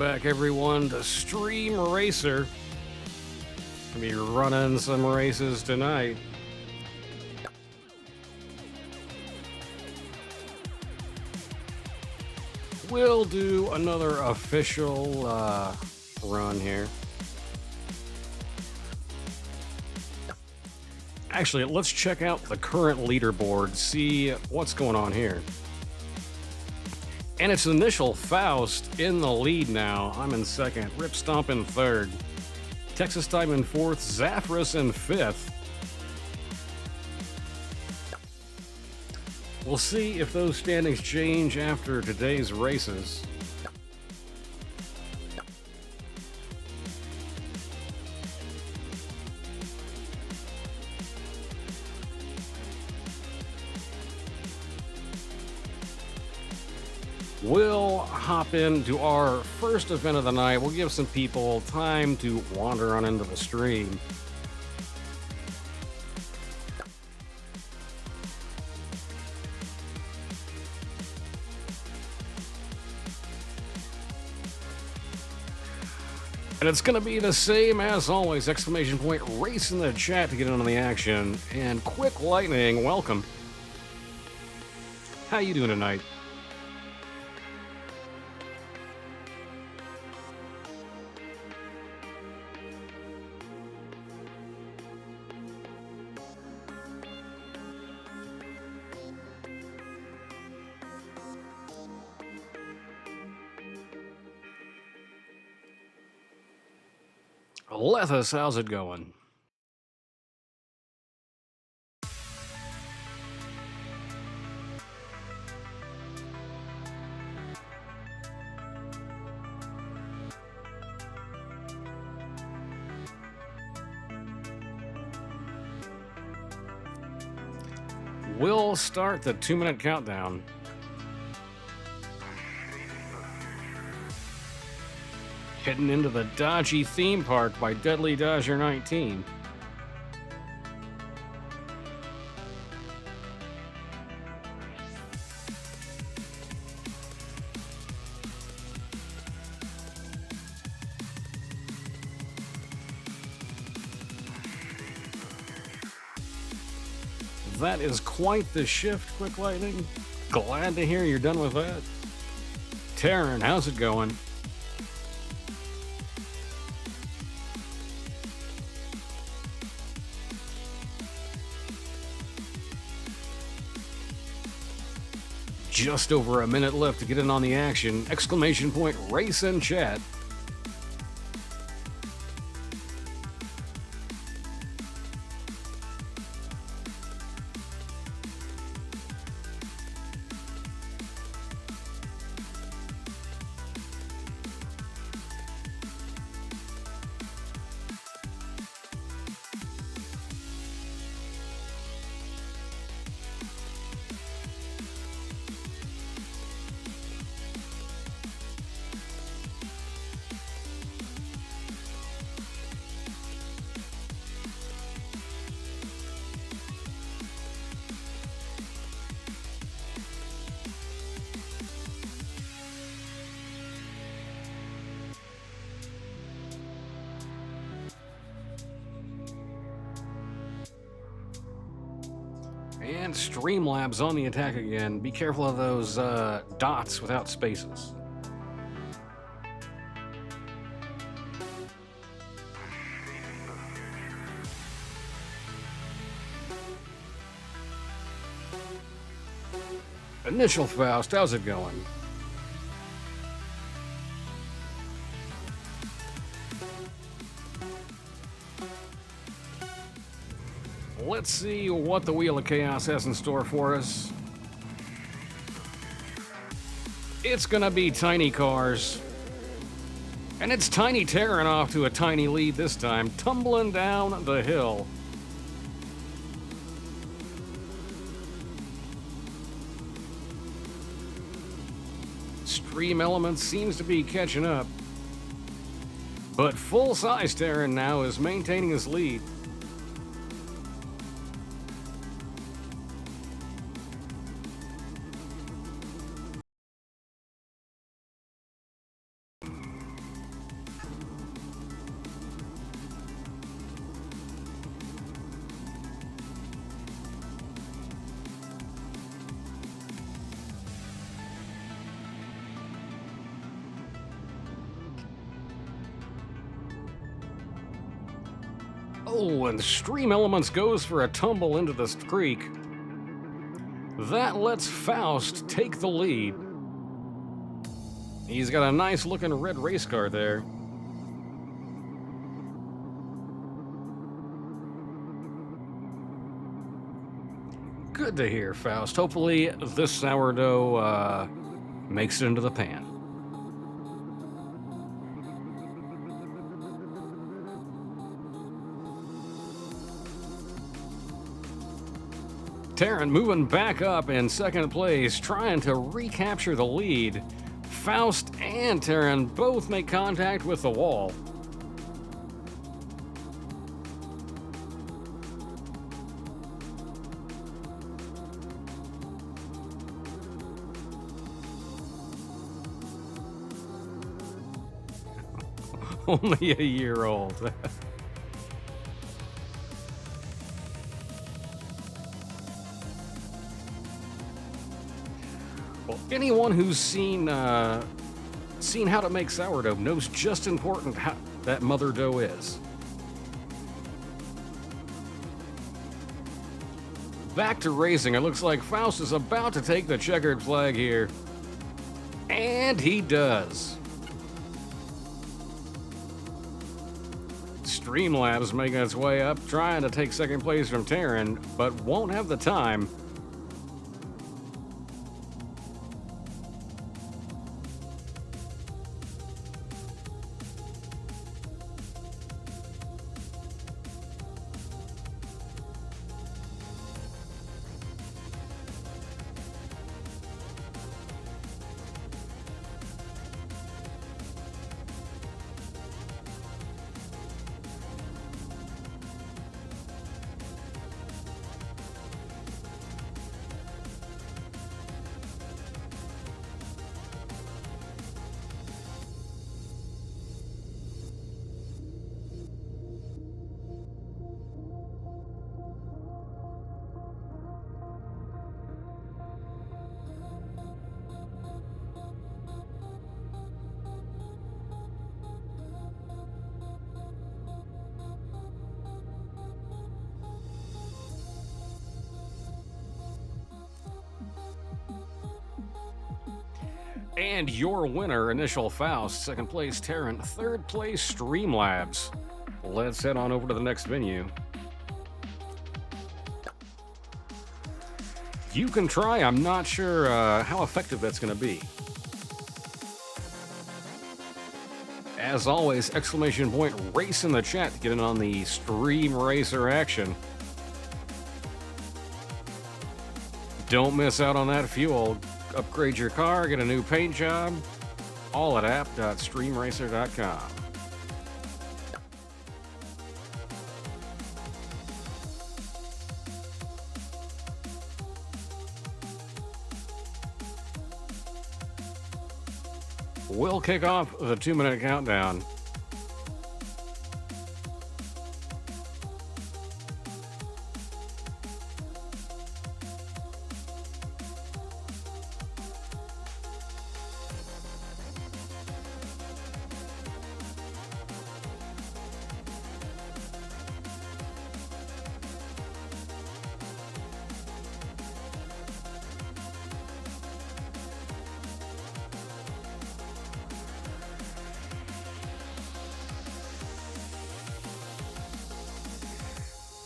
back, everyone, to Stream Racer. Gonna be running some races tonight. We'll do another official run here. Actually, let's check out the current leaderboard, see what's going on here. And it's Initial Faust in the lead now. I'm in second. Rip Stomp in third. Texas Time in fourth. Zaphras in fifth. We'll see if those standings change after today's races. We'll hop into our first event of the night. We'll give some people time to wander on into the stream. And it's going to be the same as always. Exclamation point race in the chat to get in on the action. And Quick Lightning, welcome. How you doing tonight? Lethus, how's it going? We'll start the 2-minute countdown. Heading into the Dodgy Theme Park by Deadly Dodger 19. That is quite the shift, Quick Lightning. Glad to hear you're done with that. Taryn, how's it going? Just over a minute left to get in on the action. Exclamation point race in chat. And Streamlabs on the attack again. Be careful of those dots without spaces. Initial Faust, how's it going? Let's see what the Wheel of Chaos has in store for us. It's gonna be tiny cars. And it's Tiny Terran off to a tiny lead this time, tumbling down the hill. Stream Elements seems to be catching up. But full-size Terran now is maintaining his lead. Oh, and Stream Elements goes for a tumble into this creek. That lets Faust take the lead. He's got a nice looking red race car there. Good to hear, Faust. Hopefully this sourdough makes it into the pan. Taryn moving back up in second place, trying to recapture the lead. Faust and Taryn both make contact with the wall. Only a year old. Well, anyone who's seen how to make sourdough knows just important how that mother dough is. Back to racing. It looks like Faust is about to take the checkered flag here. And he does. Streamlabs making its way up, trying to take second place from Taryn, but won't have the time. And your winner, Initial Faust. Second place, Taryn. Third place, Streamlabs. Let's head on over to the next venue. You can try. I'm not sure how effective that's going to be. As always, exclamation point race in the chat to get in on the Stream Racer action. Don't miss out on that fuel. Upgrade your car, get a new paint job, all at app.streamracer.com. We'll kick off the 2-minute countdown.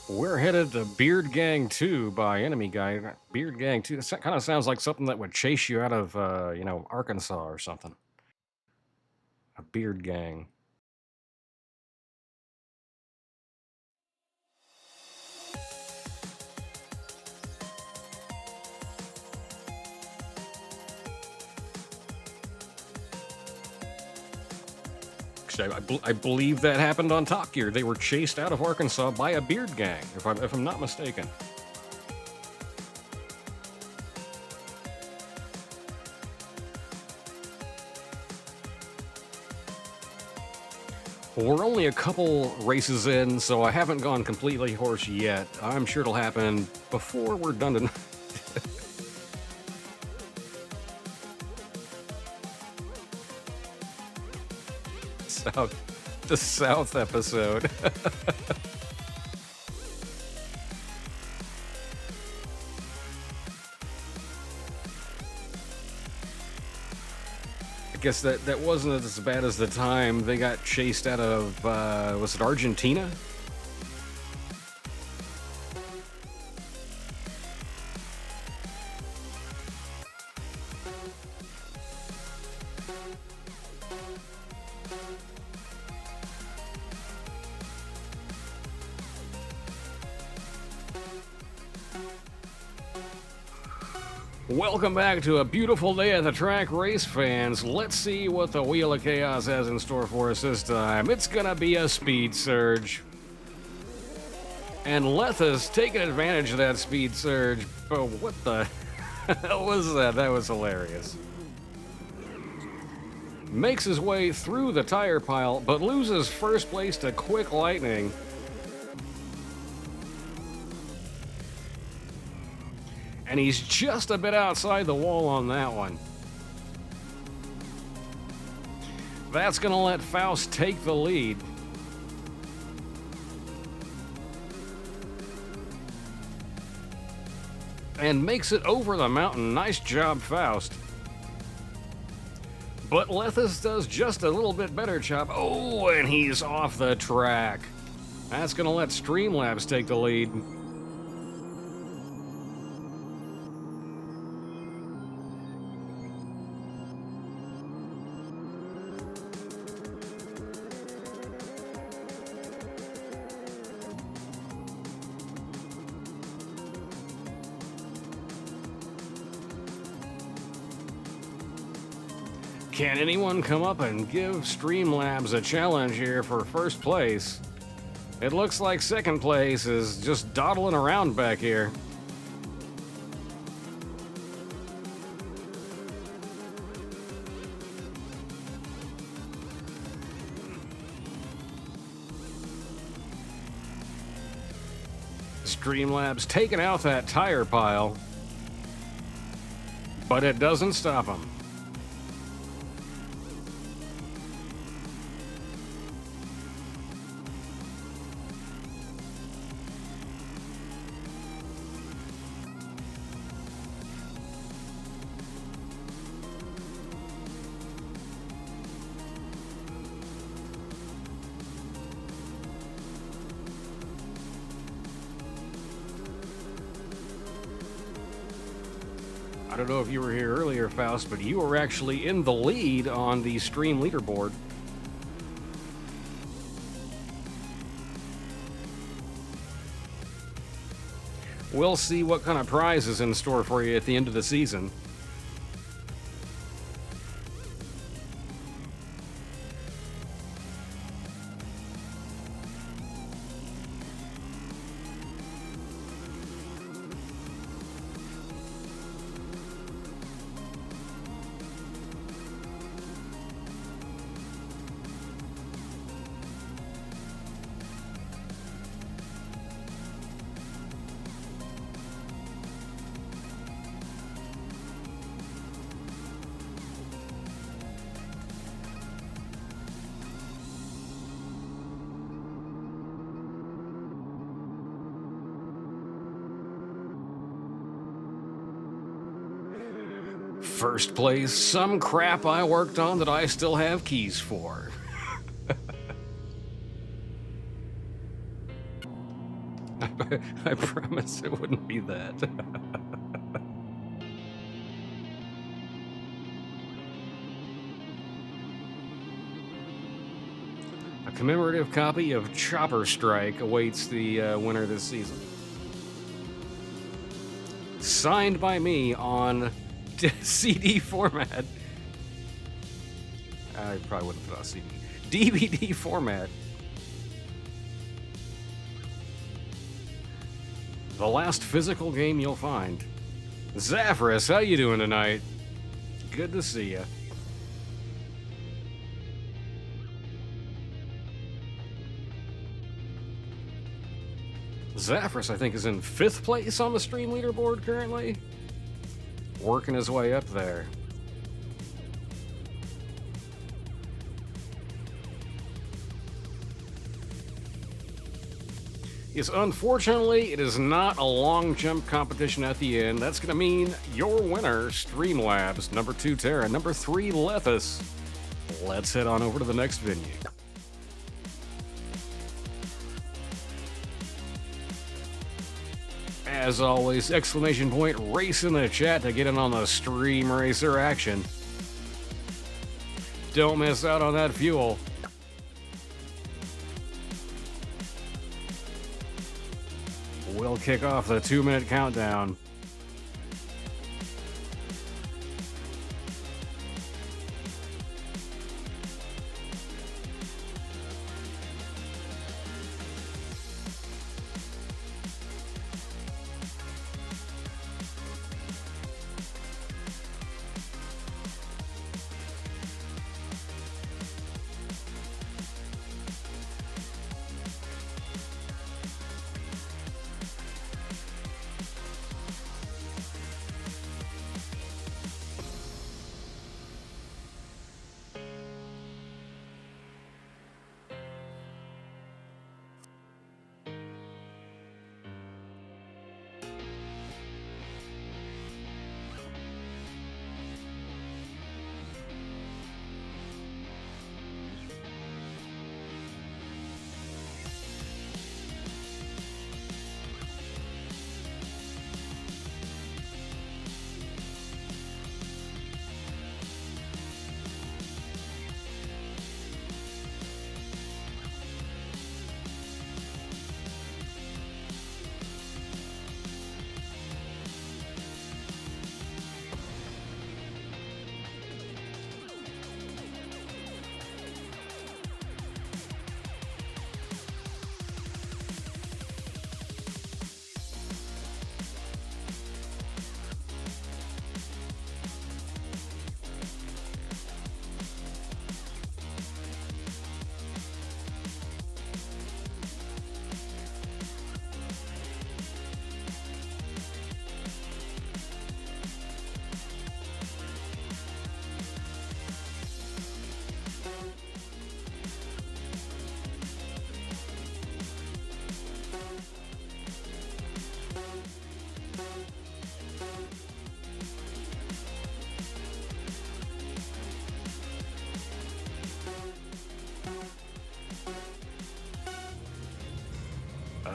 We're headed to Beard Gang 2 by Enemy Guy. Beard Gang 2, that kind of sounds like something that would chase you out of, Arkansas or something. A Beard Gang. I believe that happened on Top Gear. They were chased out of Arkansas by a beard gang, if I'm not mistaken. We're only a couple races in, so I haven't gone completely hoarse yet. I'm sure it'll happen before we're done tonight. The South episode. guess that wasn't as bad as the time they got chased out of, was it Argentina? Welcome back to a beautiful day at the track, race fans. Let's see what the Wheel of Chaos has in store for us this time. It's gonna be a speed surge. And Letha's taking advantage of that speed surge. Oh, what the hell was that? That was hilarious. Makes his way through the tire pile, but loses first place to Quick Lightning. And he's just a bit outside the wall on that one. That's going to let Faust take the lead. And makes it over the mountain. Nice job, Faust. But Lethus does just a little bit better job. Oh, and he's off the track. That's going to let Streamlabs take the lead. Can anyone come up and give Streamlabs a challenge here for first place? It looks like second place is just dawdling around back here. Streamlabs taking out that tire pile, but it doesn't stop him. I don't know if you were here earlier, Faust, but you were actually in the lead on the stream leaderboard. We'll see what kind of prize is in store for you at the end of the season. First place, some crap I worked on that I still have keys for. I promise it wouldn't be that. A commemorative copy of Chopper Strike awaits the winner this season. Signed by me on CD format. I probably wouldn't put on CD. DVD format. The last physical game you'll find. Zaphras, how you doing tonight? Good to see you. Zaphras, I think, is in 5th place on the stream leaderboard currently. Working his way up there. Yes, unfortunately, it is not a long jump competition at the end. That's going to mean your winner, Streamlabs. Number 2, Terra. Number 3, Lethus. let's head on over to the next venue. As always, exclamation point race in the chat to get in on the Stream Racer action. Don't miss out on that fuel. We'll kick off the 2-minute countdown.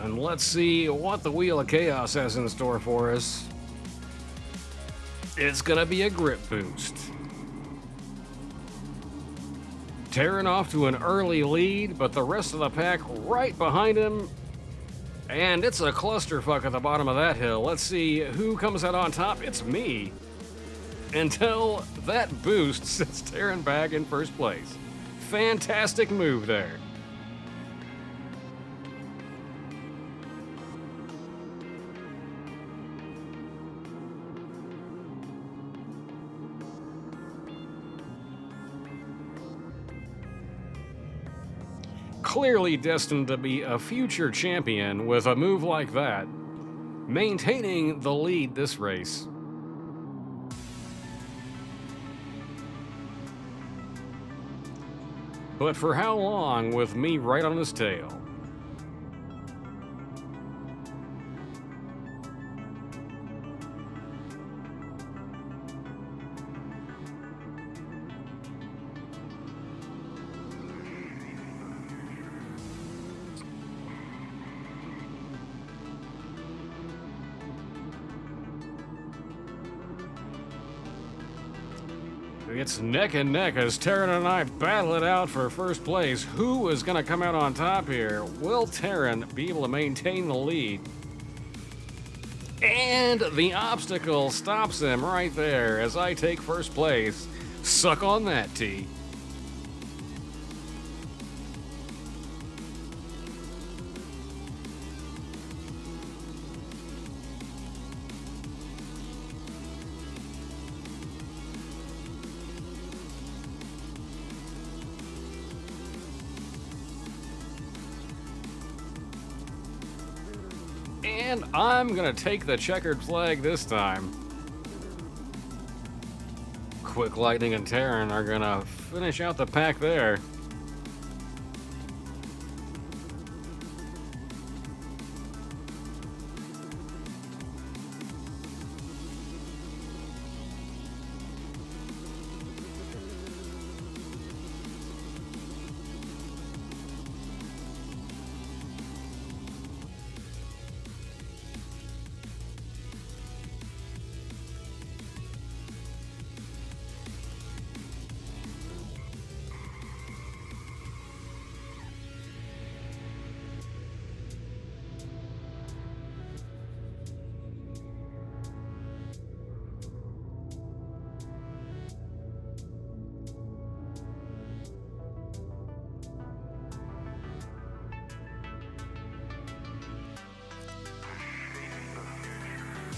And let's see what the Wheel of Chaos has in store for us. It's gonna be a grip boost. Tearing off to an early lead, but the rest of the pack right behind him. And it's a clusterfuck at the bottom of that hill. Let's see who comes out on top. It's me. Until that boost sets Terran back in first place. Fantastic move there. Clearly destined to be a future champion with a move like that, maintaining the lead this race. But for how long with me right on his tail? It's neck and neck as Terran and I battle it out for first place. Who is going to come out on top here? Will Terran be able to maintain the lead? And the obstacle stops him right there as I take first place. Suck on that, T. And I'm gonna take the checkered flag this time. Quick Lightning and Terran are gonna finish out the pack there.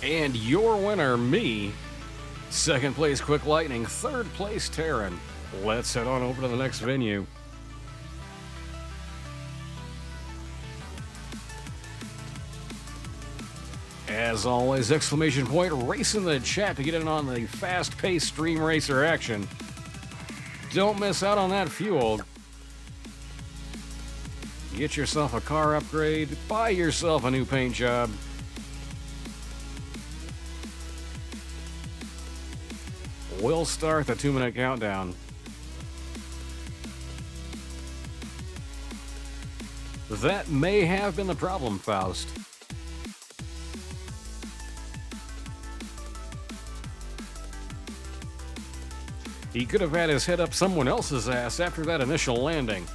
And your winner, me. Second place, Quick Lightning. Third place, Terran. Let's head on over to the next venue. As always, exclamation point, race in the chat to get in on the fast-paced Stream Racer action. Don't miss out on that fuel. Get yourself a car upgrade, buy yourself a new paint job. We'll start the 2-minute countdown. That may have been the problem, Faust. He could have had his head up someone else's ass after that initial landing.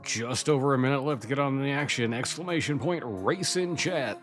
Just over a minute left to get on the action. Exclamation point, race in chat.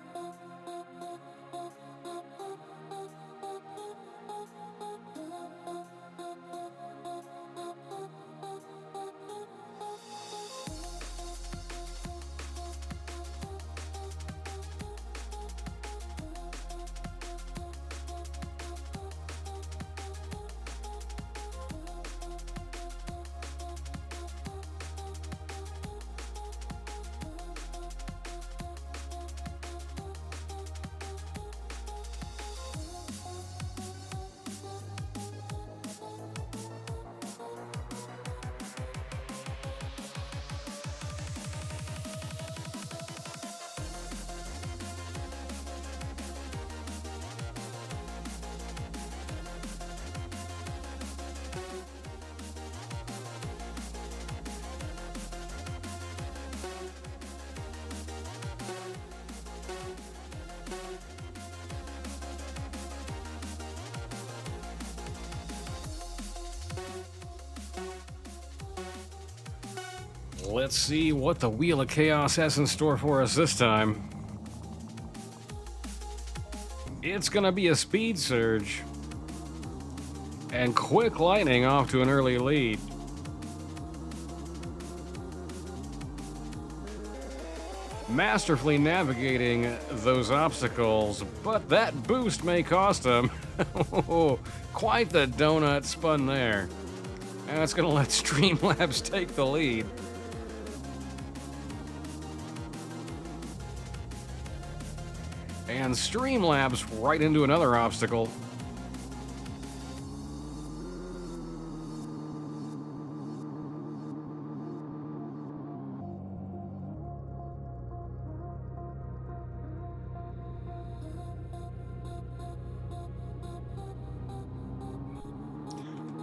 Let's see what the Wheel of Chaos has in store for us this time. It's gonna be a speed surge. And Quick Lightning off to an early lead. Masterfully navigating those obstacles, but that boost may cost him. Quite the donut spun there. And it's gonna let Streamlabs take the lead. And Streamlabs right into another obstacle.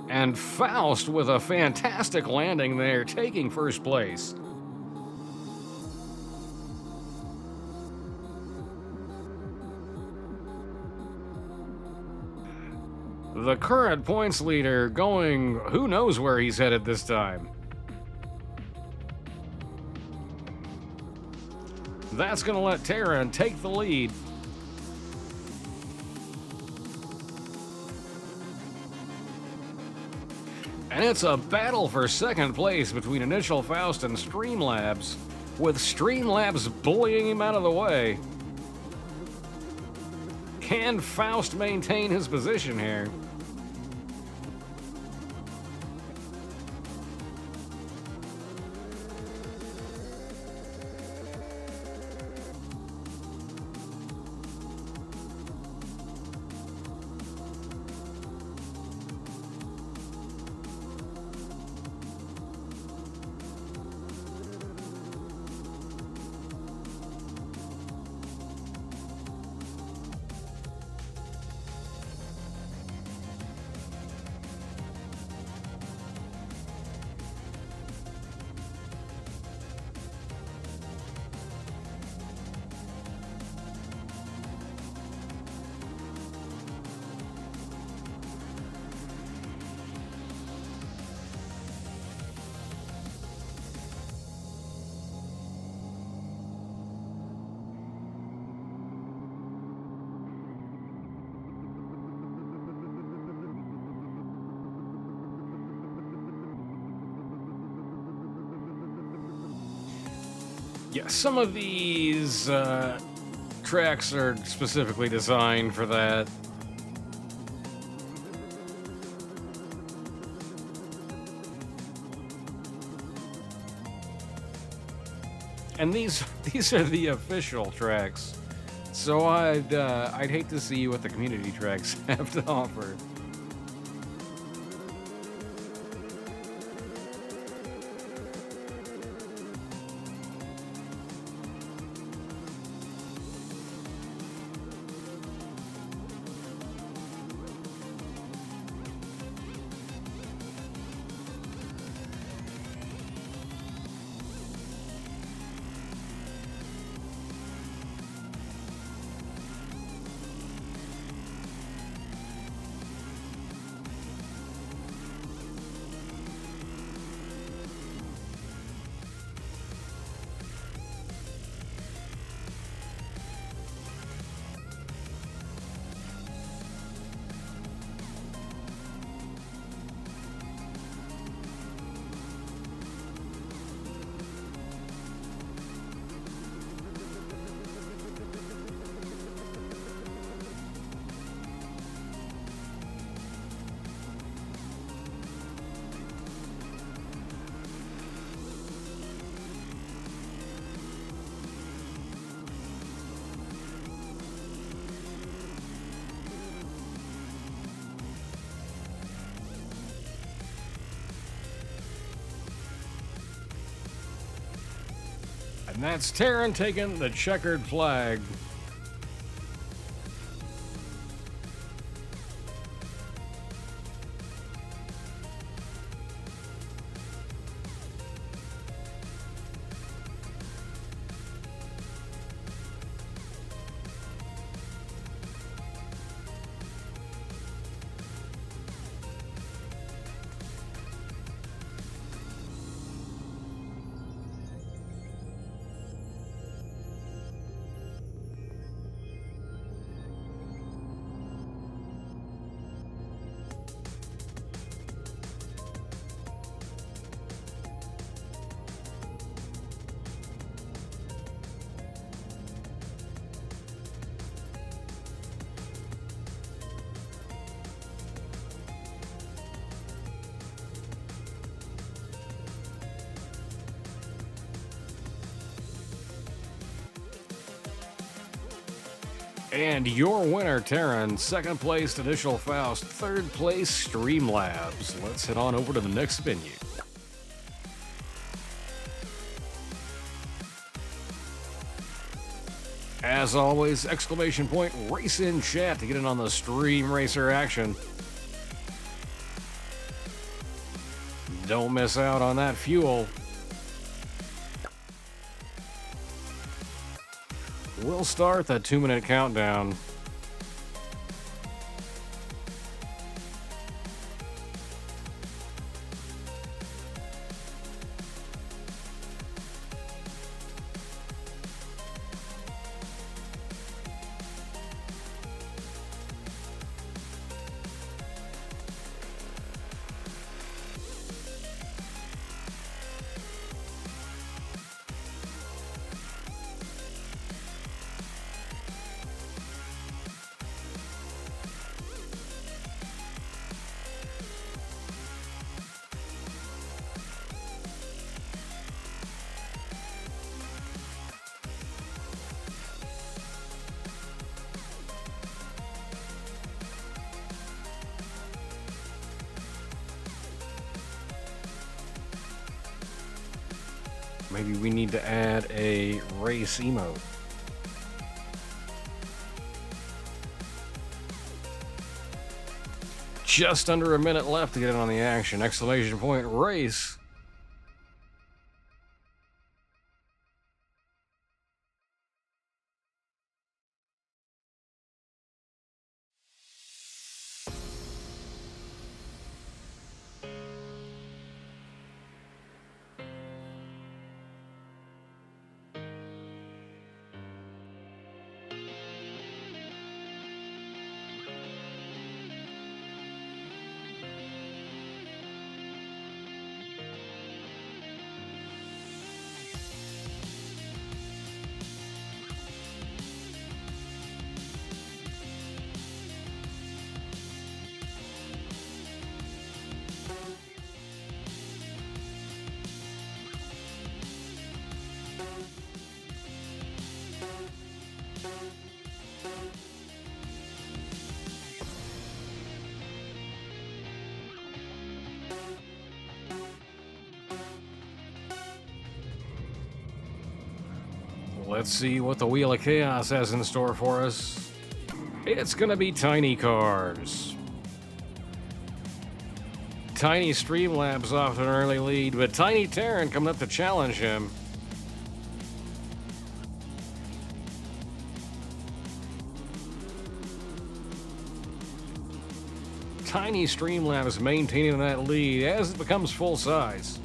And Faust with a fantastic landing there, taking first place. The current points leader going, who knows where he's headed this time. That's going to let Terran take the lead. And it's a battle for second place between Initial Faust and Streamlabs, with Streamlabs bullying him out of the way. Can Faust maintain his position here? Yeah, some of these tracks are specifically designed for that. And these these are the official tracks. So I'd hate to see what the community tracks have to offer. And that's Terran taking the checkered flag. And your winner, Terran. Second place, Initial Faust. Third place, Streamlabs. Let's head on over to the next venue. As always, exclamation point, race in chat to get in on the Stream Racer action. Don't miss out on that fuel. We'll start the 2-minute countdown. Maybe we need to add a race emote. Just under a minute left to get in on the action. Exclamation point, race. Let's see what the Wheel of Chaos has in store for us. It's gonna be tiny cars. Tiny Streamlabs off to an early lead, but Tiny Terran coming up to challenge him. Tiny Streamlabs maintaining that lead as it becomes full size.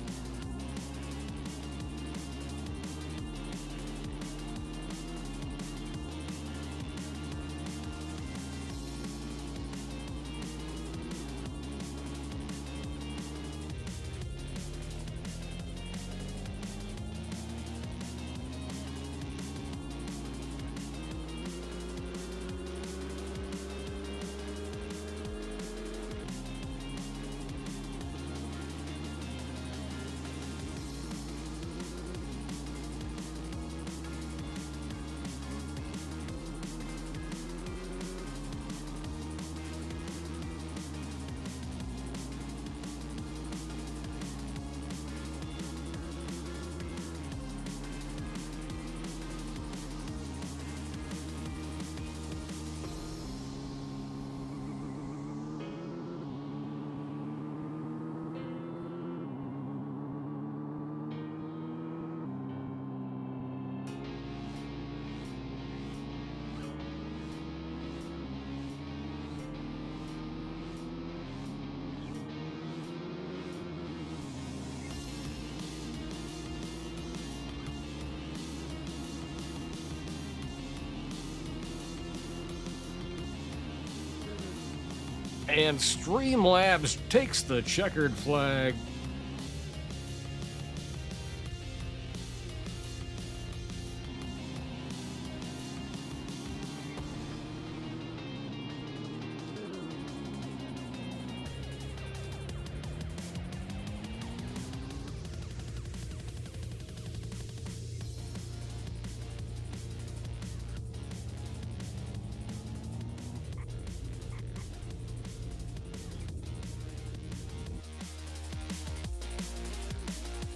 And Streamlabs takes the checkered flag.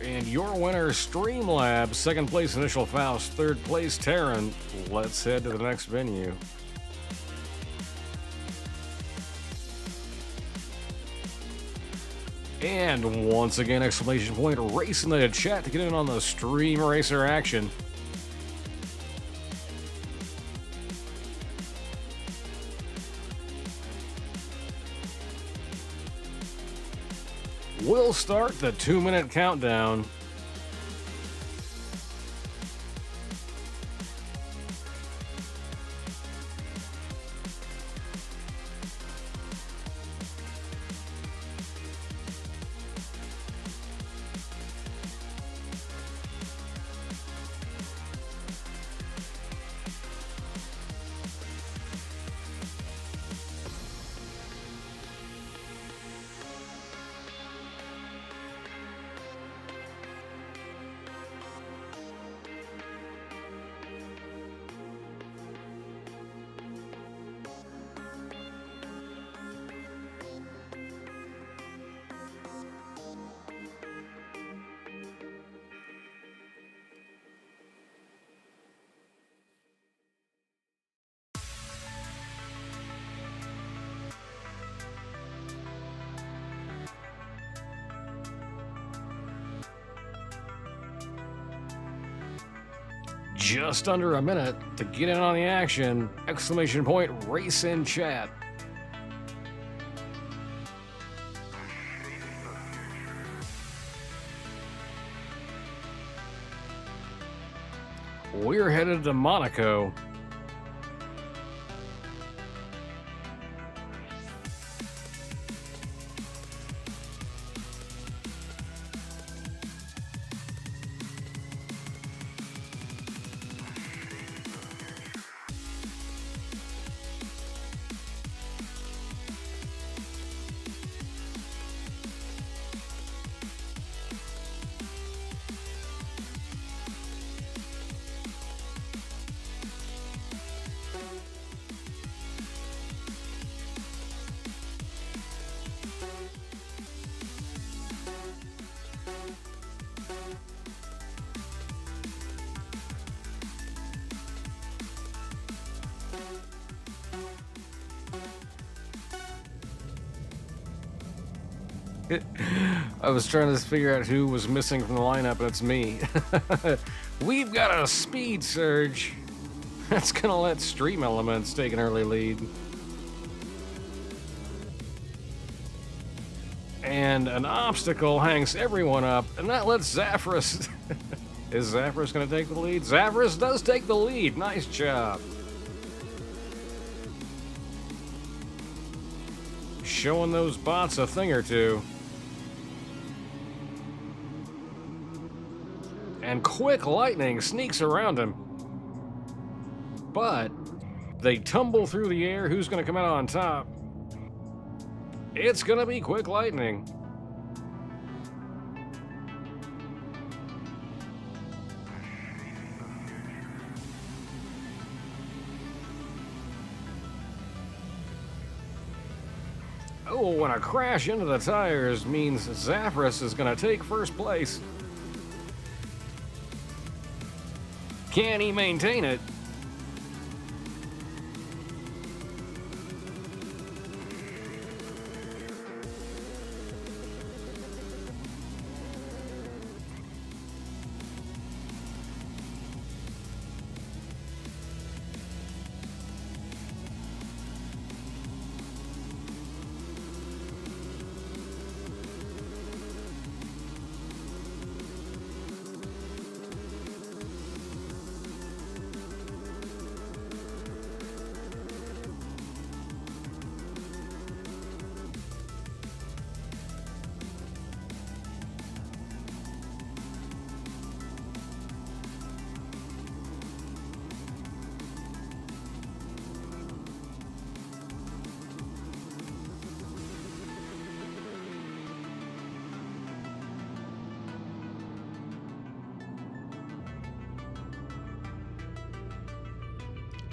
And your winner, Streamlabs. Second place, Initial Faust. Third place, Terran. Let's head to the next venue. And once again, exclamation point, racing the chat to get in on the Stream Racer action. We'll start the 2-minute countdown. Just under a minute to get in on the action. Exclamation point, race in chat. We're headed to Monaco. I was trying to figure out who was missing from the lineup, and it's me. We've got a speed surge. That's gonna let Stream Elements take an early lead. And an obstacle hangs everyone up, and that lets Zaphras... Is Zaphras gonna take the lead? Zaphras does take the lead. Nice job. Showing those bots a thing or two. And Quick Lightning sneaks around him. But they tumble through the air. Who's going to come out on top? It's going to be Quick Lightning. Oh, and a crash into the tires means Zaphras is going to take first place. Can he maintain it?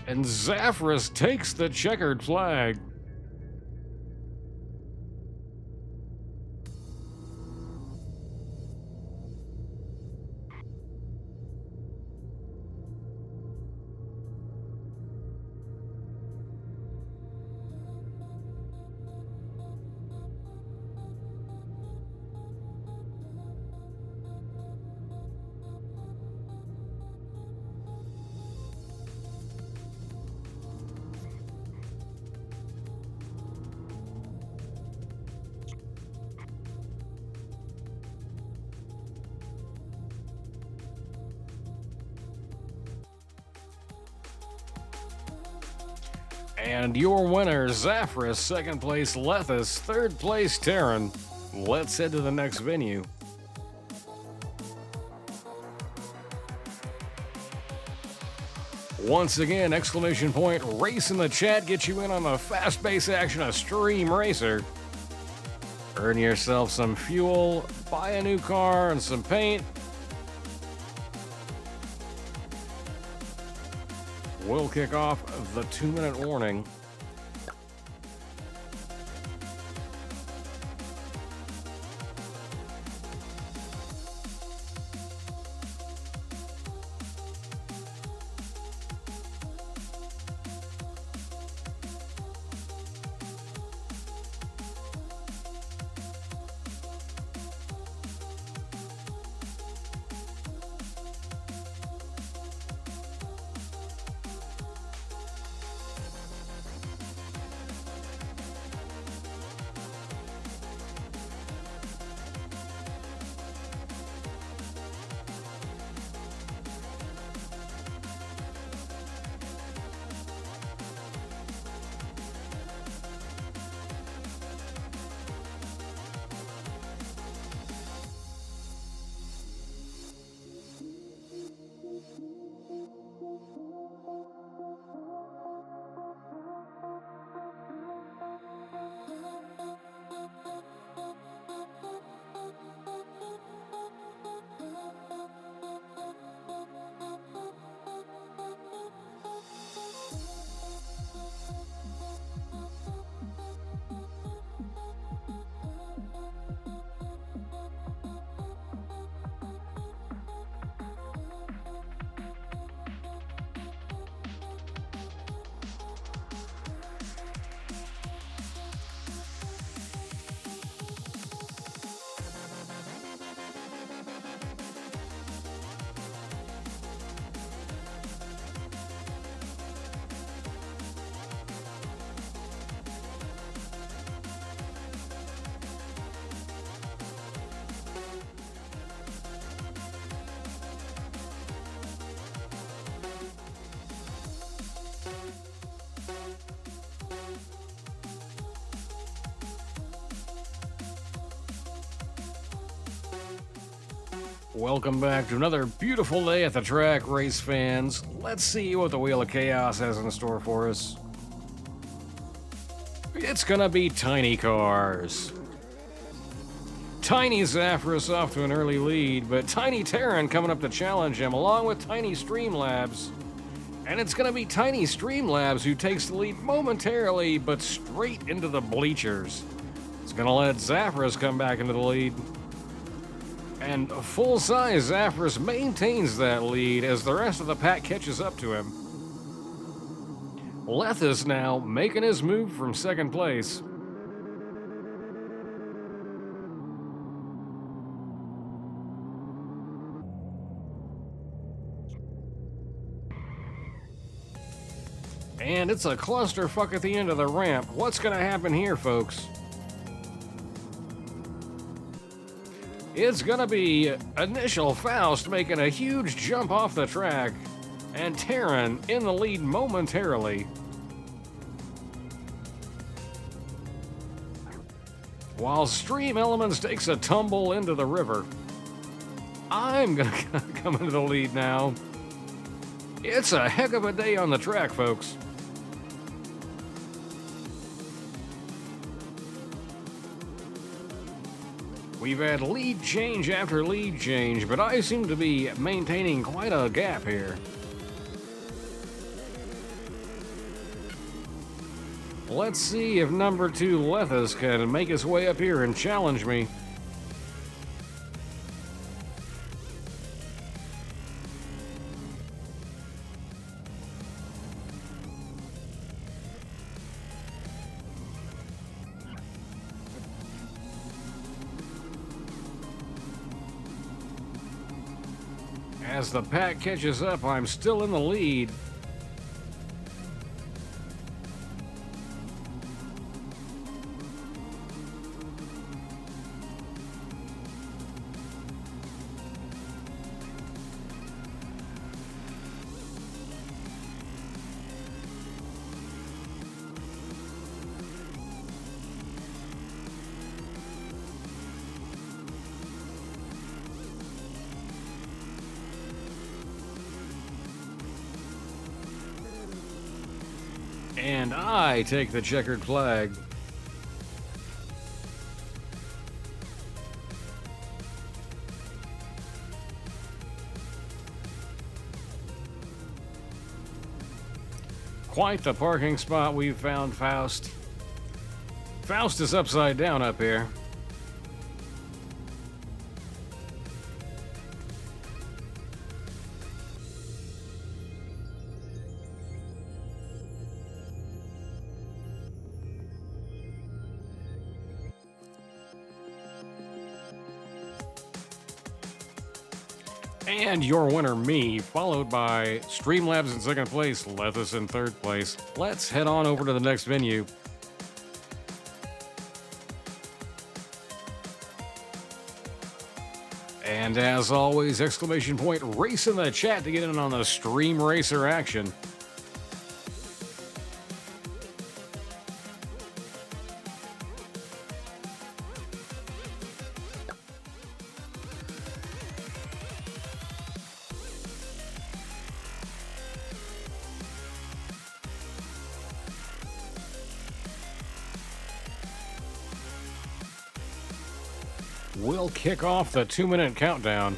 And Zaphras takes the checkered flag. And your winner, Zaphras, second place, Lethus, third place, Terran. Let's head to the next venue. Once again, exclamation point, race in the chat, get you in on the fast pace action of Stream Racer. Earn yourself some fuel, buy a new car and some paint. We'll kick off the 2-minute warning. Welcome back to another beautiful day at the track, race fans. Let's see what the Wheel of Chaos has in store for us. It's gonna be tiny cars. Tiny Zaffrus off to an early lead, but Tiny Terran coming up to challenge him, along with Tiny Streamlabs. And it's gonna be Tiny Streamlabs who takes the lead momentarily, but straight into the bleachers. It's gonna let Zaffrus come back into the lead. And full-size Zaffrus maintains that lead as the rest of the pack catches up to him. Lethis now making his move from second place. And it's a clusterfuck at the end of the ramp. What's going to happen here, folks? It's gonna be Initial Faust making a huge jump off the track, and Terran in the lead momentarily. While Stream Elements takes a tumble into the river. I'm gonna come into the lead now. It's a heck of a day on the track, folks. We've had lead change after lead change, but I seem to be maintaining quite a gap here. Let's see if number 2 Lethis can make his way up here and challenge me. As the pack catches up, I'm still in the lead. And I take the checkered flag. Quite the parking spot we've found, Faust. Faust is upside down up here. And your winner, me, followed by Streamlabs in second place, Lethis in third place. Let's head on over to the next venue. And as always, exclamation point race in the chat to get in on the Stream Racer action. We'll kick off the 2-minute countdown.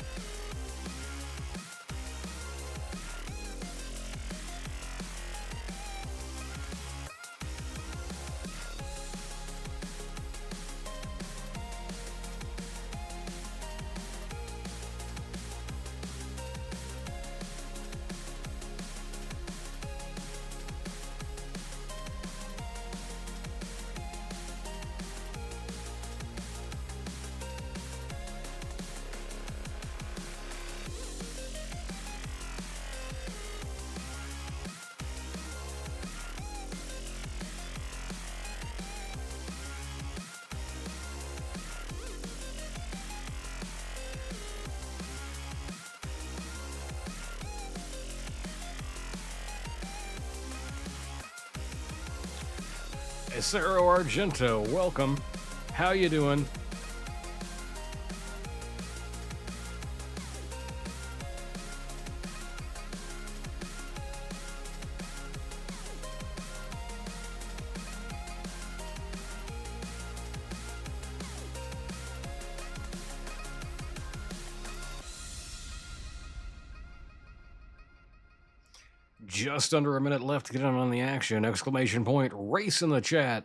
Acero Argento, welcome. How you doing? Just under a minute left to get in on the action. Exclamation point, race in the chat.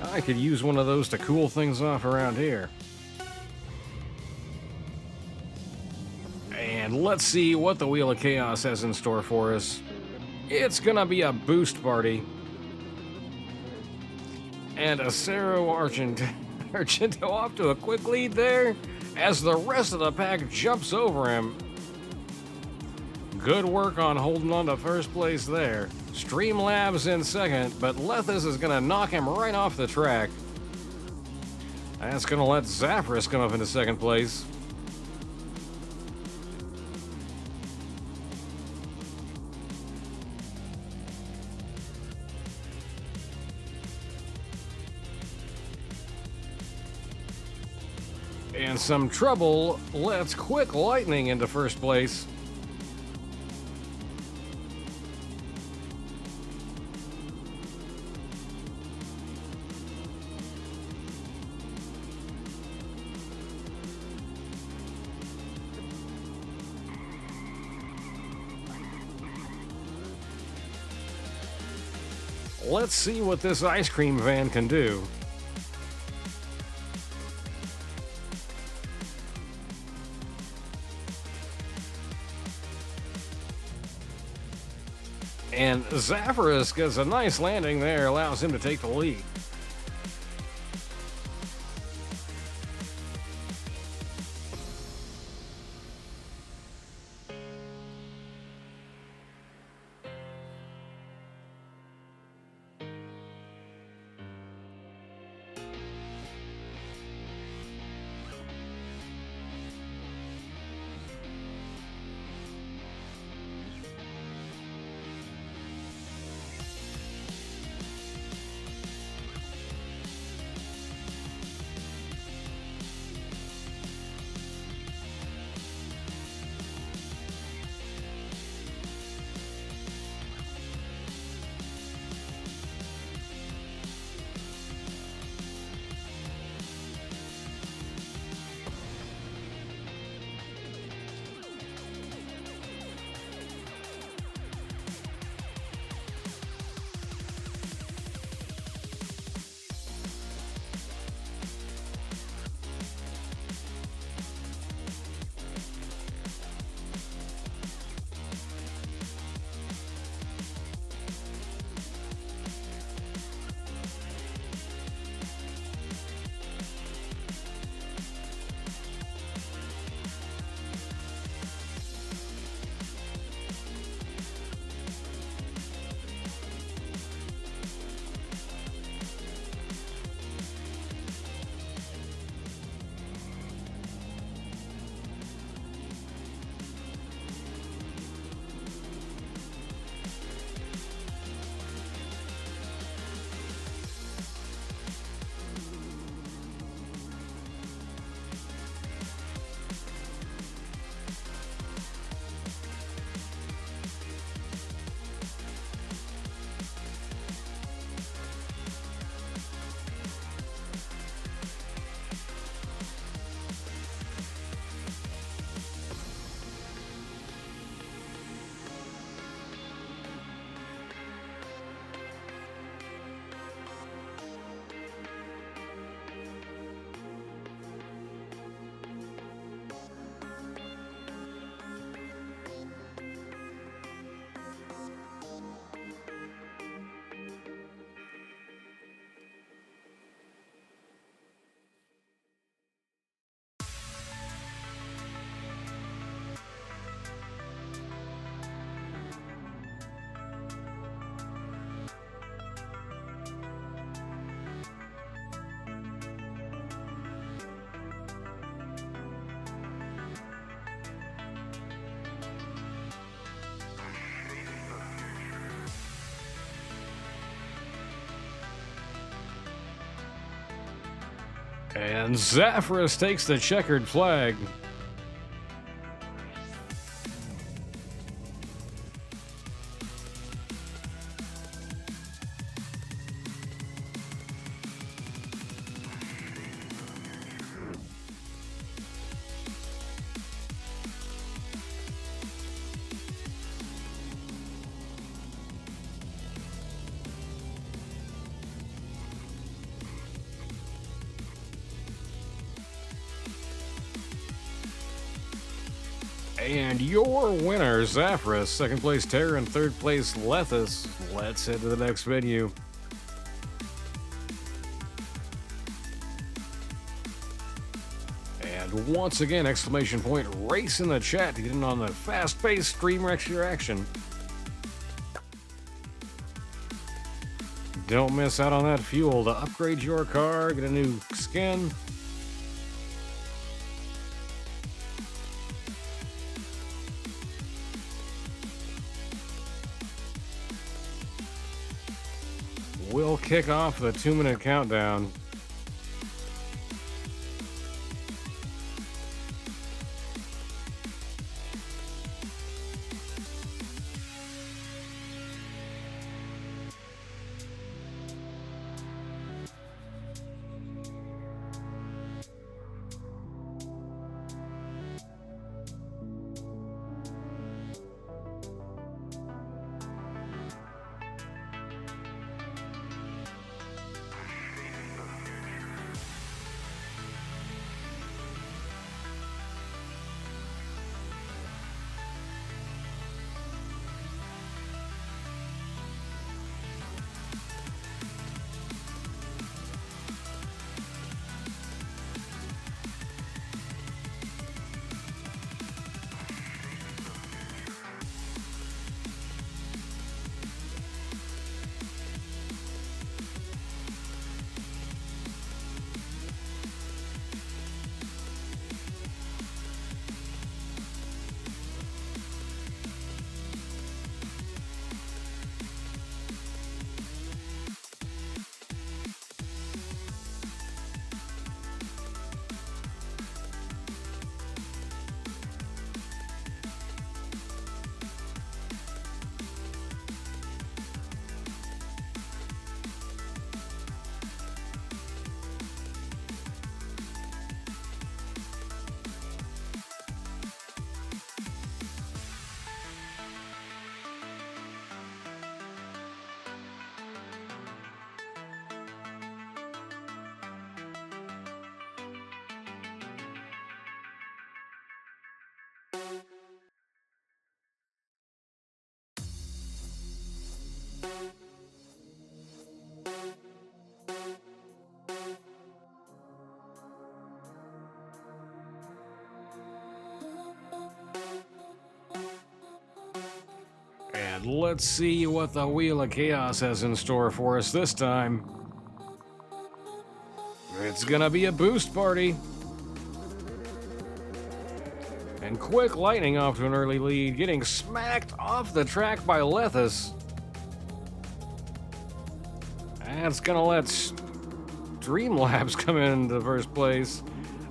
I could use one of those to cool things off around here. And let's see what the Wheel of Chaos has in store for us. It's gonna be a boost party. And Acero Argento off to a quick lead there as the rest of the pack jumps over him. Good work on holding on to first place there. Streamlabs in second, but Lethis is going to knock him right off the track. That's going to let Zaphras come up into second place. And some trouble lets Quick Lightning into first place. Let's see what this ice cream van can do. And Zaphras gets a nice landing there, allows him to take the lead. And Zafiris takes the checkered flag. And your winner, Zafiris. Second place, Terra, and third place, Lethus. Let's head to the next venue. And once again, exclamation point, race in the chat to get in on the fast-paced stream action. Don't miss out on that fuel to upgrade your car, get a new skin. We'll kick off the 2-minute countdown. And let's see what the Wheel of Chaos has in store for us this time. It's gonna be a boost party. And Quick Lightning off to an early lead, getting smacked off the track by Lethus. That's gonna let Streamlabs come into first place.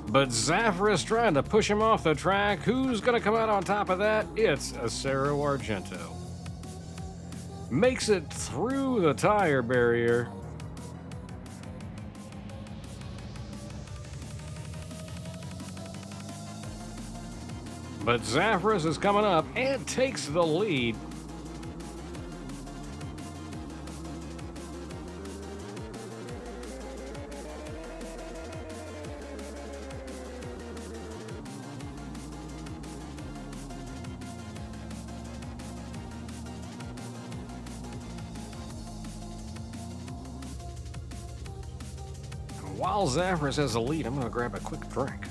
But Zafiris trying to push him off the track. Who's gonna come out on top of that? It's Acero Argento. Makes it through the tire barrier. But Zafiris is coming up and takes the lead. While Zafiris has the lead, I'm going to grab a quick drink.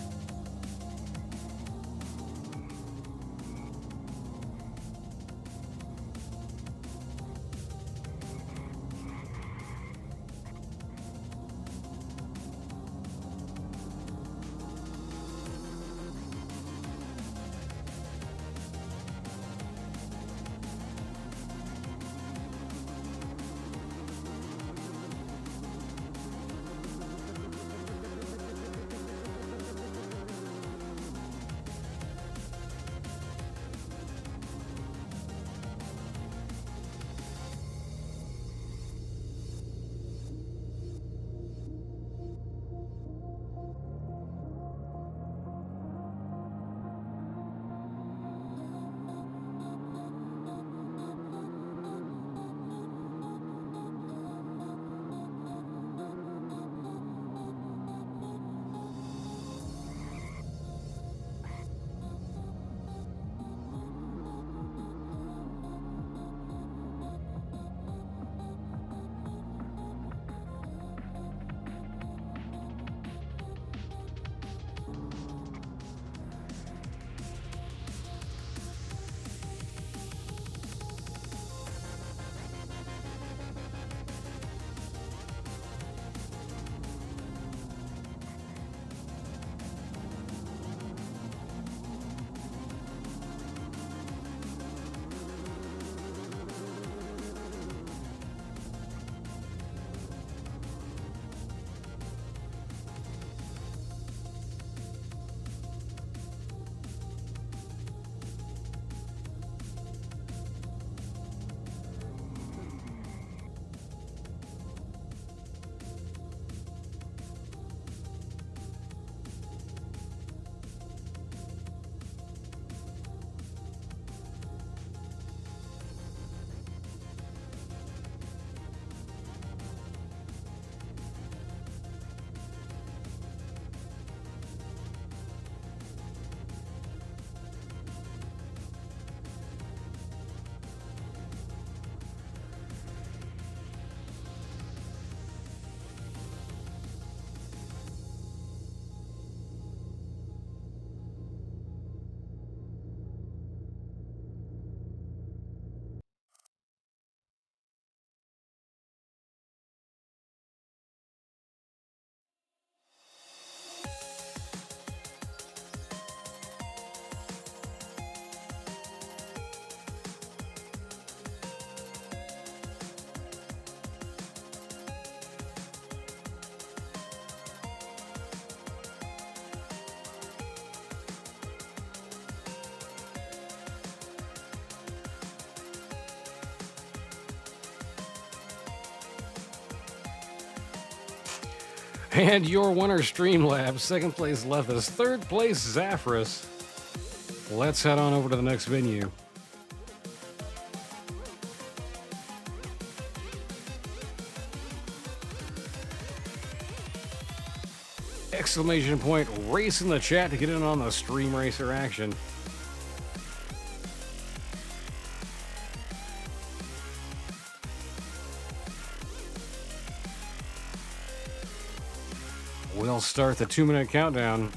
And your winner, Streamlabs. Second place, Lethus. Third place, Zaphras. Let's head on over to the next venue. Exclamation point race in the chat to get in on the Stream Racer action. We'll start the 2-minute countdown.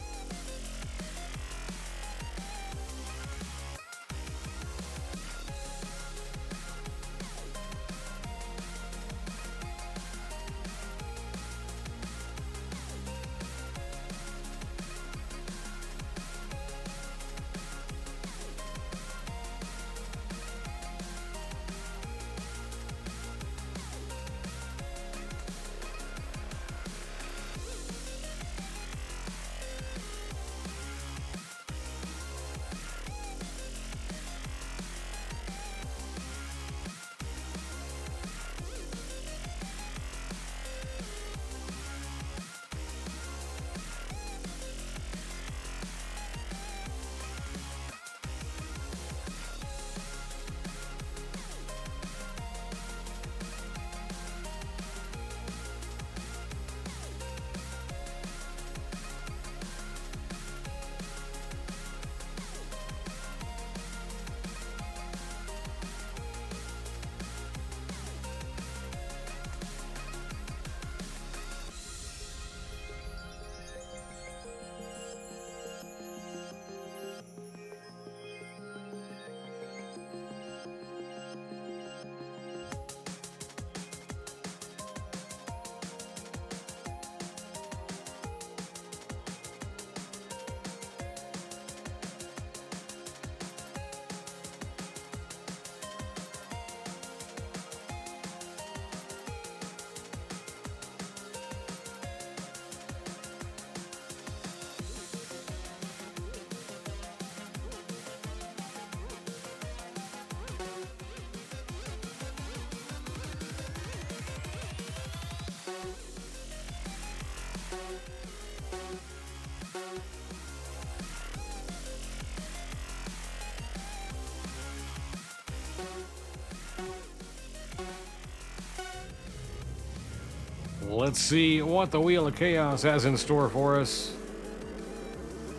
Let's see what the Wheel of Chaos has in store for us.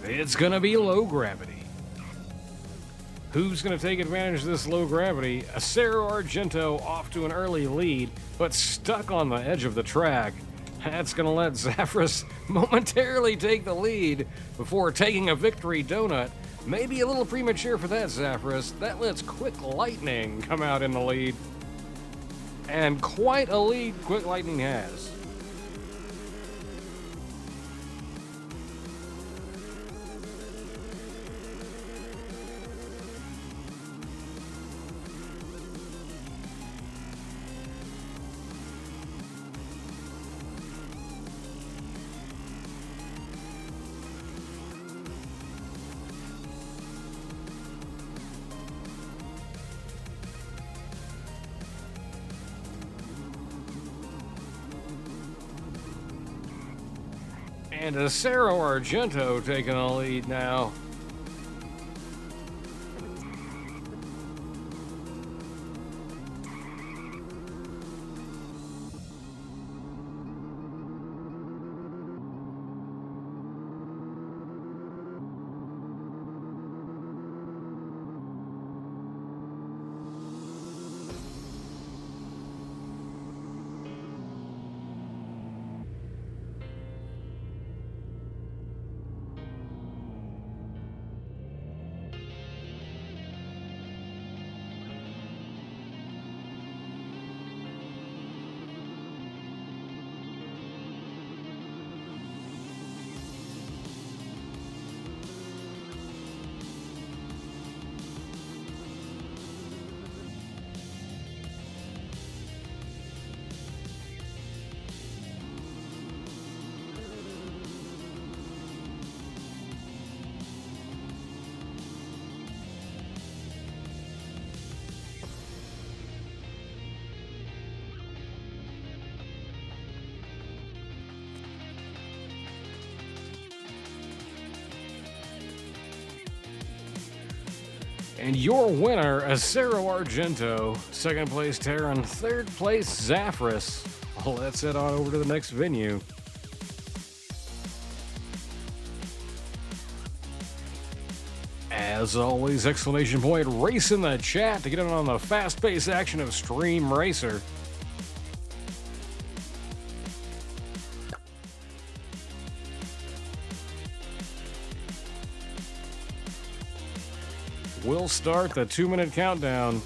It's gonna be low gravity. Who's gonna take advantage of this low gravity? Acero Argento off to an early lead, but stuck on the edge of the track. That's gonna let Zaphras momentarily take the lead before taking a victory donut. Maybe a little premature for that, Zaphras. That lets Quick Lightning come out in the lead. And quite a lead Quick Lightning has. And Acero Argento taking the lead now. And your winner, Acero Argento. Second place, Terran. Third place, Zaphras. Let's head on over to the next venue. As always, exclamation point, race in the chat to get in on the fast-paced action of Stream Racer. We'll start the 2-minute countdown.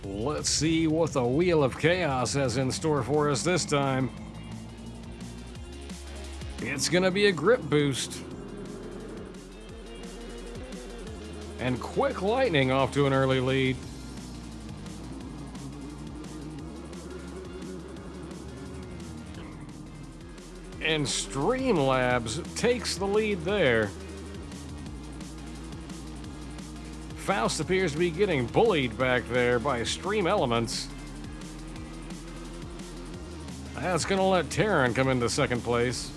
Let's see what the Wheel of Chaos has in store for us this time. It's gonna be a grip boost. And Quick Lightning off to an early lead. And Streamlabs takes the lead there. Faust appears to be getting bullied back there by Stream Elements. That's gonna let Terran come into second place.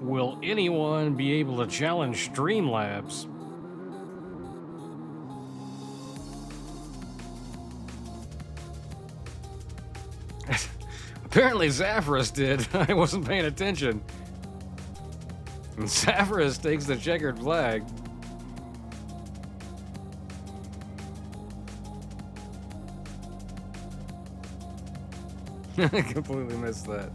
Will anyone be able to challenge Streamlabs? Apparently Zaphras did. I wasn't paying attention. And Zaphras takes the checkered flag. I completely missed that.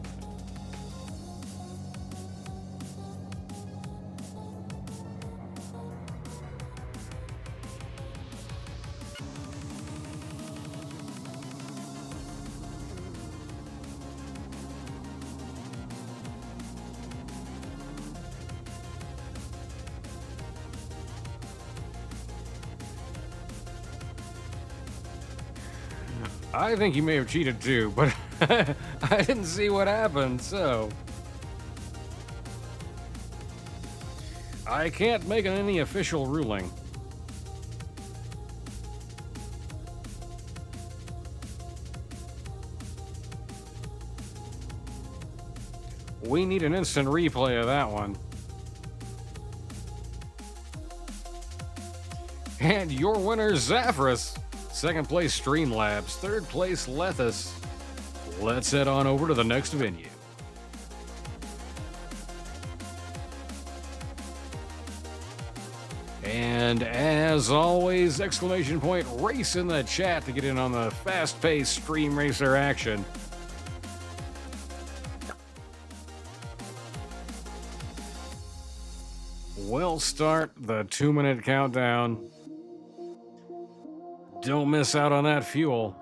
I think he may have cheated too, but I didn't see what happened, so I can't make any official ruling. We need an instant replay of that one. And your winner, Zaphras. Second place, Streamlabs. Third place, Lethus. Let's head on over to the next venue. And as always, exclamation point race in the chat to get in on the fast-paced Stream Racer action. We'll start the 2-minute countdown. Don't miss out on that fuel.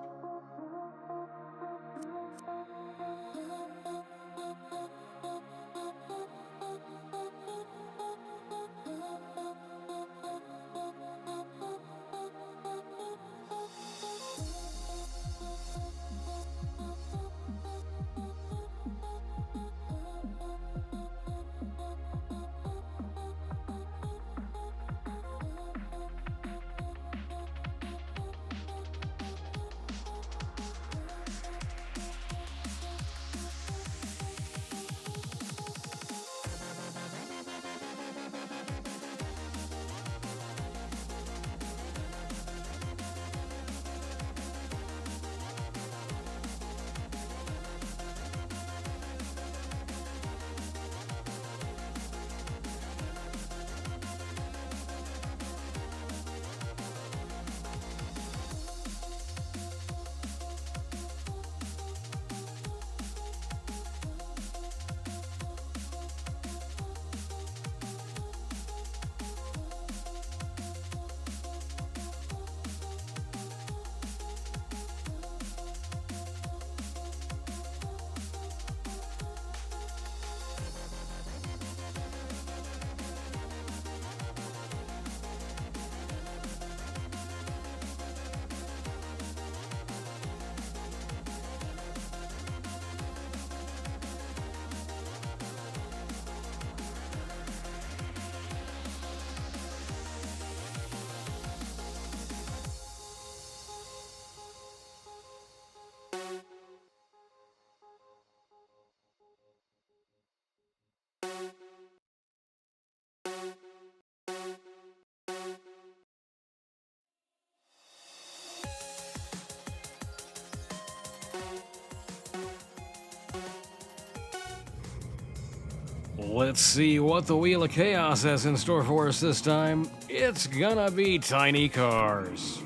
Let's see what the Wheel of Chaos has in store for us this time. It's gonna be tiny cars.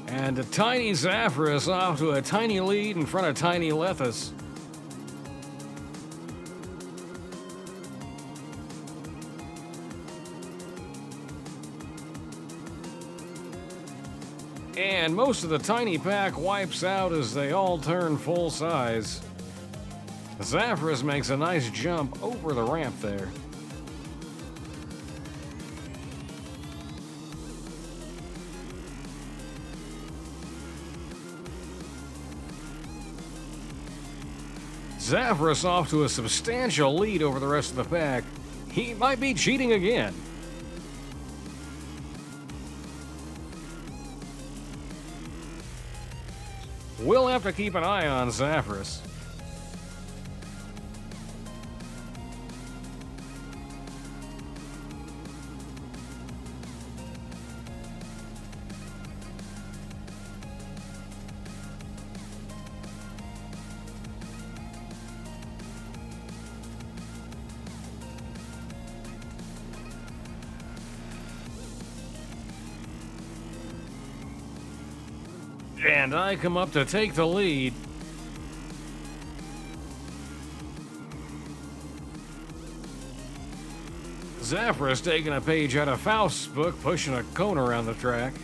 And a tiny Zaphras off to a tiny lead in front of tiny Lethus. And most of the tiny pack wipes out as they all turn full size. Zaphras makes a nice jump over the ramp there. Zaphras off to a substantial lead over the rest of the pack. He might be cheating again. We'll have to keep an eye on Zaphras. And I come up to take the lead. Zaffra's taking a page out of Faust's book, pushing a cone around the track.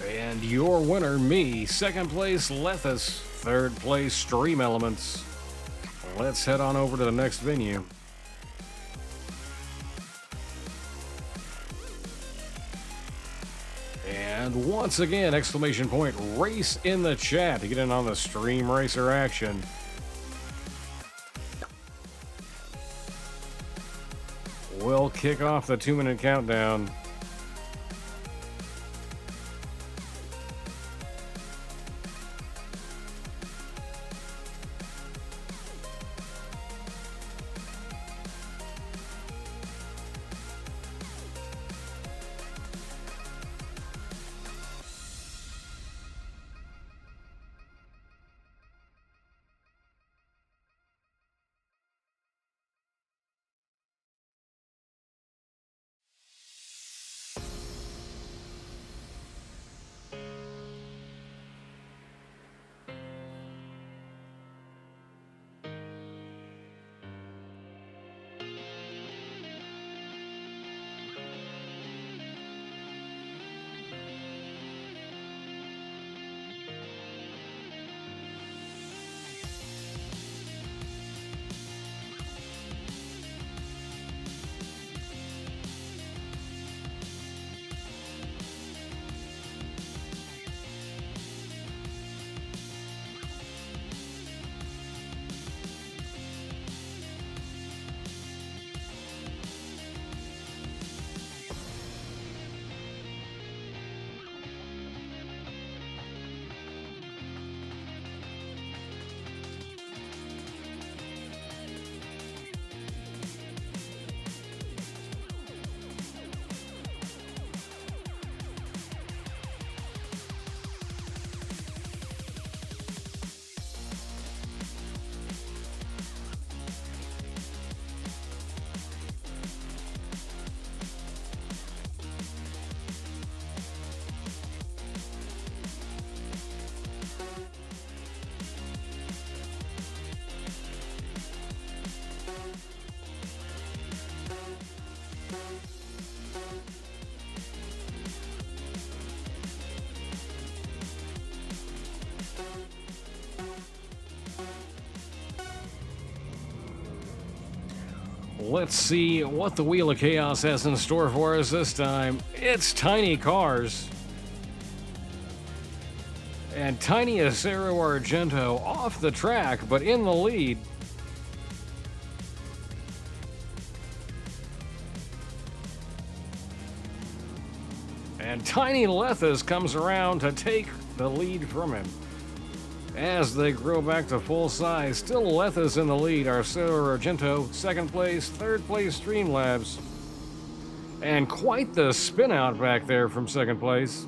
And your winner, me. Second place, Lethus. Third place, Stream Elements. Let's head on over to the next venue. And once again, exclamation point, race in the chat to get in on the Stream Racer action. We'll kick off the 2-minute countdown. Let's see what the Wheel of Chaos has in store for us this time. It's Tiny Cars. And Tiny Acero Argento off the track, but in the lead. And Tiny Lethis comes around to take the lead from him. As they grow back to full size, still Lethis in the lead. Arcero Argento, second place, third place Streamlabs. And quite the spin out back there from second place.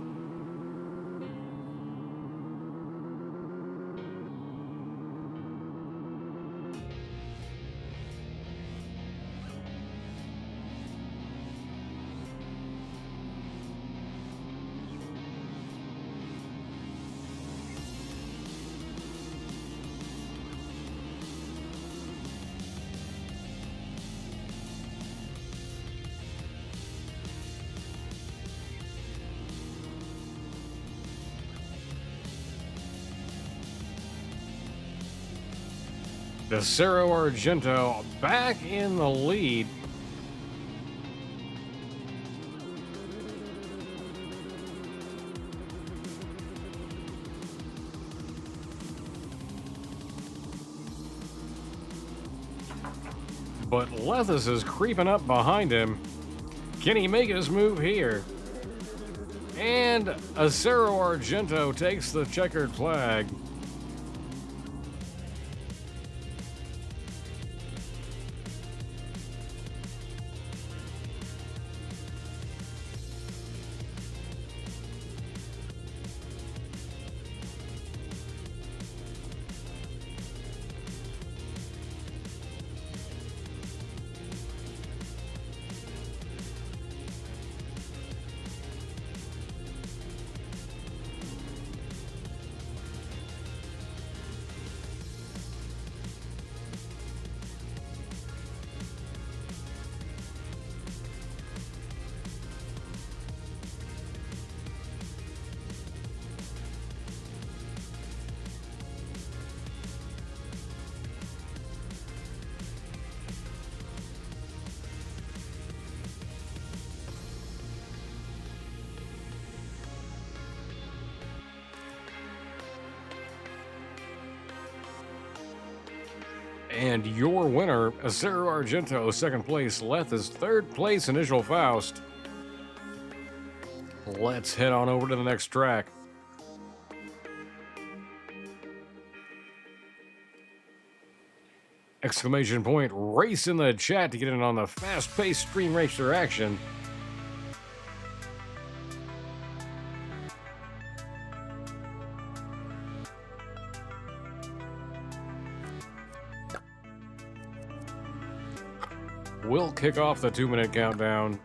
Acero Argento back in the lead. But Lethis is creeping up behind him. Can he make his move here? And Acero Argento takes the checkered flag. And your winner, Acero Argento, second place. Lethis, third place. Initial Faust. Let's head on over to the next track. Exclamation point, race in the chat to get in on the fast-paced Stream Racer action. We'll kick off the 2-minute countdown.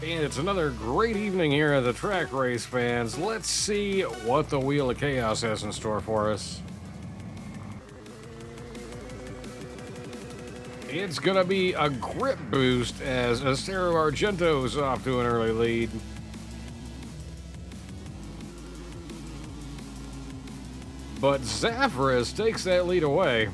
And it's another great evening here at the track, race fans. Let's see what the Wheel of Chaos has in store for us. It's going to be a grip boost as Acero Argento is off to an early lead. But Zafras takes that lead away.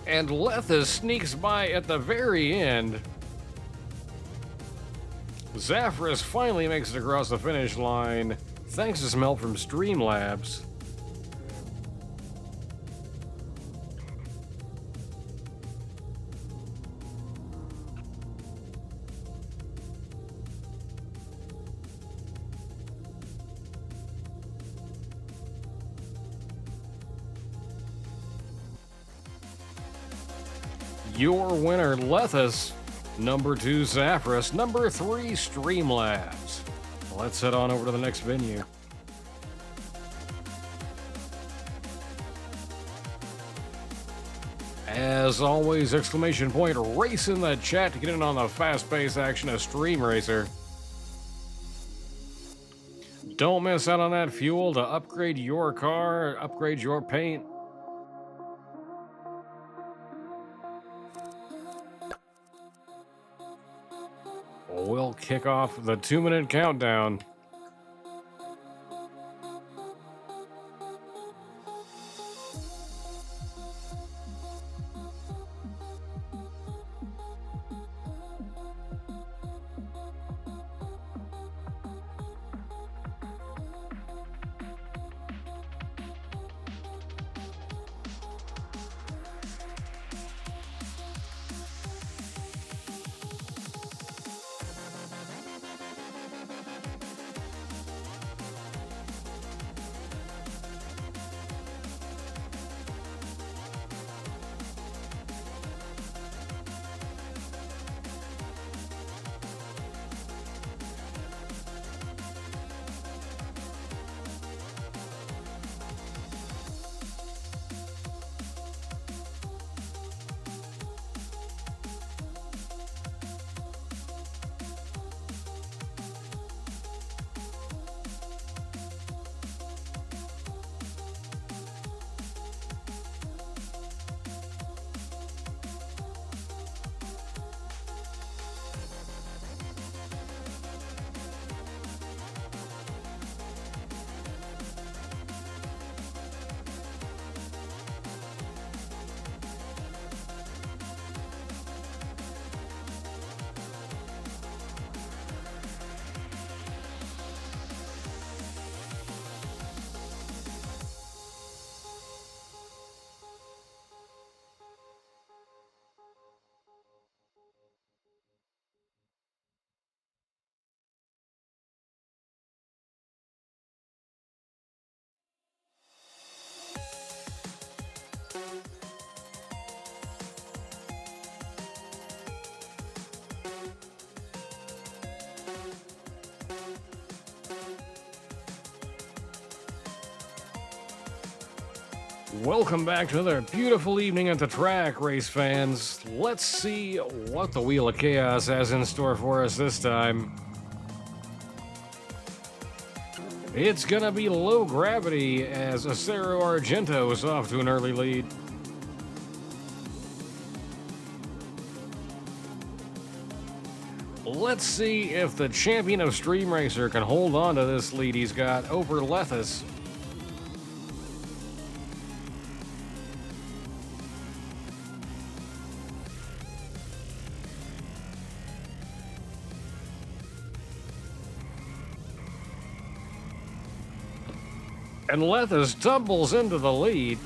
And Lethis sneaks by at the very end. Zafras finally makes it across the finish line, thanks to some help from Streamlabs. Your winner, Lethis. Number 2, Zafras. Number 3, Streamlabs. Let's head on over to the next venue. As always, exclamation point race in the chat to get in on the fast-paced action of Stream Racer. Don't miss out on that fuel to upgrade your car, upgrade your paint. We'll kick off the 2-minute countdown. Welcome back to another beautiful evening at the track, race fans. Let's see what the Wheel of Chaos has in store for us this time. It's gonna be low gravity as Acero Argento is off to an early lead. Let's see if the champion of Stream Racer can hold on to this lead he's got over Lethis. And Lethis tumbles into the lead.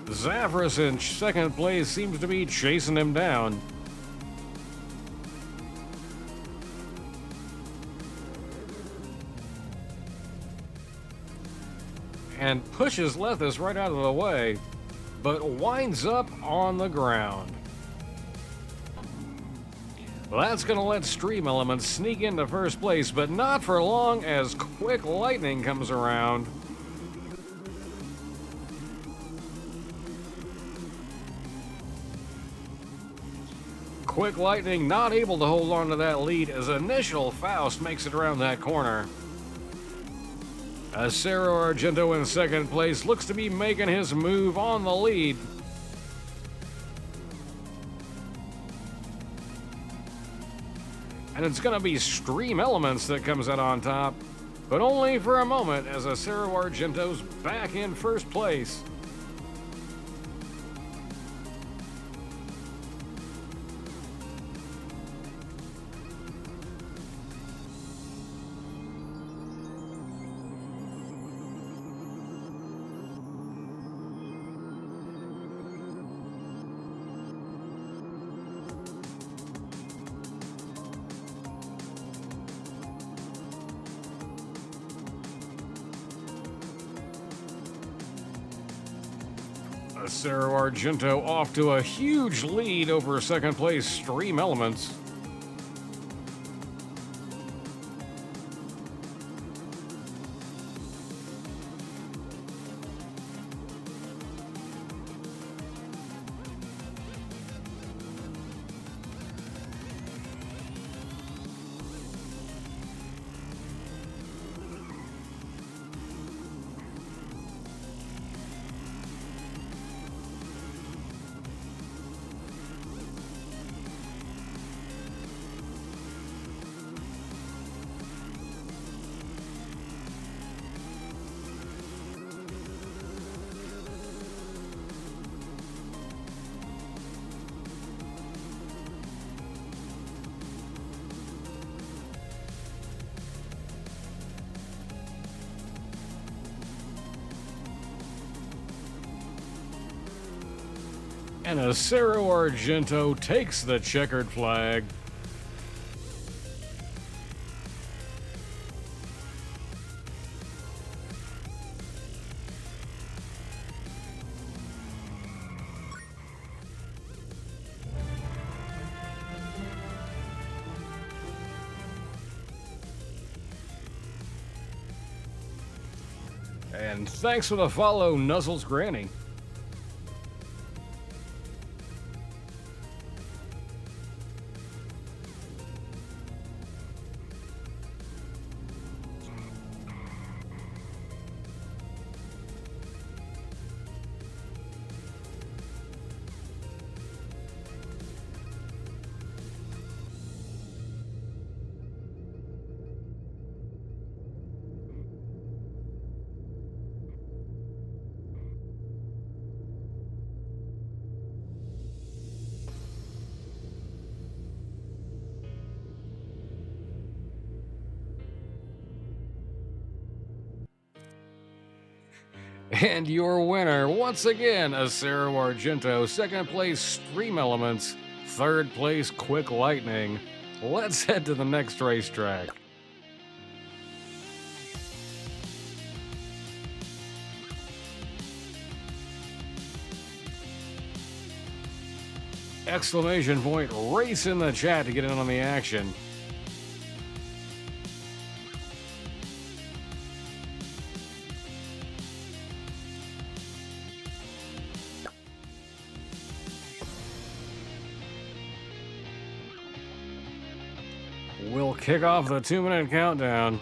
Zafras in second place seems to be chasing him down. And pushes Lethis right out of the way, but winds up on the ground. Well, that's going to let Stream Elements sneak into first place, but not for long as Quick Lightning comes around. Quick Lightning not able to hold on to that lead as Initial Faust makes it around that corner. Acero Argento in second place looks to be making his move on the lead. And it's going to be Stream Elements that comes out on top, but only for a moment as Acero Argento's back in first place. Acero Argento off to a huge lead over second place Stream Elements. And Acero Argento takes the checkered flag. And thanks for the follow, Nuzzle's Granny. And your winner, once again, Acero Argento. Second place, Stream Elements. Third place, Quick Lightning. Let's head to the next racetrack. Exclamation point, race in the chat to get in on the action. kick off the 2-minute countdown.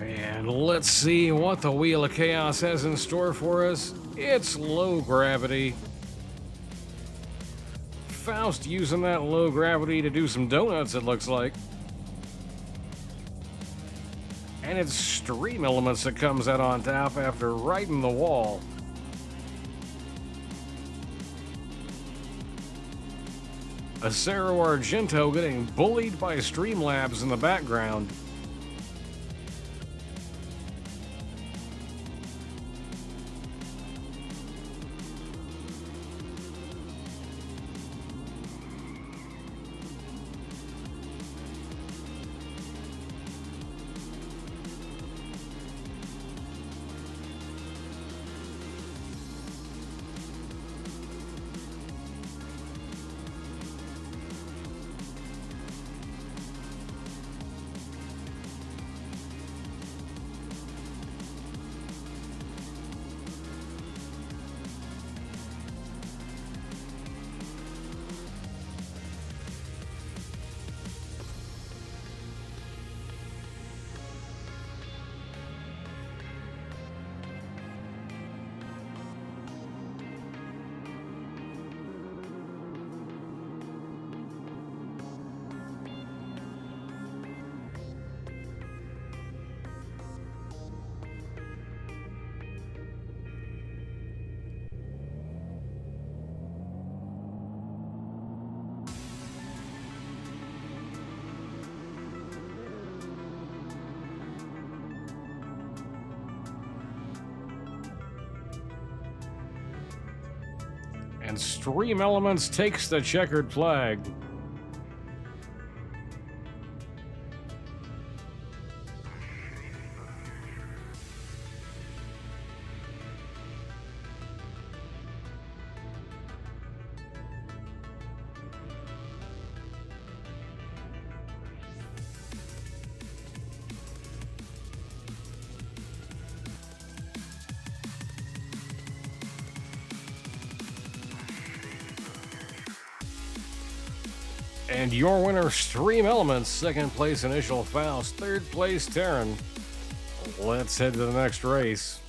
And let's see what the Wheel of Chaos has in store for us. It's low gravity. Faust using that low gravity to do some donuts, it looks like. And it's Stream Elements that comes out on top after riding the wall. Acero Argento getting bullied by Streamlabs in the background. And Stream Elements takes the checkered flag. And your winner, Stream Elements. Second place, Initial Faust. Third place, Terran. Let's head to the next race.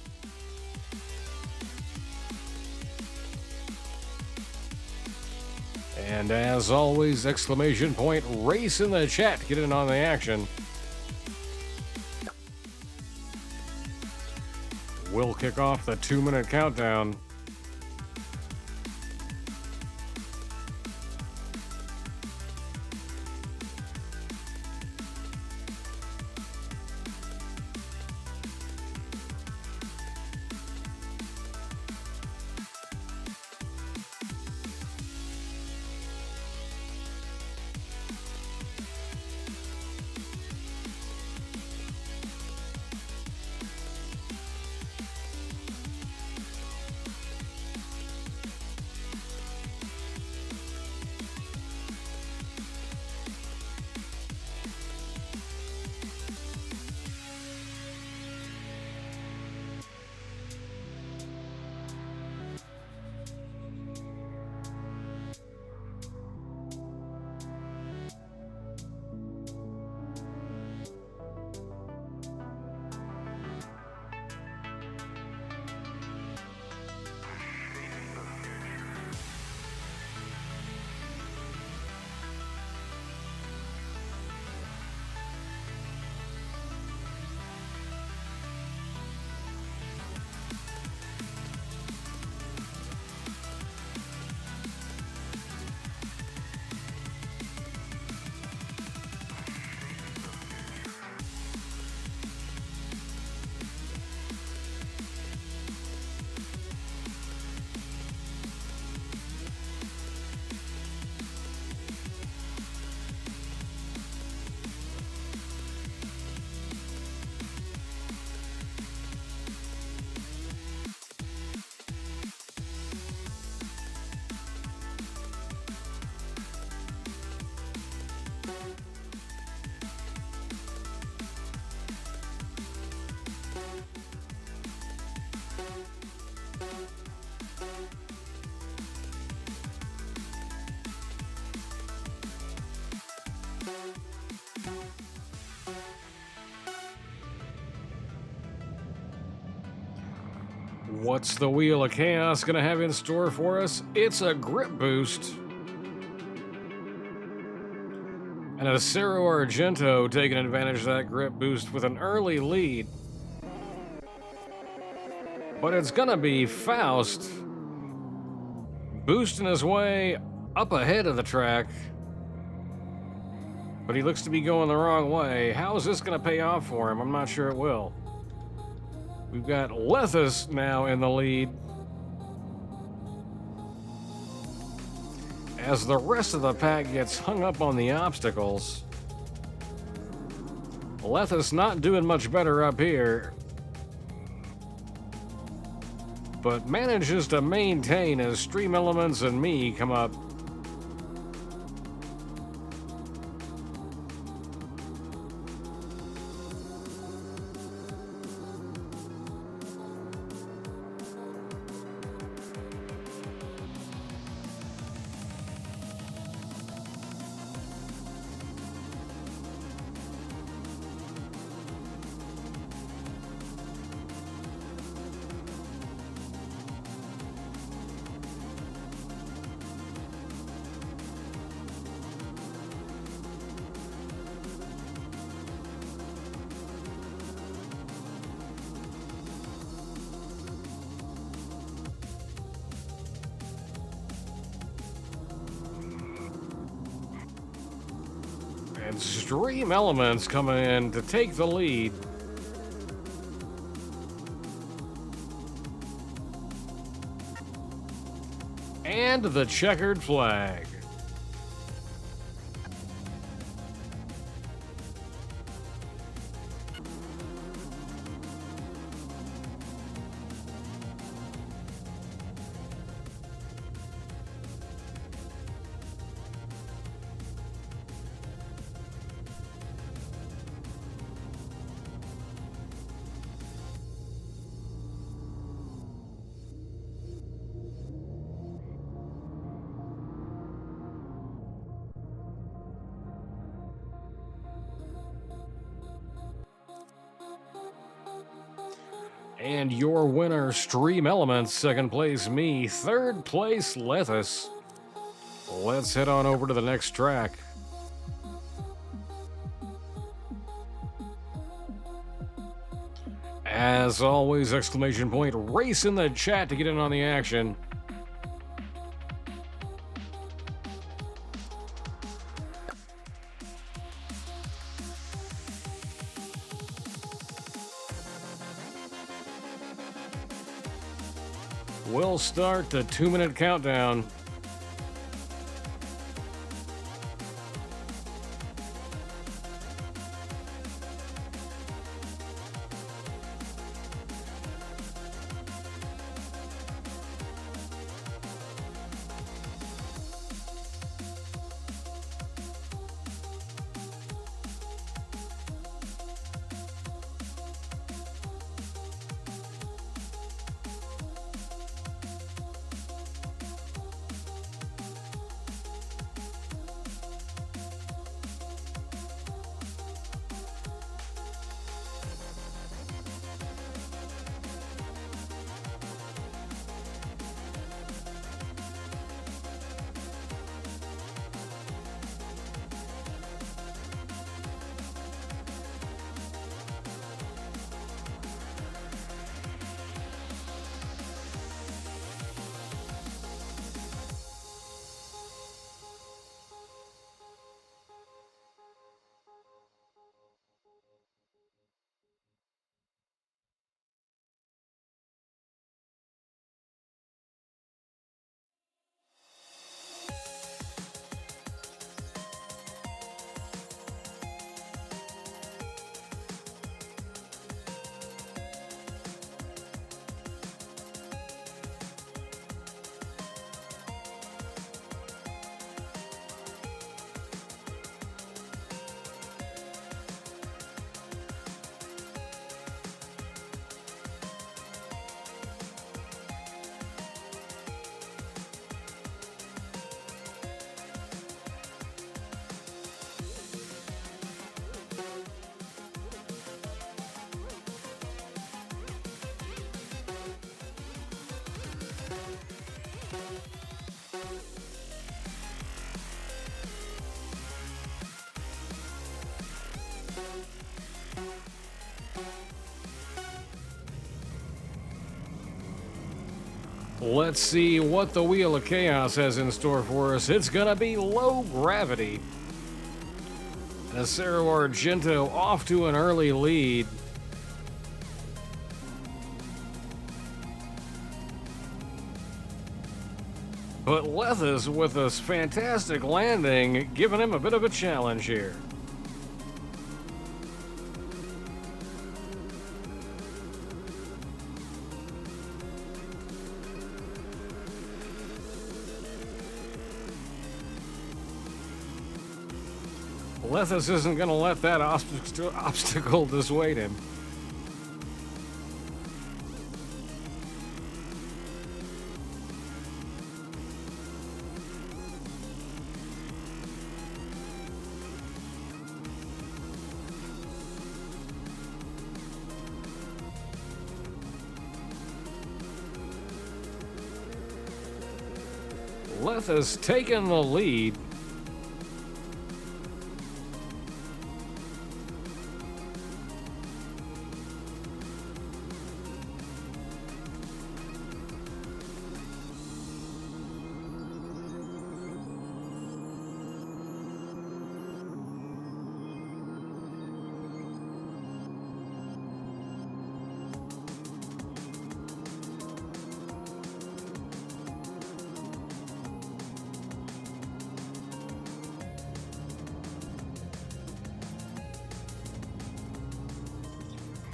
And as always, exclamation point, race in the chat. Get in on the action. We'll kick off the 2-minute countdown. What's the Wheel of Chaos going to have in store for us? It's a grip boost. And a Cerro Argento taking advantage of that grip boost with an early lead. But it's going to be Faust boosting his way up ahead of the track. But he looks to be going the wrong way. How is this going to pay off for him? I'm not sure it will. We've got Lethus now in the lead, as the rest of the pack gets hung up on the obstacles. Lethus not doing much better up here, but manages to maintain as Stream Elements and me come up. And Stream Elements coming in to take the lead. And the checkered flag. And your winner, Stream Elements. Second place, me. Third place, Lethus. Let's head on over to the next track. As always, exclamation point, race in the chat to get in on the action. We'll start the 2-minute countdown. Let's see what the Wheel of Chaos has in store for us. It's gonna be low gravity. Acero Argento off to an early lead. But Lethis with a fantastic landing, giving him a bit of a challenge here. Lethis isn't going to let that obstacle dissuade him. Lethis taking the lead.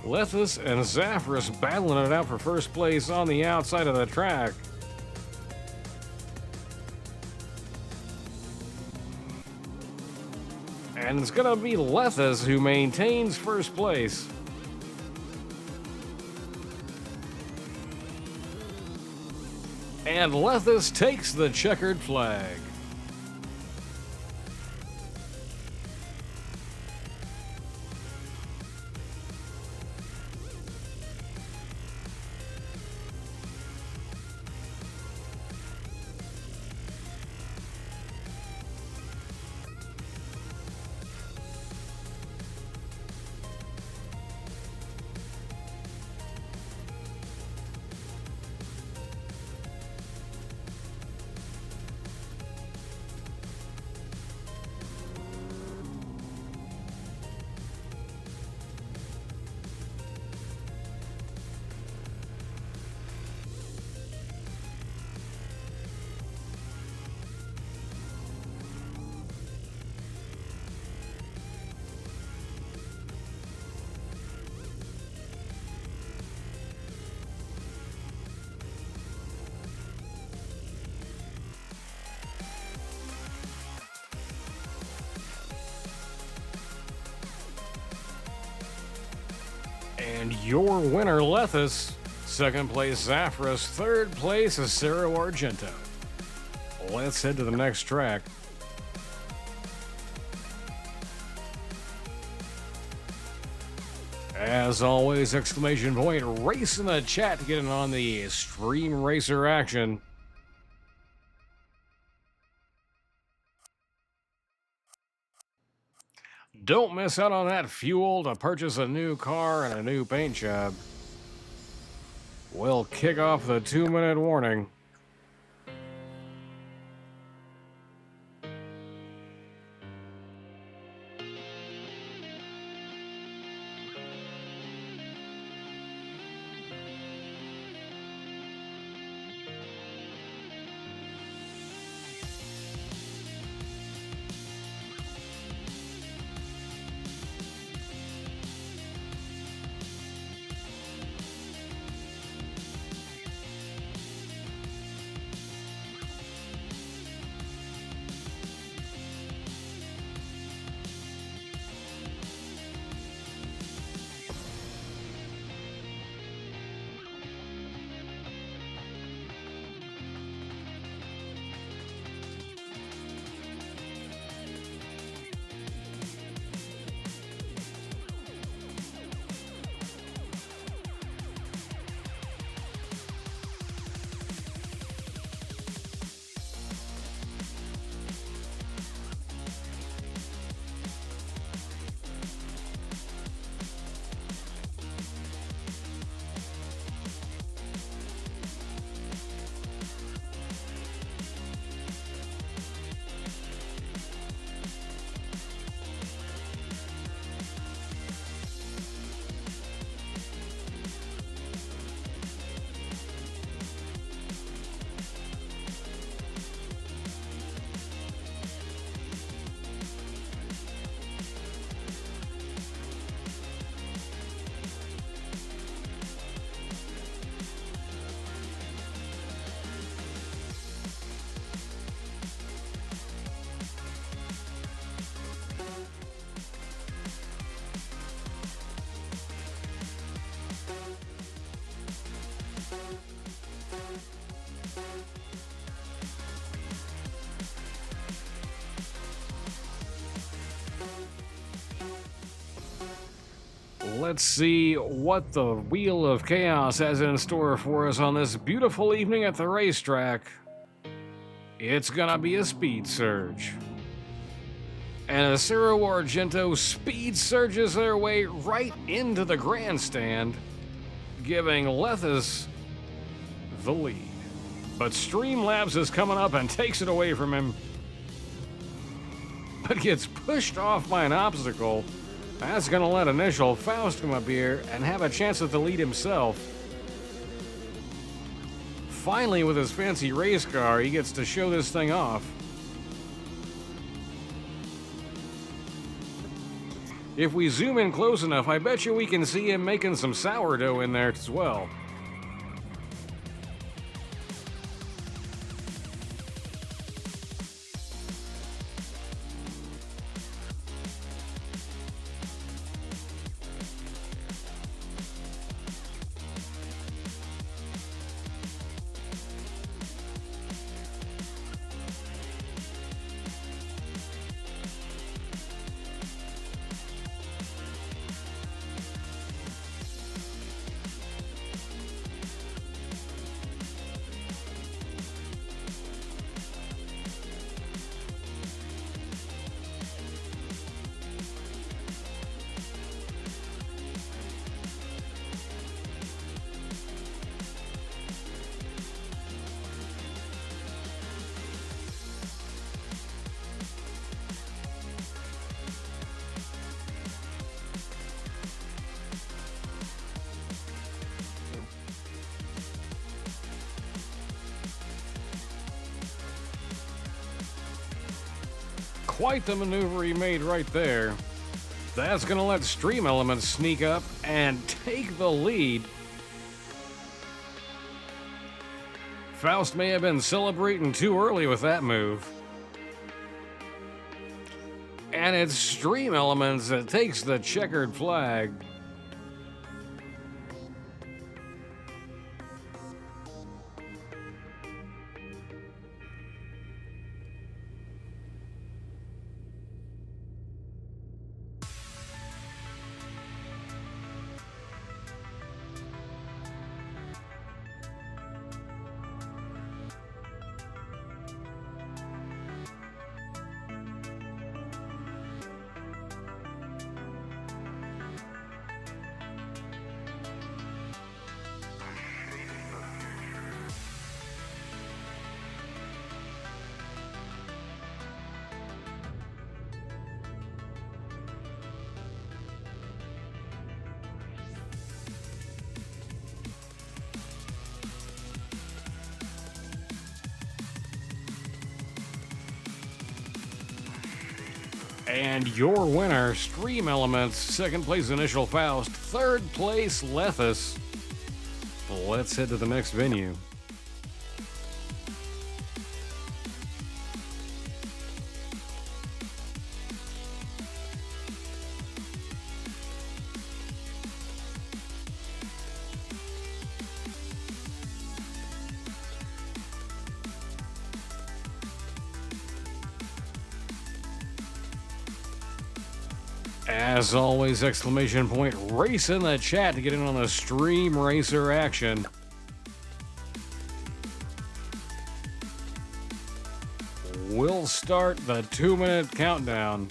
Lethis and Zaphras battling it out for first place on the outside of the track. And it's going to be Lethis who maintains first place. And Lethis takes the checkered flag. Your winner, Lethis. Second place, Zaphras. Third place, Acero Argento. Let's head to the next track. As always, exclamation point, race in the chat to get in on the Stream Racer action. Don't miss out on that fuel to purchase a new car and a new paint job. We'll kick off the 2-minute warning. Let's see what the Wheel of Chaos has in store for us on this beautiful evening at the racetrack. It's gonna be a speed surge. And Acero Argento speed surges their way right into the grandstand, giving Lethis the lead. But Streamlabs is coming up and takes it away from him, but gets pushed off by an obstacle. That's going to let Initial Faust come up here and have a chance at the lead himself. Finally, with his fancy race car, he gets to show this thing off. If we zoom in close enough, I bet you we can see him making some sourdough in there as well. Quite the maneuver he made right there. That's going to let Stream Elements sneak up and take the lead. Faust may have been celebrating too early with that move. And it's Stream Elements that takes the checkered flag. And your winner, Stream Elements. Second place, Initial Faust. Third place, Lethus. Let's head to the next venue. As always, exclamation point, race in the chat to get in on the Stream Racer action. We'll start the 2-minute countdown.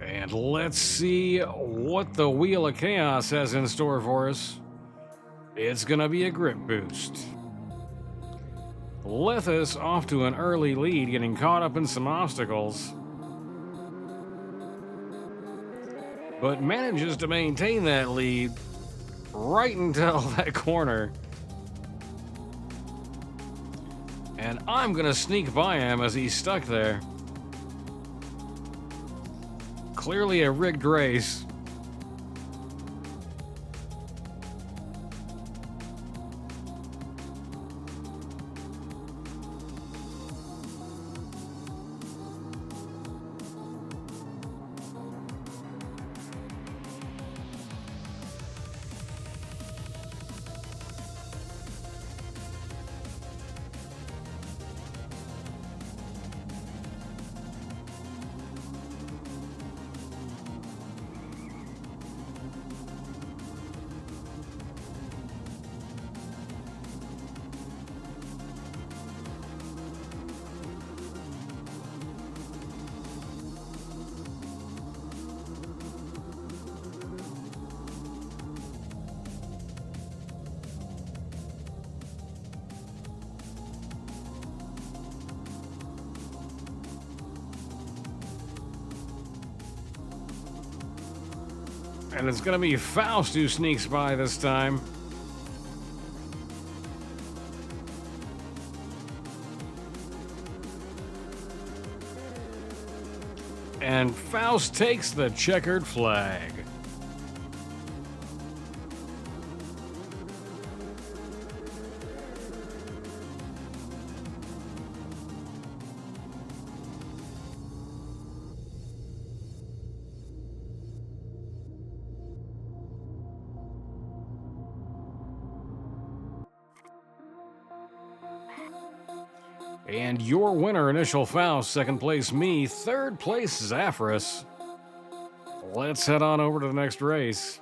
And let's see what the Wheel of Chaos has in store for us. It's gonna be a grip boost. Lethus off to an early lead, getting caught up in some obstacles, but manages to maintain that lead right until that corner. And I'm gonna sneak by him as he's stuck there. Clearly a rigged race. And it's gonna be Faust who sneaks by this time. And Faust takes the checkered flag. And your winner, Initial Faust. Second place, me. Third place, Zaphras. Let's head on over to the next race.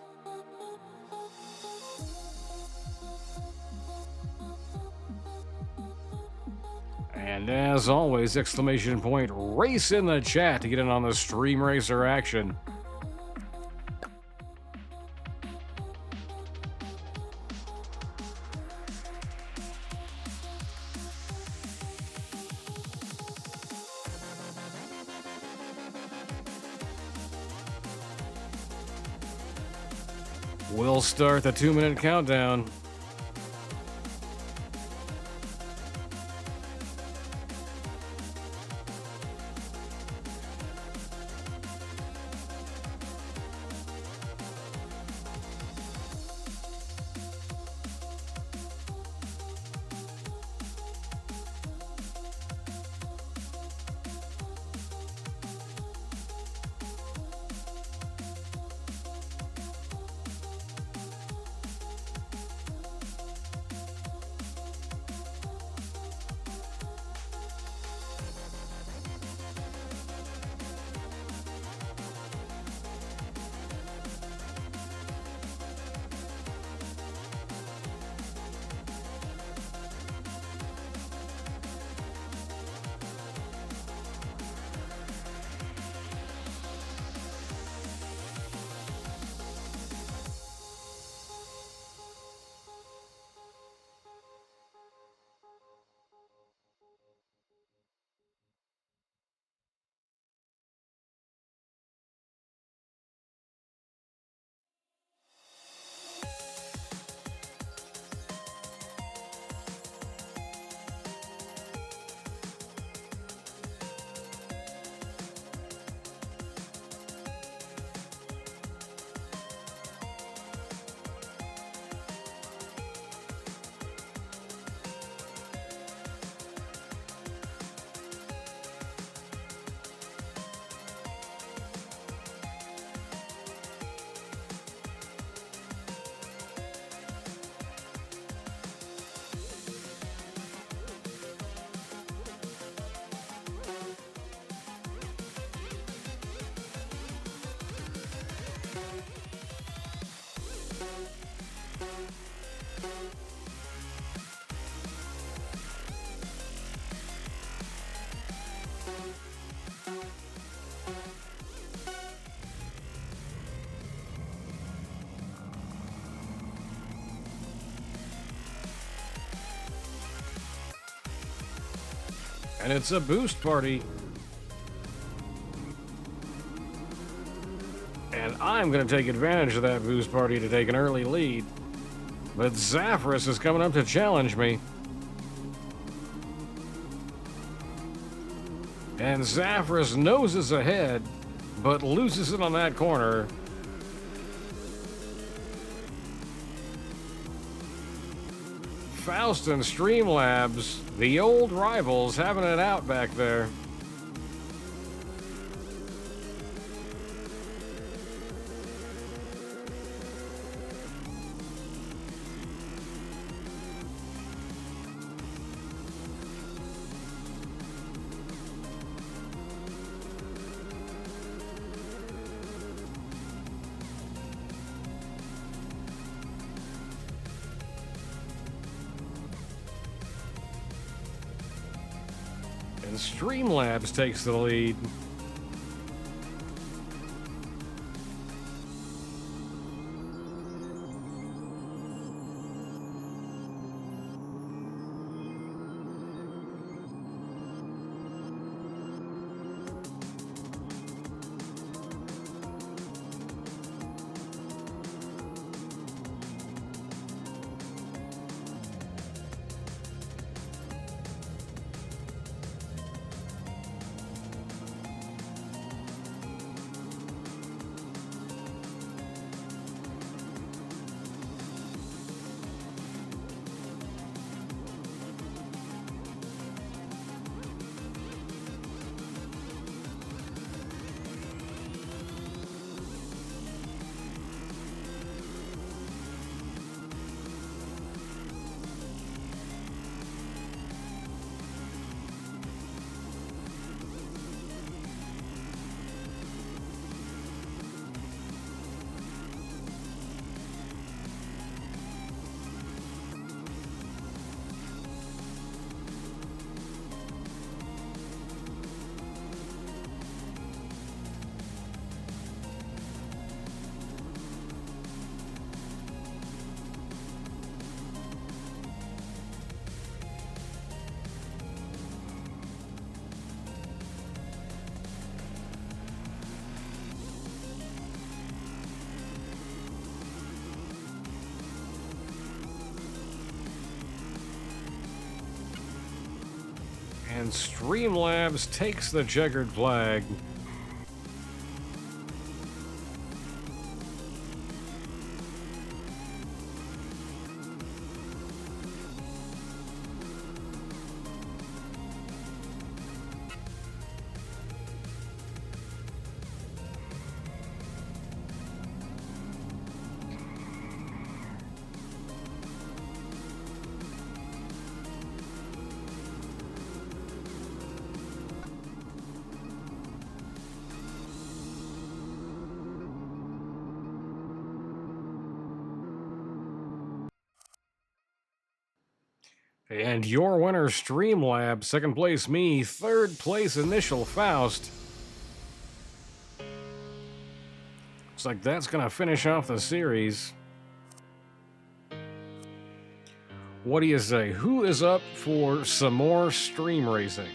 And as always, exclamation point, race in the chat to get in on the Stream Racer action. We'll start the 2-minute countdown. And it's a boost party. And I'm going to take advantage of that boost party to take an early lead. But Zaphras is coming up to challenge me. And Zaphras noses ahead, but loses it on that corner. Faust and Streamlabs, the old rivals, having it out back there. And Streamlabs takes the lead. Streamlabs takes the checkered flag. And your winner, Streamlabs. Second place, me. Third place, Initial Faust. Looks like that's going to finish off the series. What do you say? Who is up for some more stream racing?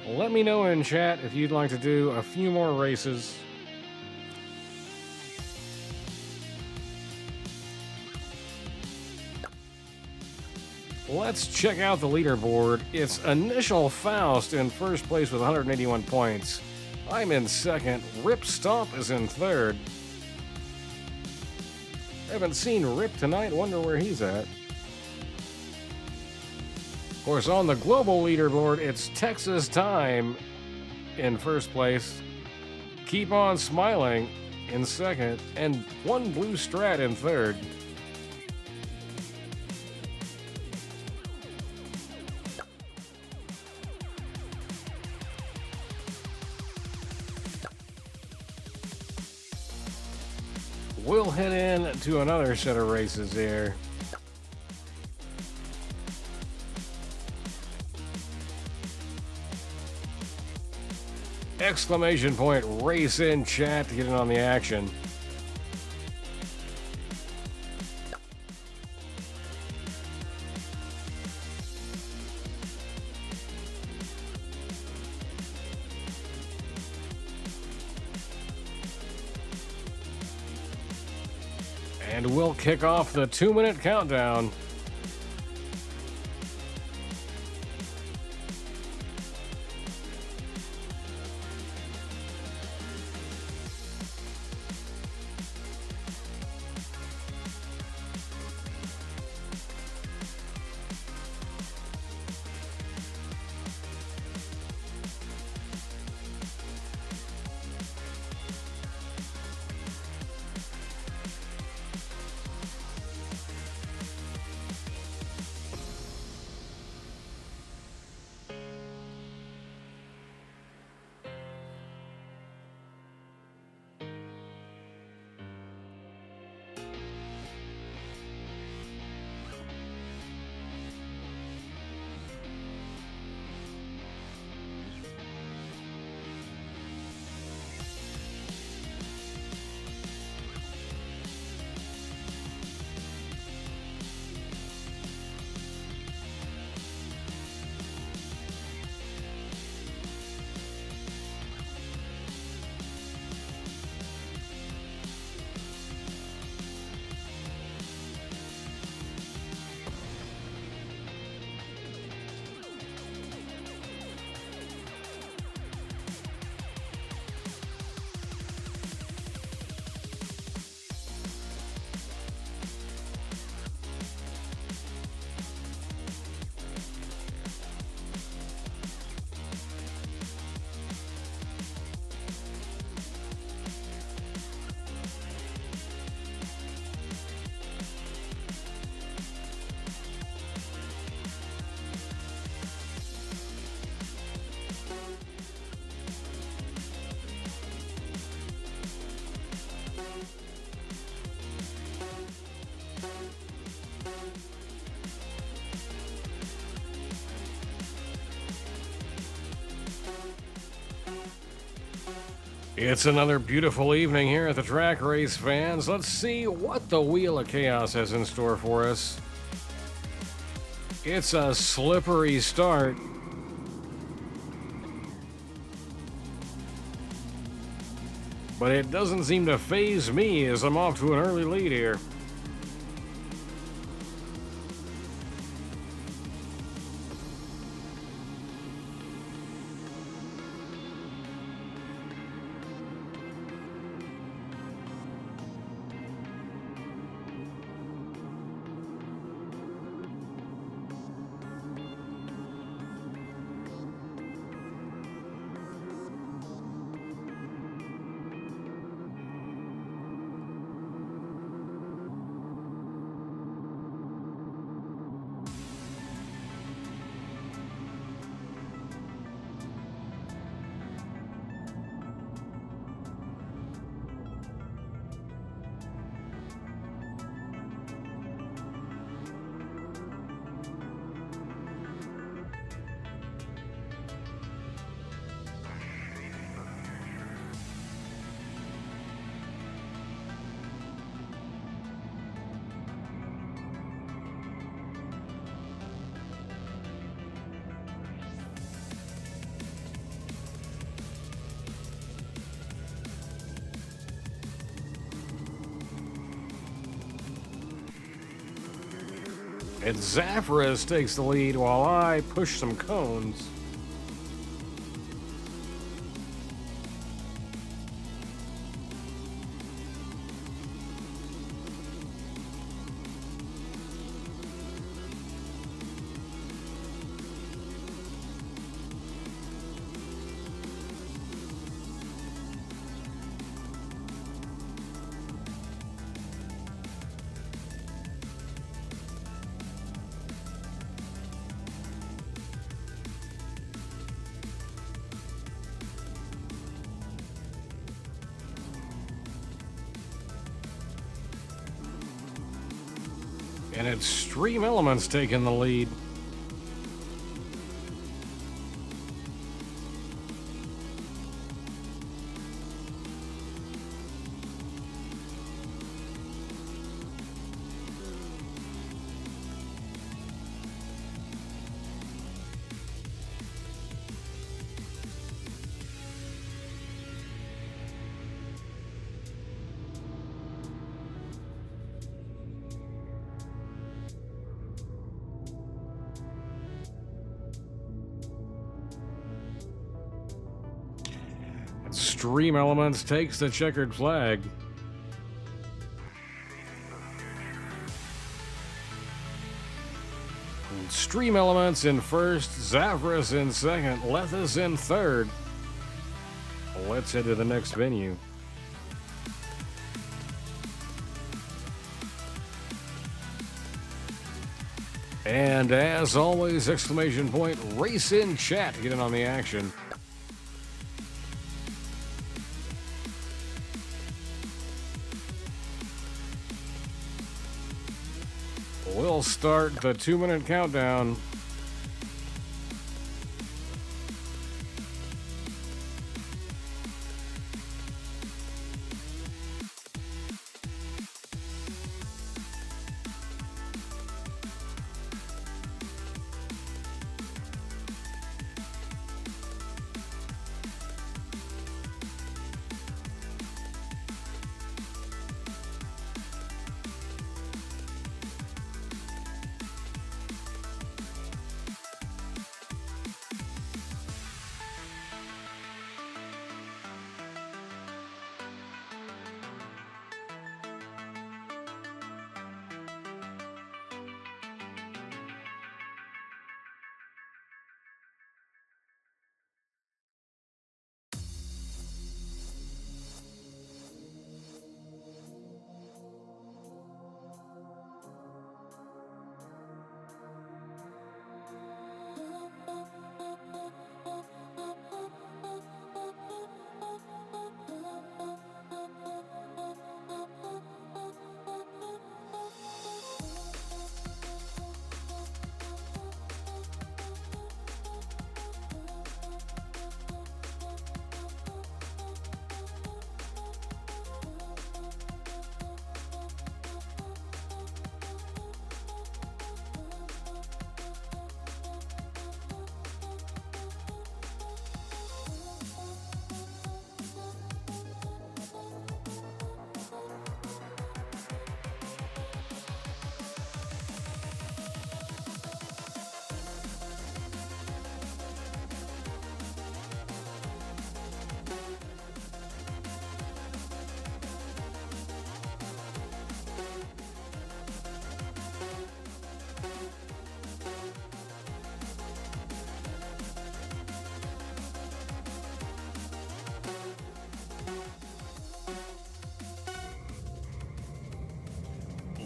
Let me know in chat if you'd like to do a few more races. Let's check out the leaderboard. It's Initial Faust in first place with 181 points. I'm in second. Rip Stomp is in third. Haven't seen Rip tonight. Wonder where he's at. Of course, on the global leaderboard, it's Texas Time in first place. Keep On Smiling in second. And One Blue Strat in third. We'll head in to another set of races here. Exclamation point race in chat to get in on the action. And we'll kick off the 2-minute countdown. It's another beautiful evening here at the track, race fans. Let's see what the Wheel of Chaos has in store for us. It's a slippery start. But it doesn't seem to faze me as I'm off to an early lead here. And Zafras takes the lead while I push some cones. And it's Extreme Elements taking the lead. Extreme Elements takes the checkered flag. Extreme Elements in first, Zafras in second, Lethis in third. Let's head to the next venue. And as always, exclamation point, race in chat to get in on the action. We'll start the 2-minute countdown.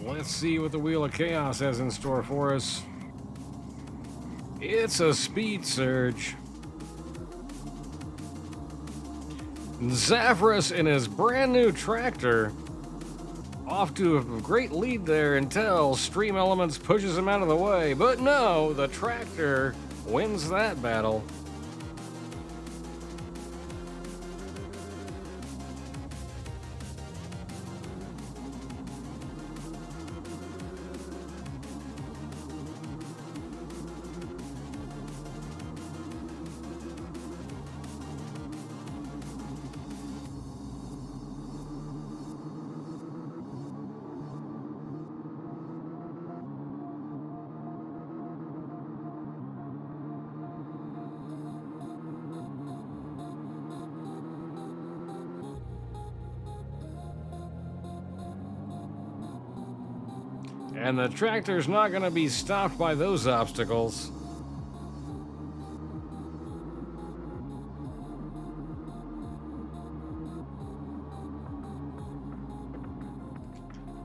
Let's see what the Wheel of Chaos has in store for us. It's a speed surge. Zafras in his brand new tractor. Off to a great lead there until Stream Elements pushes him out of the way. But no, the tractor wins that battle. And the tractor's not going to be stopped by those obstacles.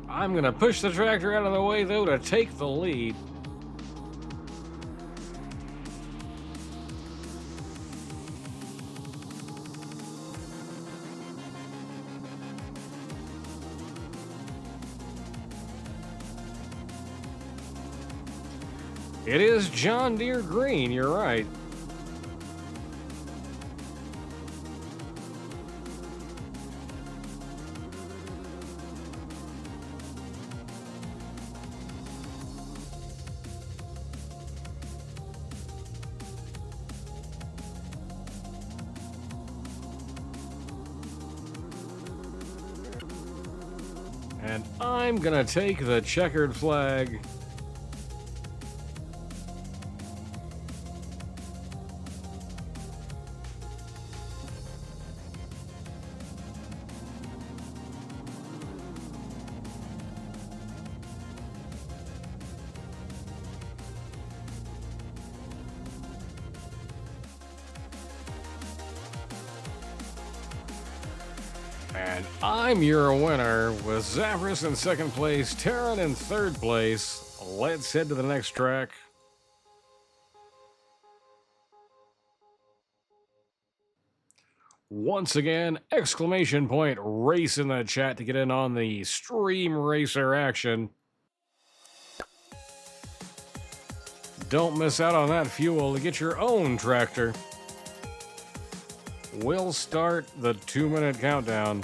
I'm going to push the tractor out of the way, though, to take the lead. It is John Deere green, you're right. And I'm gonna take the checkered flag. And I'm your winner with Zapris in second place, Terran in third place. Let's head to the next track. Once again, exclamation point race in the chat to get in on the Stream Racer action. Don't miss out on that fuel to get your own tractor. We'll start the 2-minute countdown.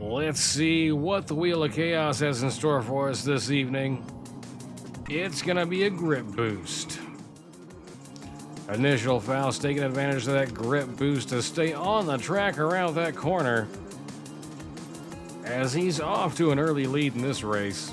Let's see what the Wheel of Chaos has in store for us this evening. It's gonna be a grip boost. Initial Faust taking advantage of that grip boost to stay on the track around that corner, as he's off to an early lead in this race.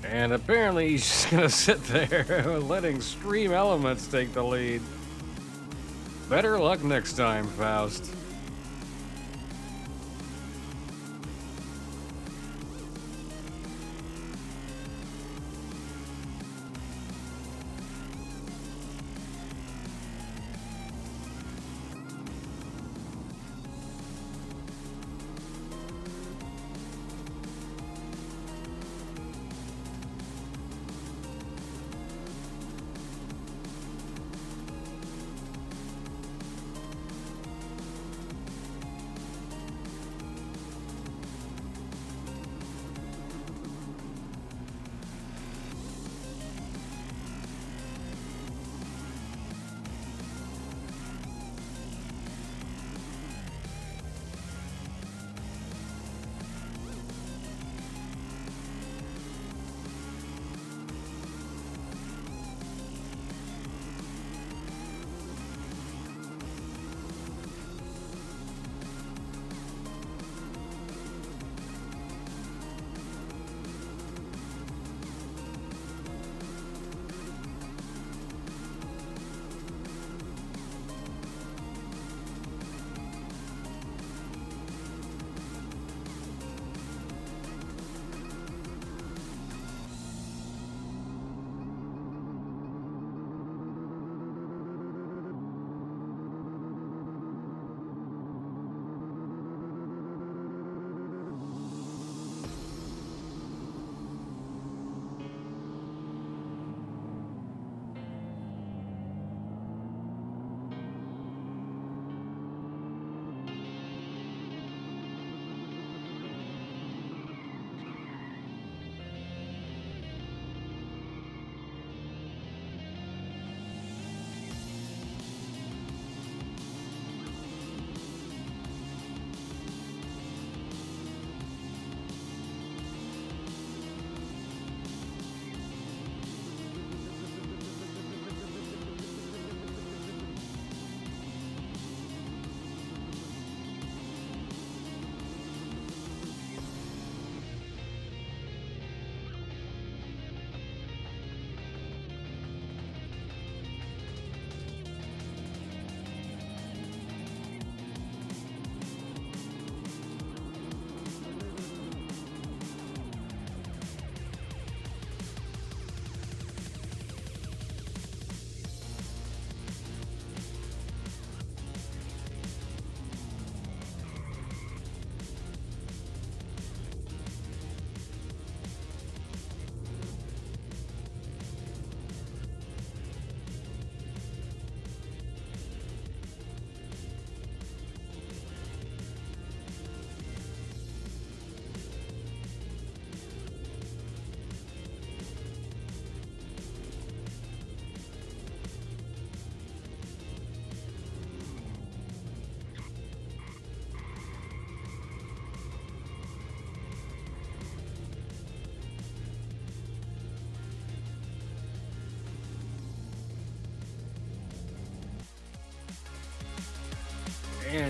And apparently he's just gonna sit there letting Stream Elements take the lead. Better luck next time, Faust.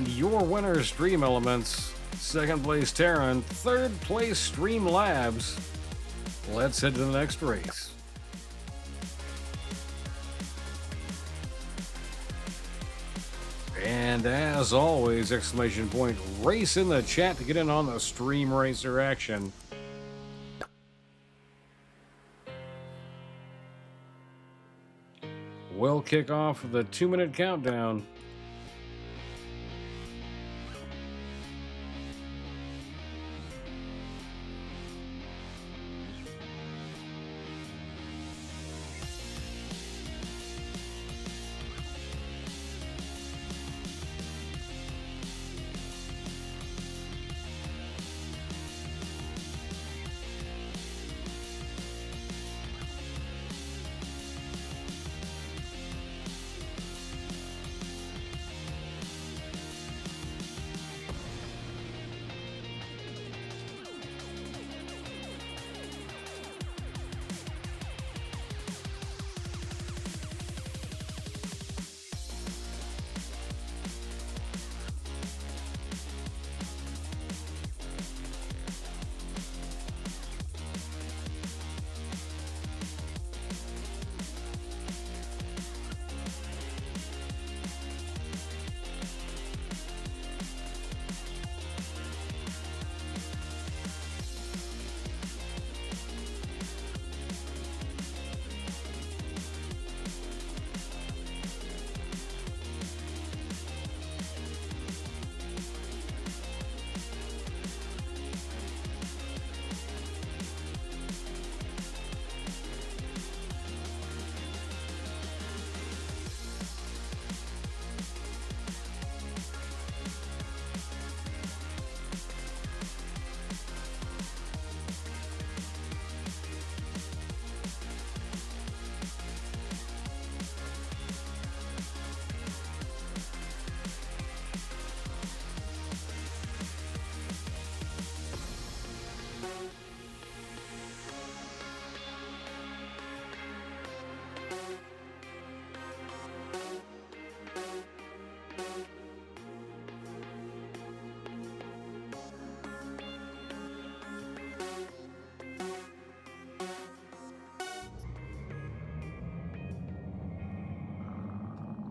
And your winners, Stream Elements. Second place, Terran. Third place, Stream Labs. Let's head to the next race. And as always, exclamation point, race in the chat to get in on the Stream Racer action. We'll kick off the 2-minute countdown.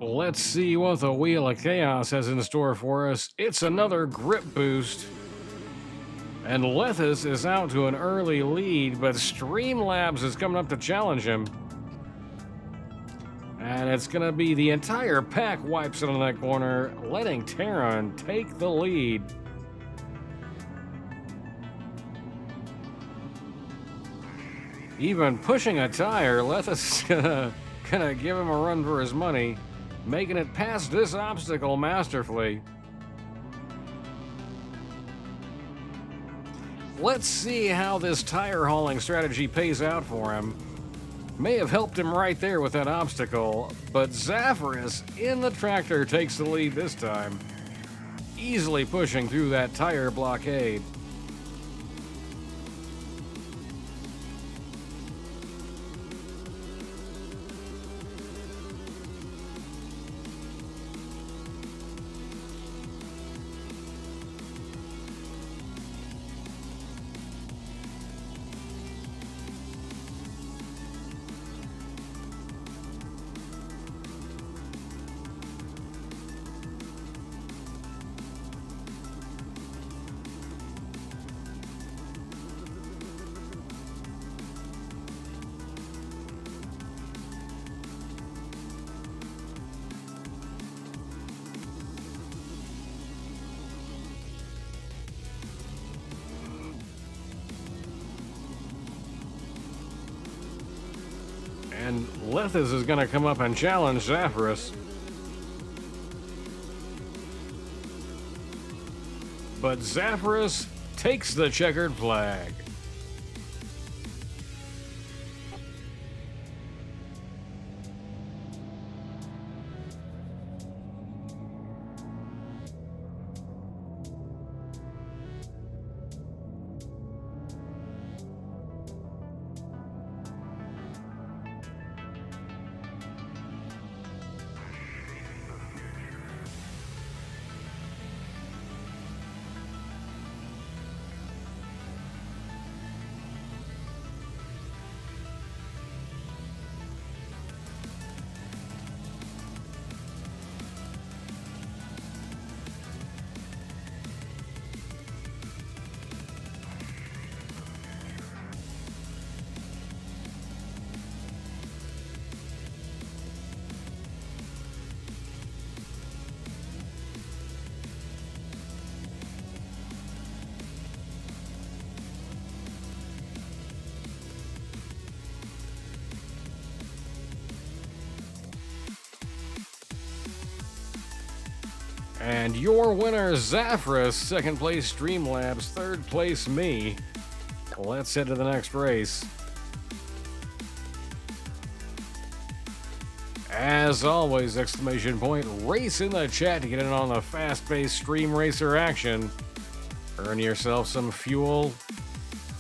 Let's see what the Wheel of Chaos has in store for us. It's another grip boost. And Lethis is out to an early lead, but Streamlabs is coming up to challenge him. And it's going to be the entire pack wipes it on that corner, letting Terran take the lead. Even pushing a tire, Lethis is gonna give him a run for his money, making it past this obstacle masterfully. Let's see how this tire hauling strategy pays out for him. May have helped him right there with that obstacle, but Zafarus in the tractor takes the lead this time, easily pushing through that tire blockade. And Lethis is going to come up and challenge Zafarus. But Zafarus takes the checkered flag. And your winner, Zaphras, second place Streamlabs, third place me. Let's head to the next race. As always, exclamation point, race in the chat to get in on the fast-paced stream racer action. Earn yourself some fuel.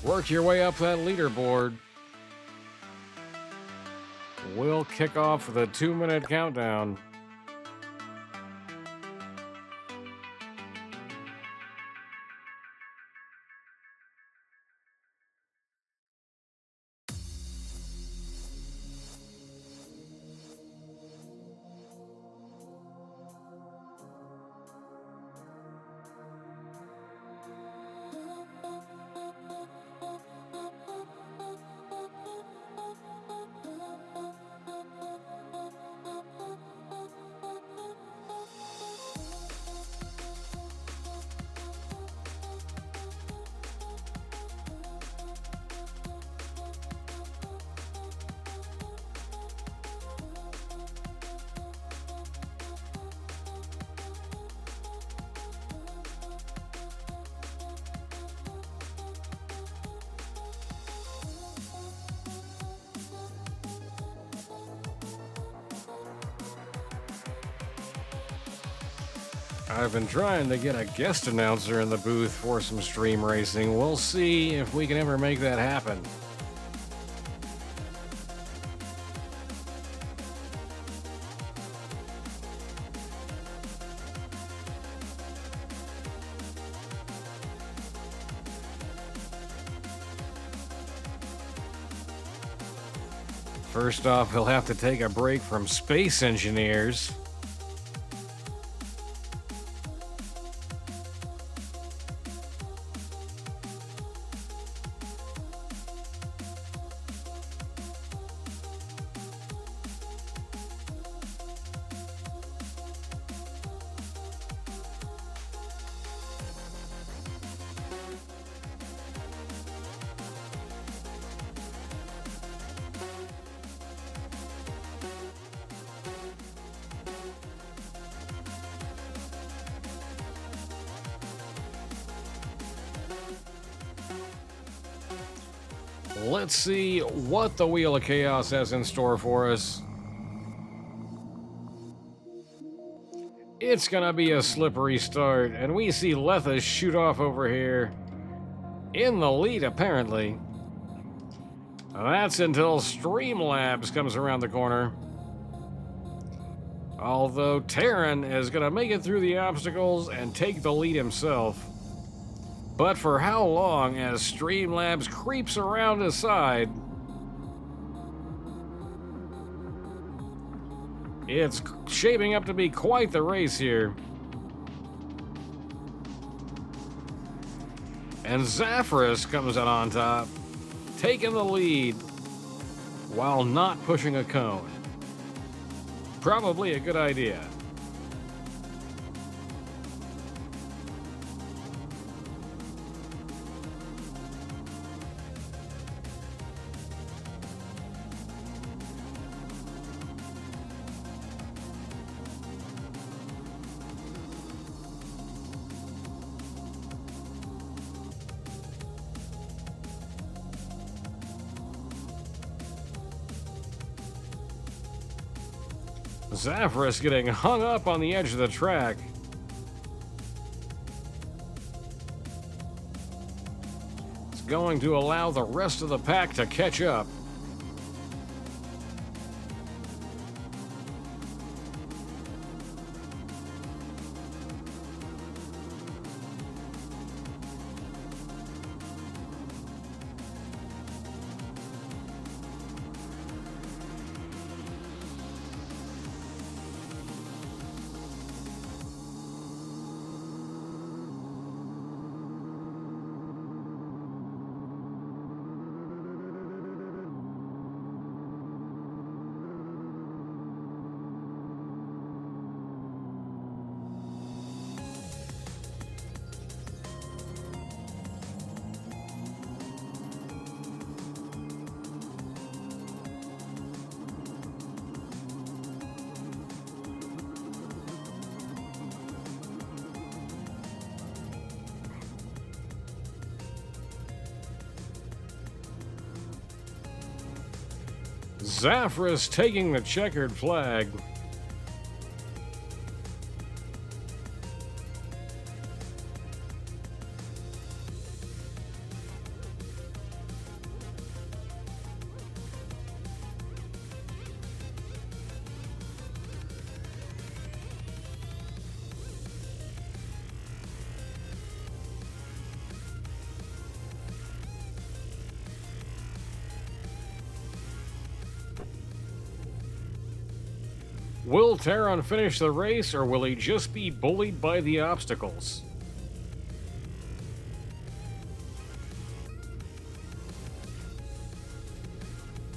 Work your way up that leaderboard. We'll kick off the 2-minute countdown. I've been trying to get a guest announcer in the booth for some stream racing. We'll see if we can ever make that happen. First off, he'll have to take a break from Space Engineers. Let's see what the Wheel of Chaos has in store for us. It's gonna be a slippery start, and we see Lethus shoot off over here. In the lead, apparently. That's until Streamlabs comes around the corner. Although Terran is gonna make it through the obstacles and take the lead himself. But for how long as Streamlabs creeps around his side? It's shaping up to be quite the race here. And Zaphras comes out on top, taking the lead while not pushing a cone. Probably a good idea. Zaphras getting hung up on the edge of the track. It's going to allow the rest of the pack to catch up. Zaffris taking the checkered flag. Will Taron finish the race, or will he just be bullied by the obstacles?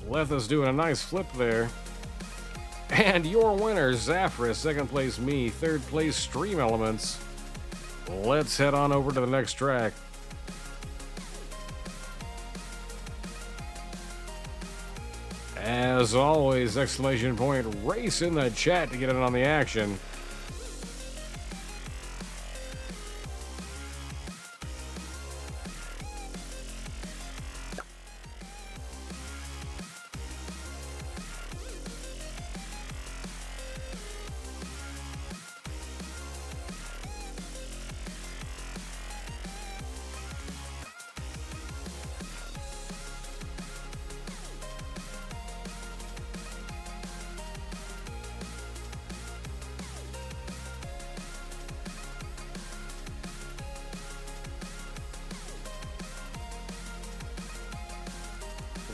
Letha's doing a nice flip there. And your winner, Zaffris. Second place, me. Third place, Stream Elements. Let's head on over to the next track. As always, exclamation point, race in the chat to get in on the action.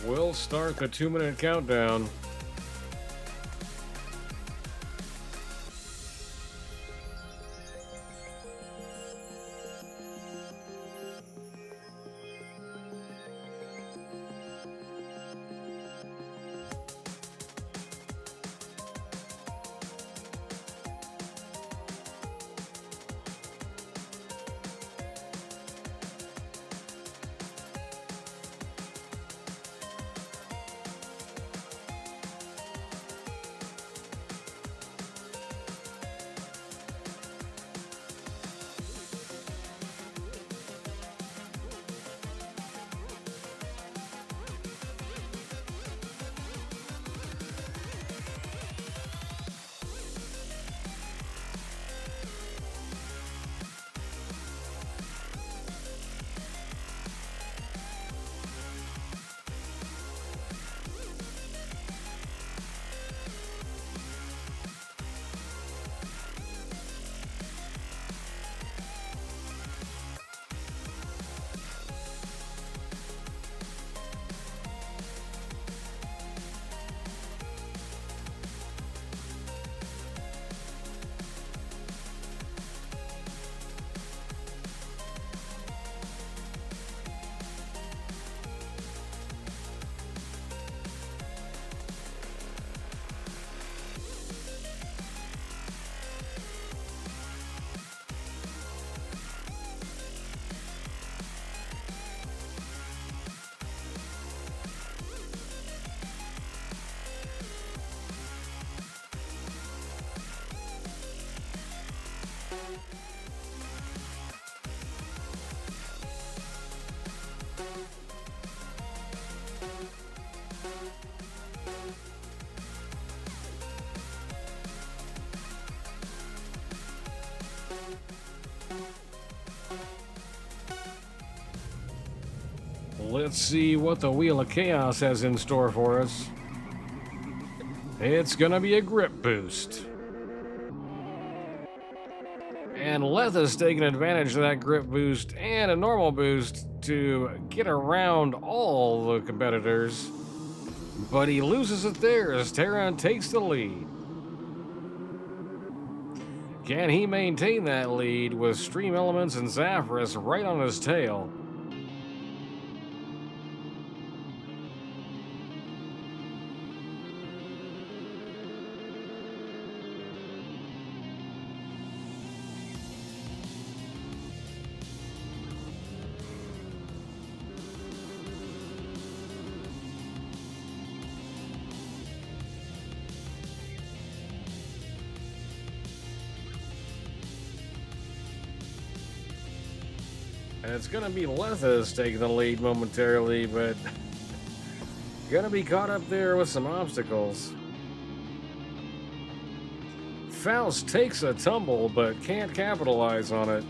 We'll start the 2-minute countdown. Let's see what the Wheel of Chaos has in store for us. It's gonna be a grip boost. And Letha's taking advantage of that grip boost and a normal boost to get around all the competitors. But he loses it there as Taron takes the lead. Can he maintain that lead with Stream Elements and Zaffris right on his tail? And it's going to be Letha's taking the lead momentarily, but Gonna be caught up there with some obstacles. Faust takes a tumble, but can't capitalize on it.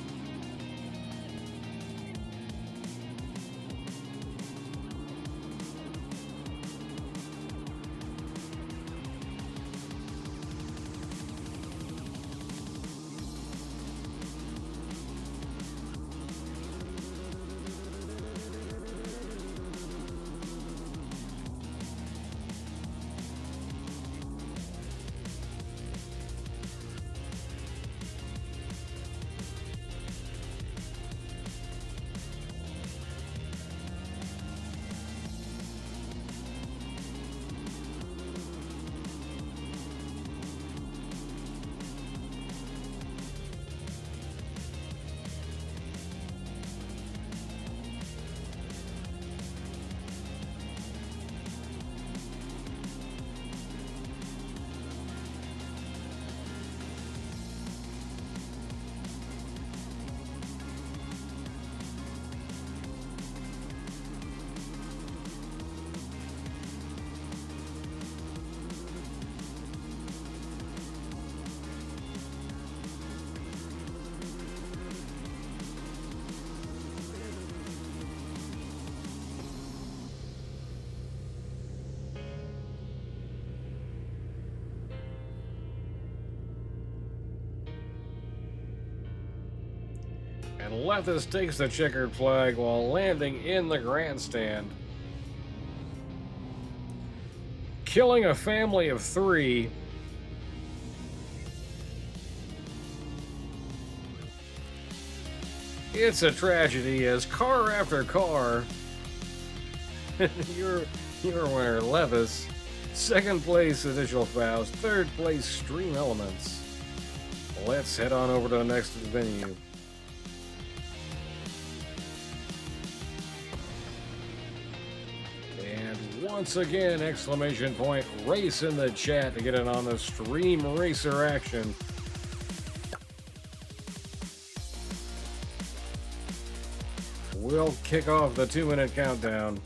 And Lethis takes the checkered flag while landing in the grandstand. Killing a family of 3. It's a tragedy as car after car. Your winner, Lethis. Second place, Additional Faust. Third place, Stream Elements. Let's head on over to the next venue. Once again, exclamation point, race in the chat to get in on the Stream Racer action. We'll kick off the 2-minute countdown.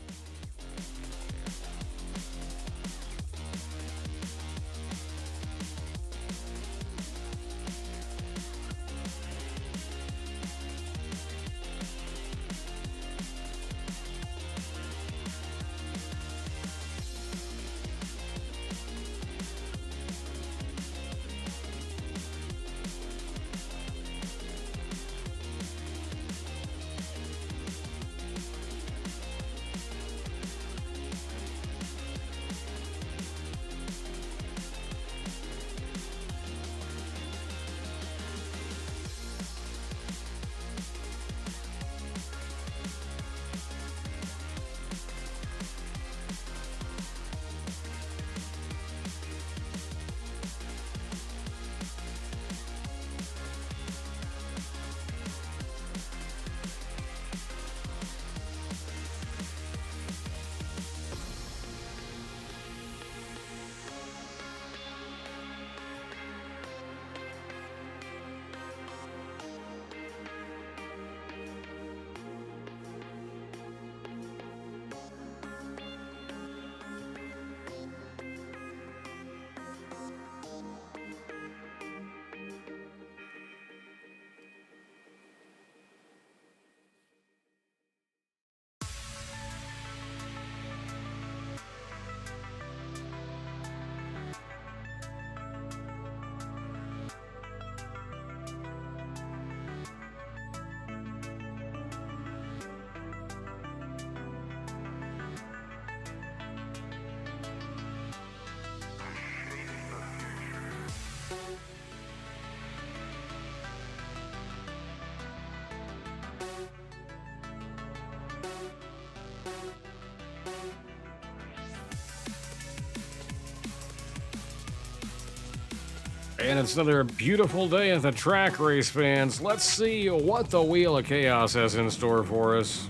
And it's another beautiful day at the track, race fans. Let's see what the Wheel of Chaos has in store for us.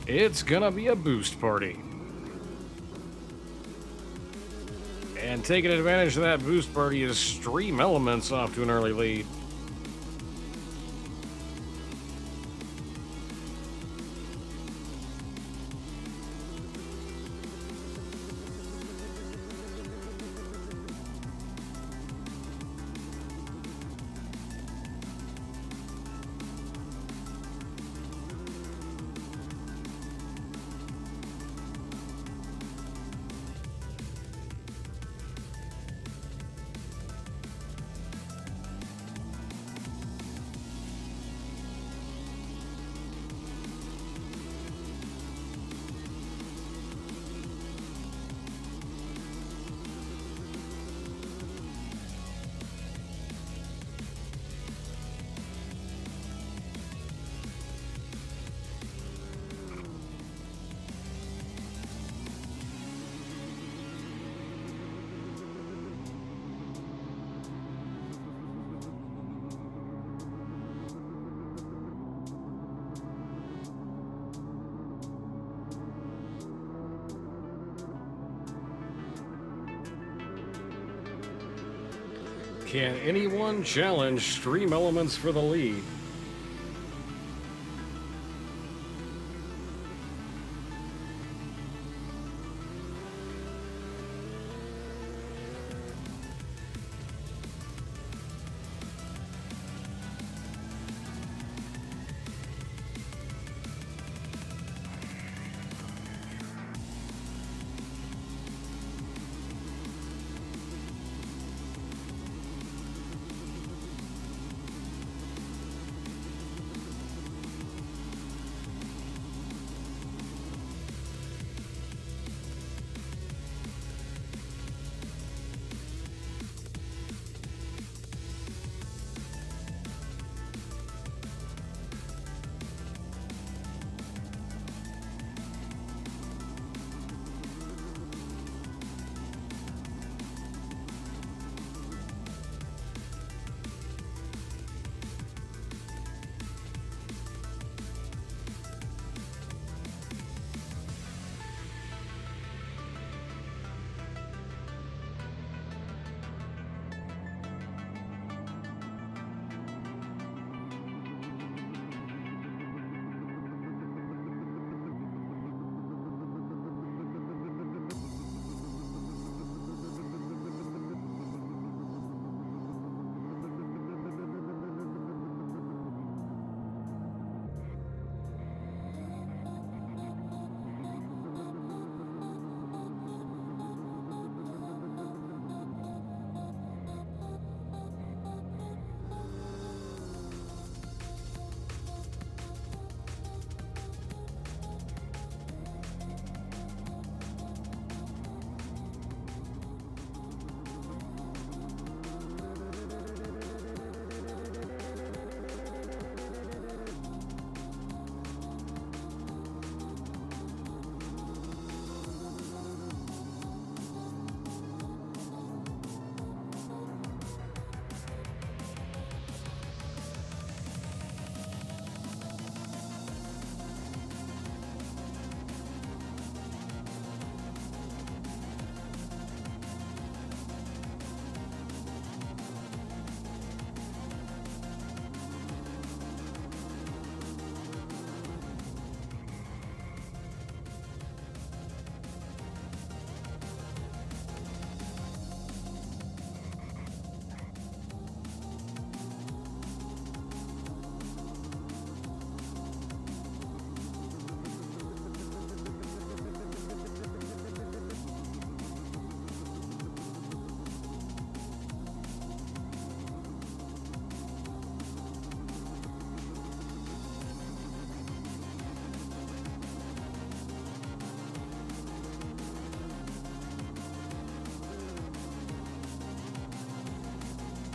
It's gonna be a boost party. And taking advantage of that boost party is Stream Elements off to an early lead. Can anyone challenge Stream Elements for the lead?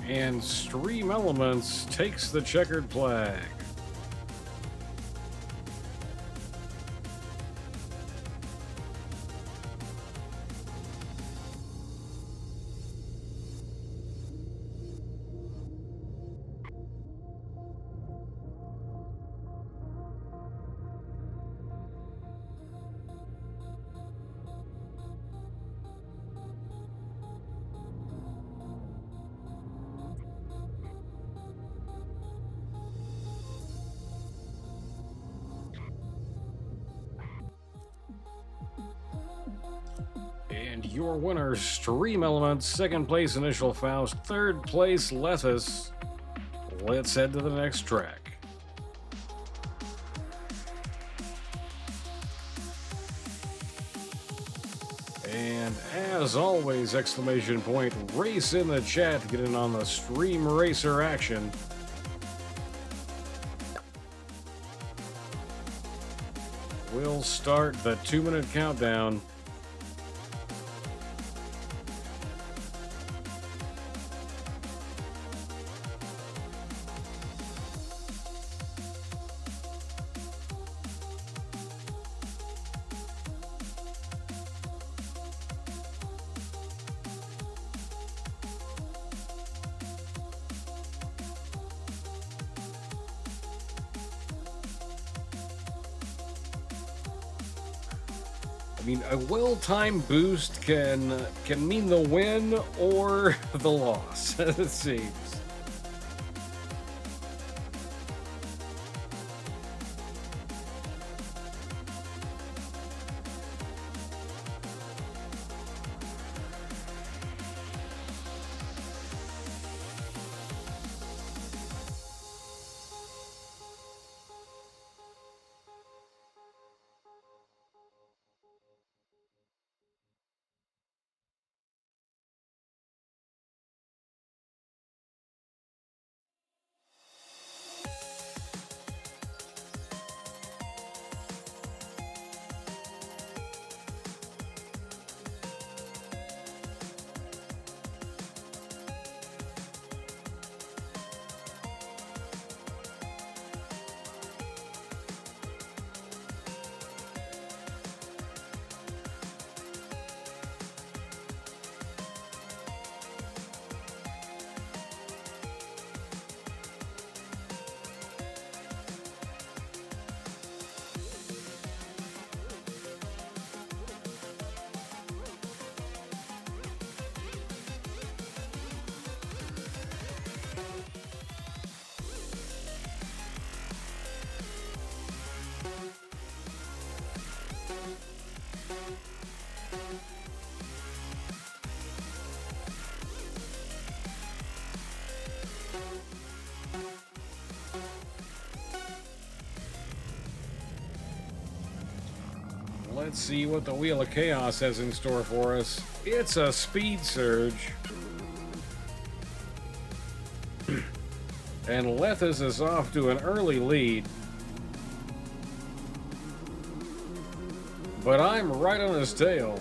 And Stream Elements takes the checkered flag. And your winners, Stream Elements, second place Initial Faust, third place Lethus. Let's head to the next track. And as always, exclamation point, race in the chat to get in on the Stream Racer action. We'll start the 2-minute countdown. mean, a well-timed boost can mean the win or the loss. It seems. Let's see what the Wheel of Chaos has in store for us. It's a speed surge. And Lethis is off to an early lead. But I'm right on his tail.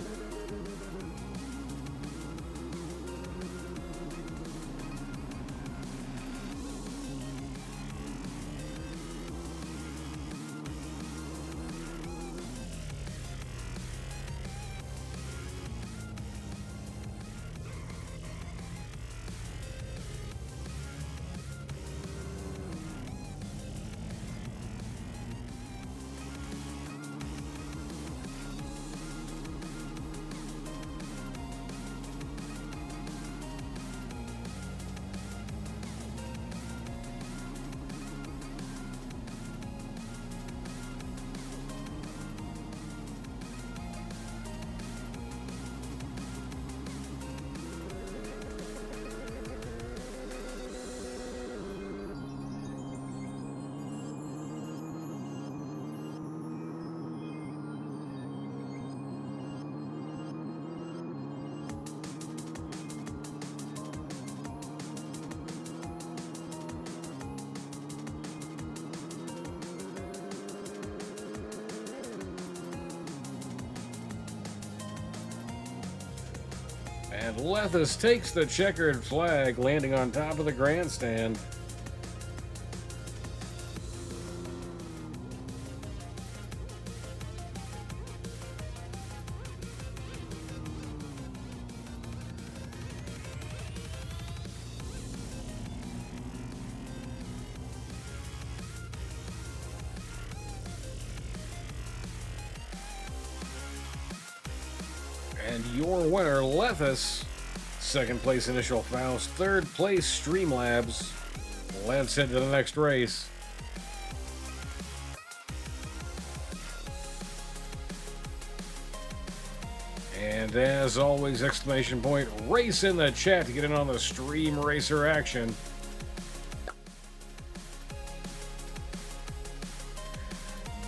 And Lethis takes the checkered flag, landing on top of the grandstand. And your winner, Lethis. Second place, Initial Faust. Third place, Streamlabs. Let's head to the next race. And as always, exclamation point, race in the chat to get in on the Stream Racer action.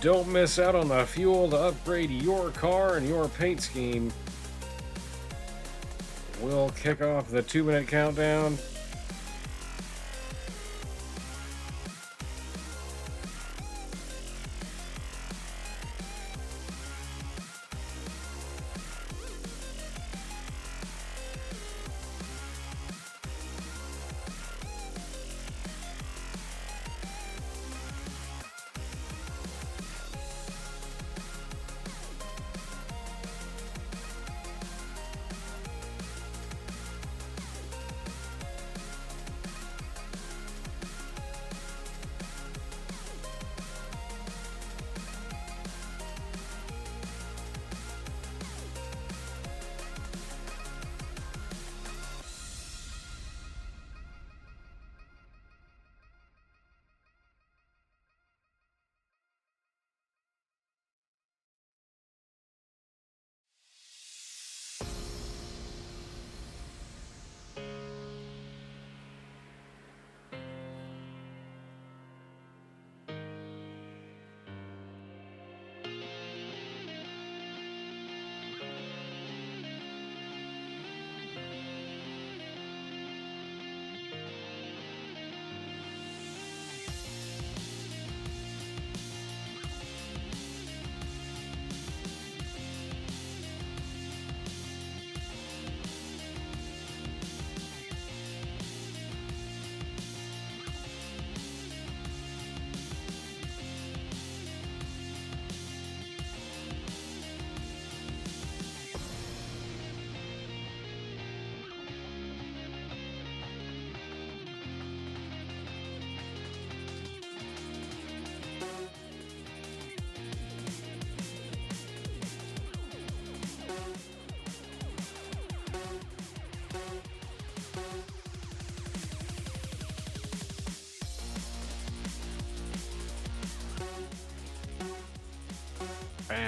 Don't miss out on the fuel to upgrade your car and your paint scheme. We'll kick off the 2-minute countdown.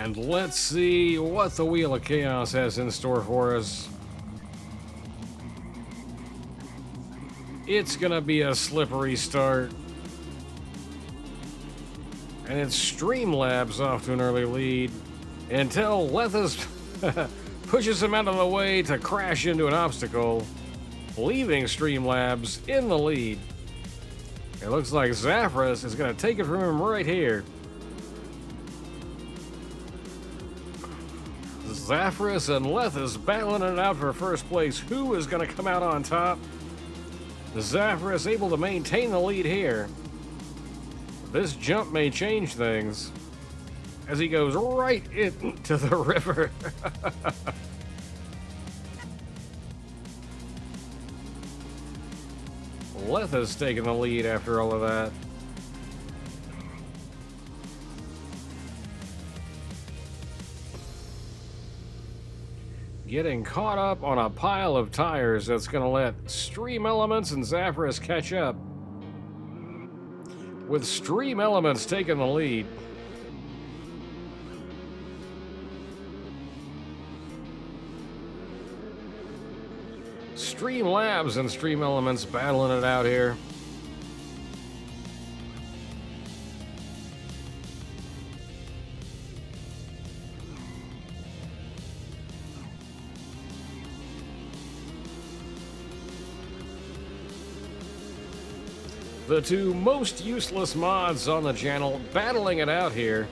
And let's see what the Wheel of Chaos has in store for us. It's gonna be a slippery start. And it's Streamlabs off to an early lead until Lethus pushes him out of the way to crash into an obstacle, leaving Streamlabs in the lead. It looks like Zaphras is going to take it from him right here. Zaphras and Lethus battling it out for first place. Who is going to come out on top? Zaphras able to maintain the lead here. This jump may change things as he goes right into the river. Lethus taking the lead after all of that. Getting caught up on a pile of tires that's going to let Stream Elements and Zaphras catch up. With Stream Elements taking the lead. Streamlabs and Stream Elements battling it out here. The two most useless mods on the channel battling it out here.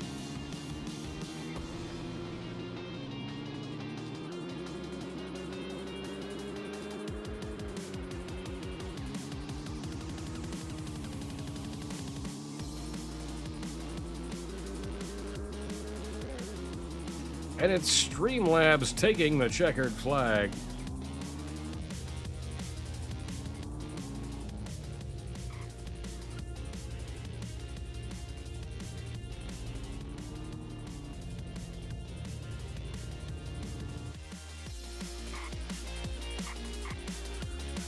And it's Streamlabs taking the checkered flag.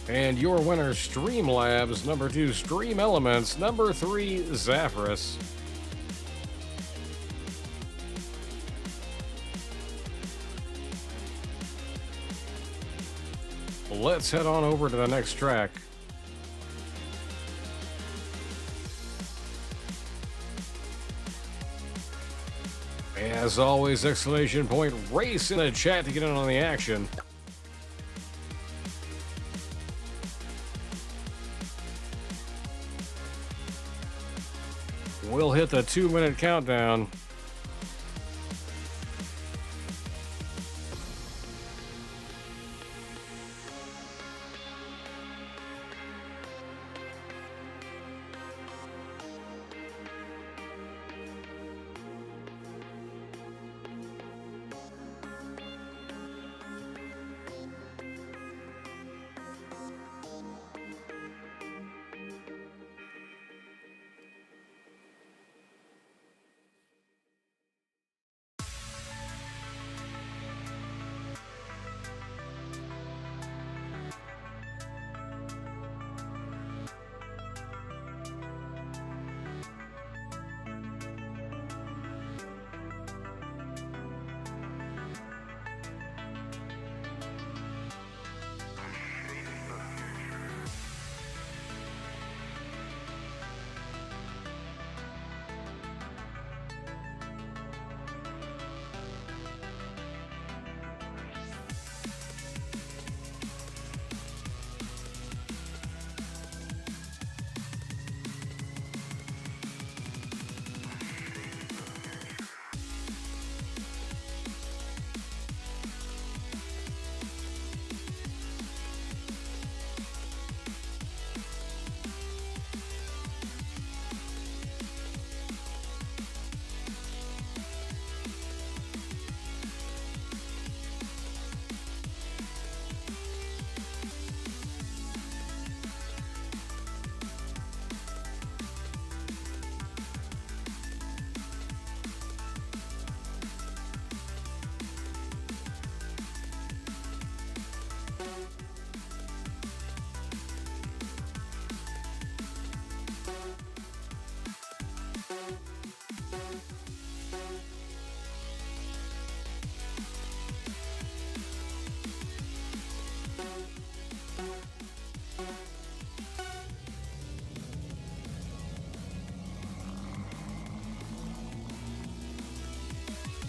And your winner, Streamlabs. Number 2, Stream Elements. Number 3, Zaphras. Let's head on over to the next track. As always, exclamation point race in the chat to get in on the action. We'll hit the 2-minute countdown.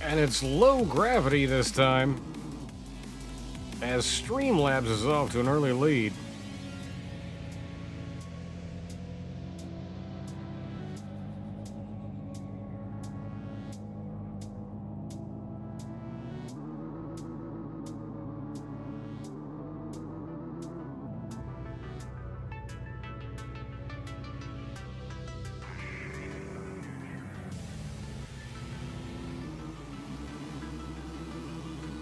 And it's low gravity this time, as Streamlabs is off to an early lead.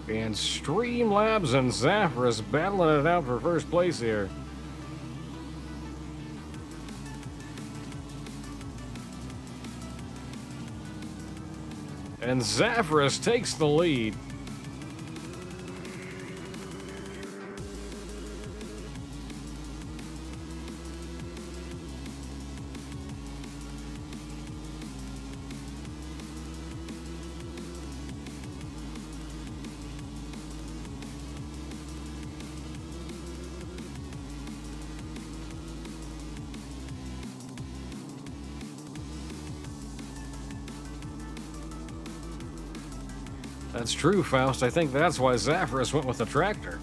And Streamlabs and Zaphras battling it out for first place here. And Zaphras takes the lead. That's true, Faust. I think that's why Zaphras went with the tractor.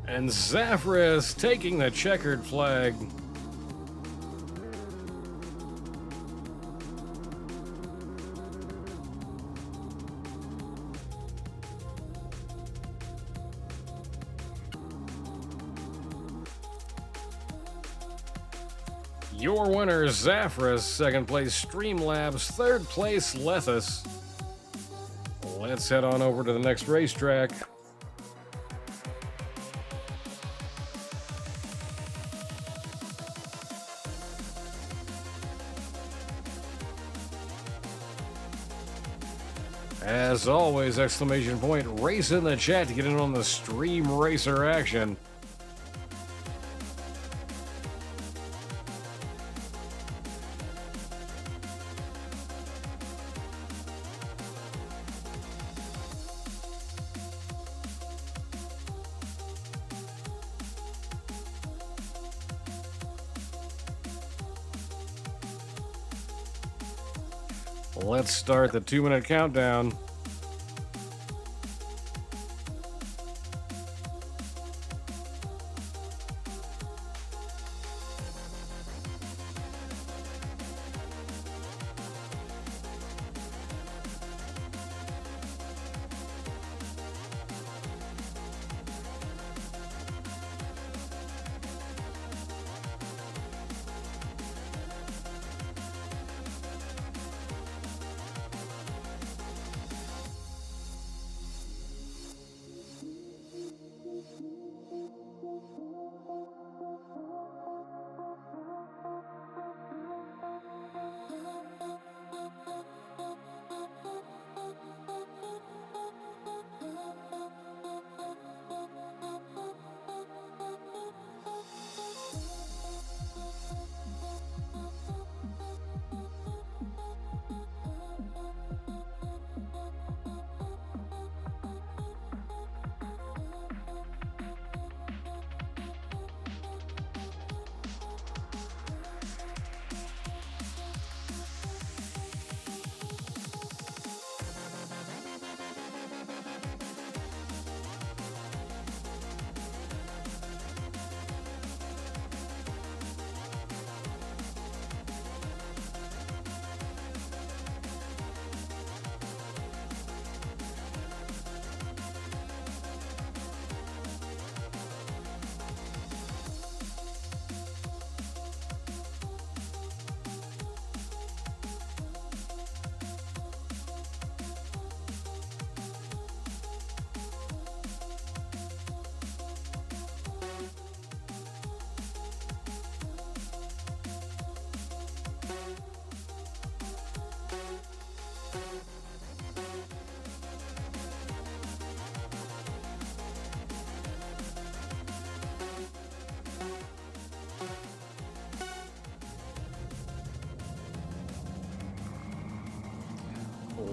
And Zaphras taking the checkered flag. Your winner, Zaphras. Second place, Streamlabs. Third place, Lethus. Let's head on over to the next racetrack. As always, exclamation point, race in the chat to get in on the Stream Racer action. Let's start the 2-minute countdown.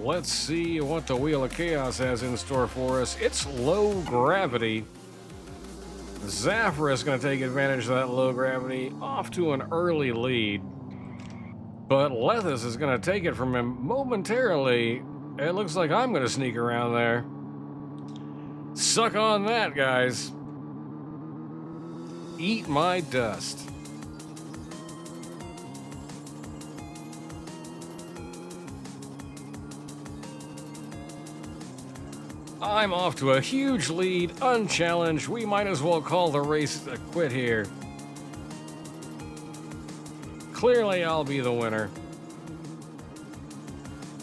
Let's see what the Wheel of Chaos has in store for us. It's low gravity. Zafra is going to take advantage of that low gravity, off to an early lead. But Lethis is going to take it from him momentarily. It looks like I'm going to sneak around there. Suck on that, guys. Eat my dust. I'm off to a huge lead, unchallenged. We might as well call the race a quit here. Clearly, I'll be the winner.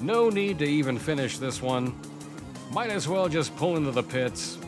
No need to even finish this one. Might as well just pull into the pits.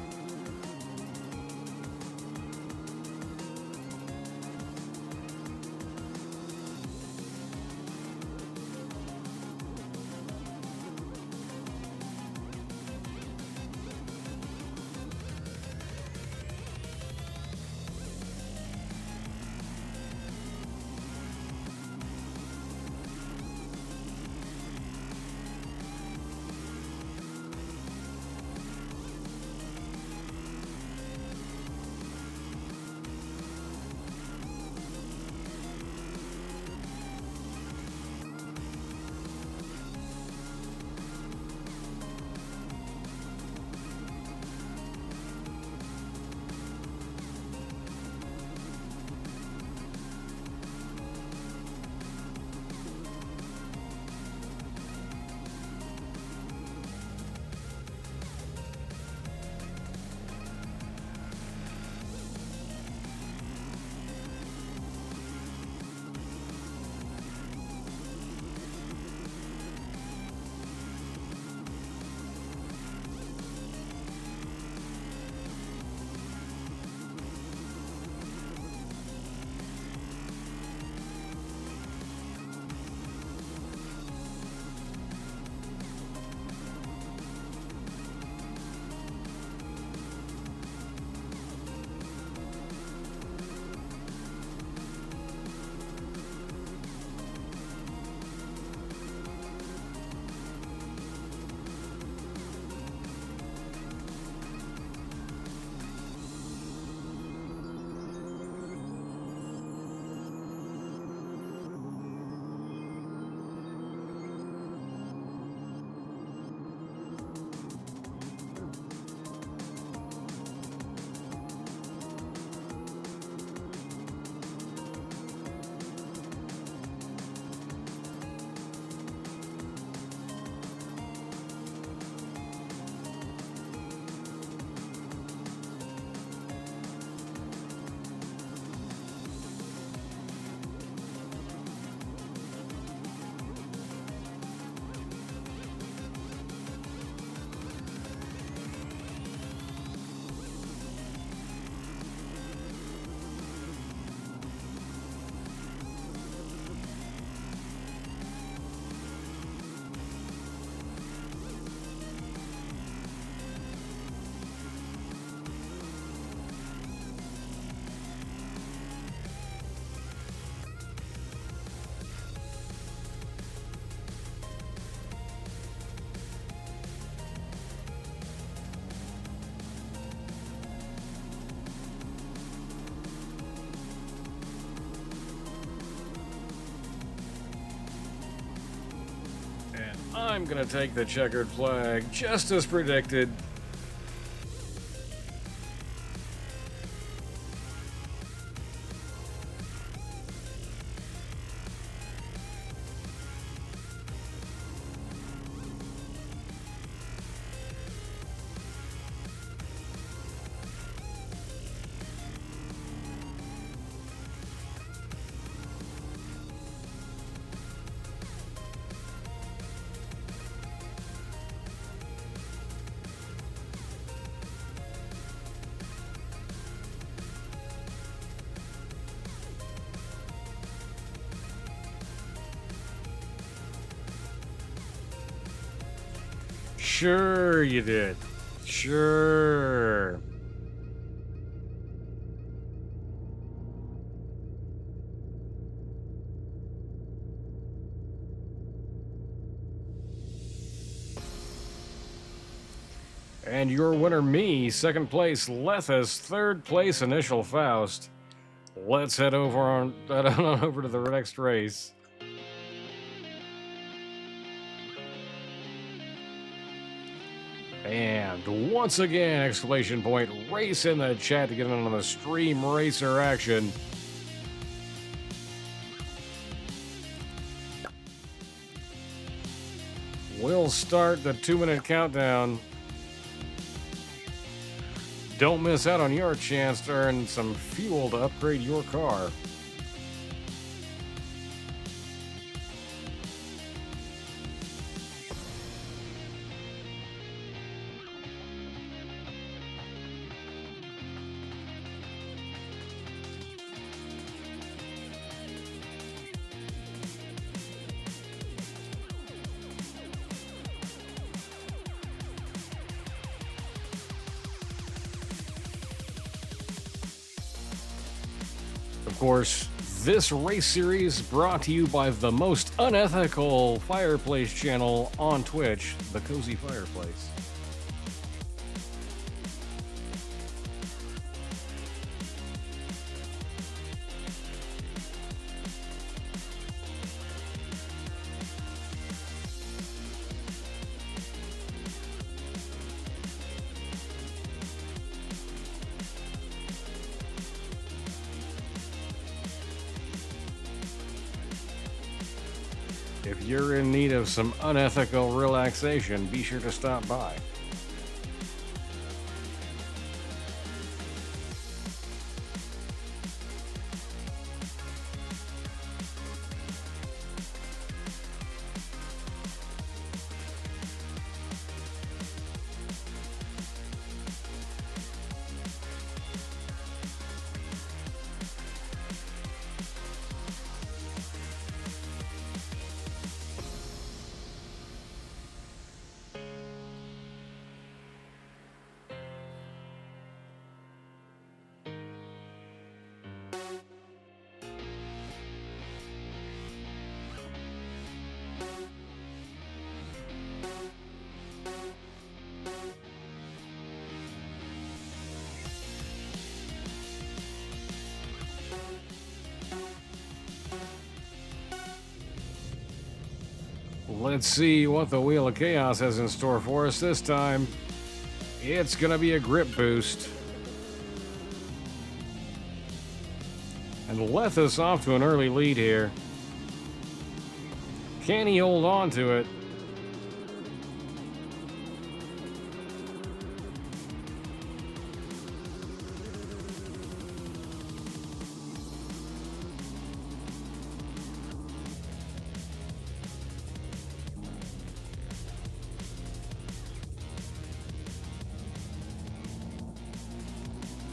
I'm gonna take the checkered flag, just as predicted. Sure you did. Sure. And your winner, me, second place, Lethus, third place, Initial Faust. Let's head on over to the next race. And once again, exclamation point, race in the chat to get in on the Stream Racer action. We'll start the 2-minute countdown. Don't miss out on your chance to earn some fuel to upgrade your car. Of course, this race series brought to you by the most unethical fireplace channel on Twitch, the Cozy Fireplace. If you're in need of some unethical relaxation, be sure to stop by. Let's see what the Wheel of Chaos has in store for us this time. It's gonna be a grip boost. And Lethus off to an early lead here. Can he hold on to it?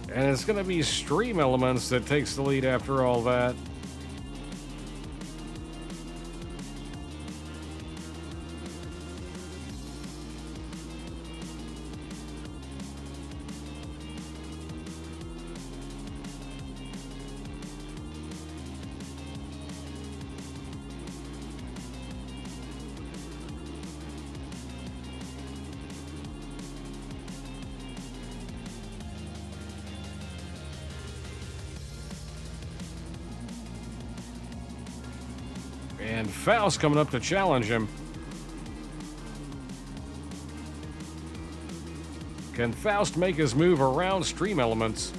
And it's going to be Stream Elements that takes the lead after all that. And Faust coming up to challenge him. Can Faust make his move around Stream Elements?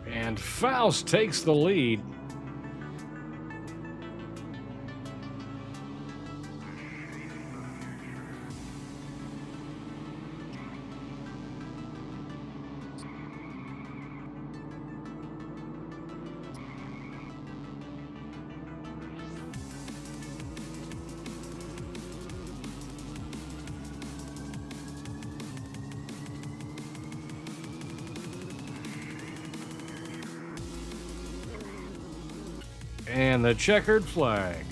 And Faust takes the lead. And the checkered flag.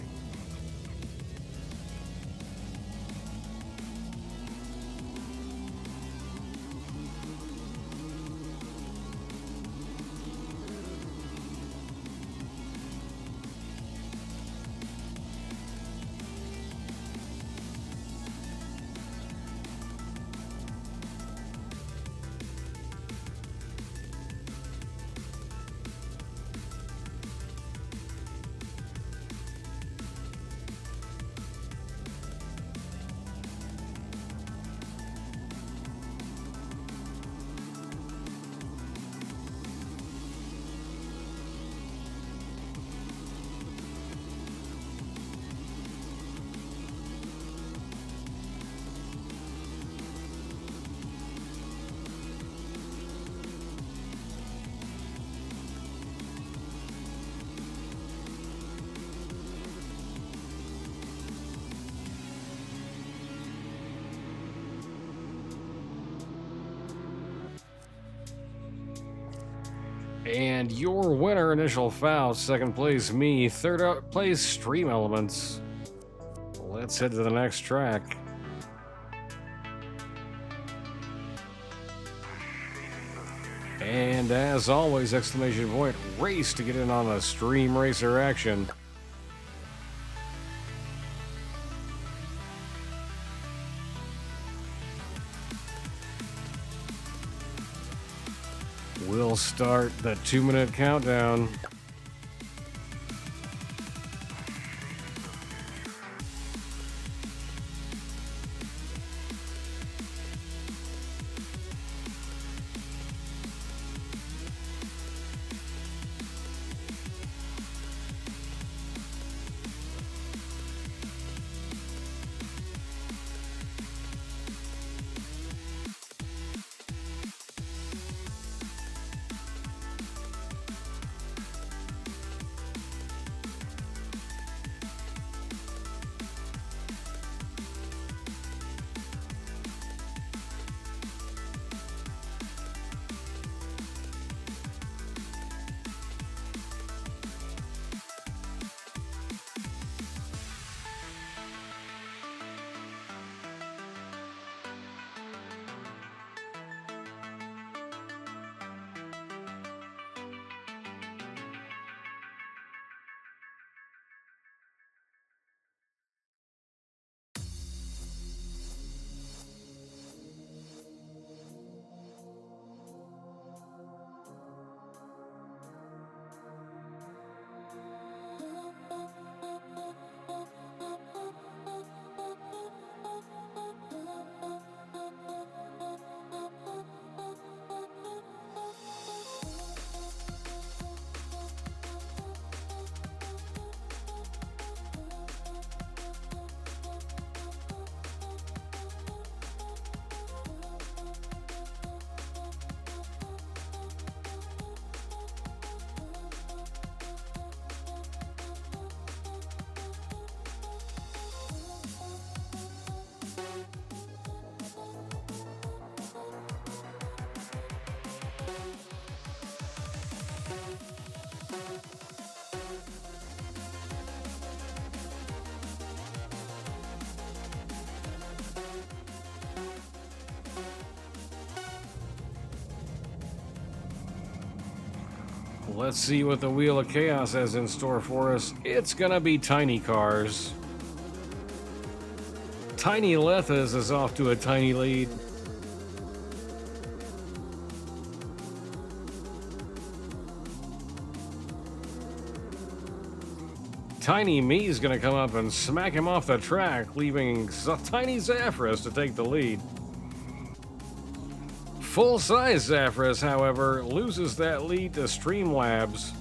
And your winner, Initial Foul. Second place, me. Third place, Stream Elements. Let's head to the next track. And as always, exclamation point, race to get in on the Stream Racer action. We'll start the 2-minute countdown. Let's see what the Wheel of Chaos has in store for us. It's gonna be tiny cars. Tiny Lethas is off to a tiny lead. Tiny Me's gonna come up and smack him off the track, leaving Tiny Zaphras to take the lead. Full-size Zaphras, however, loses that lead to Streamlabs.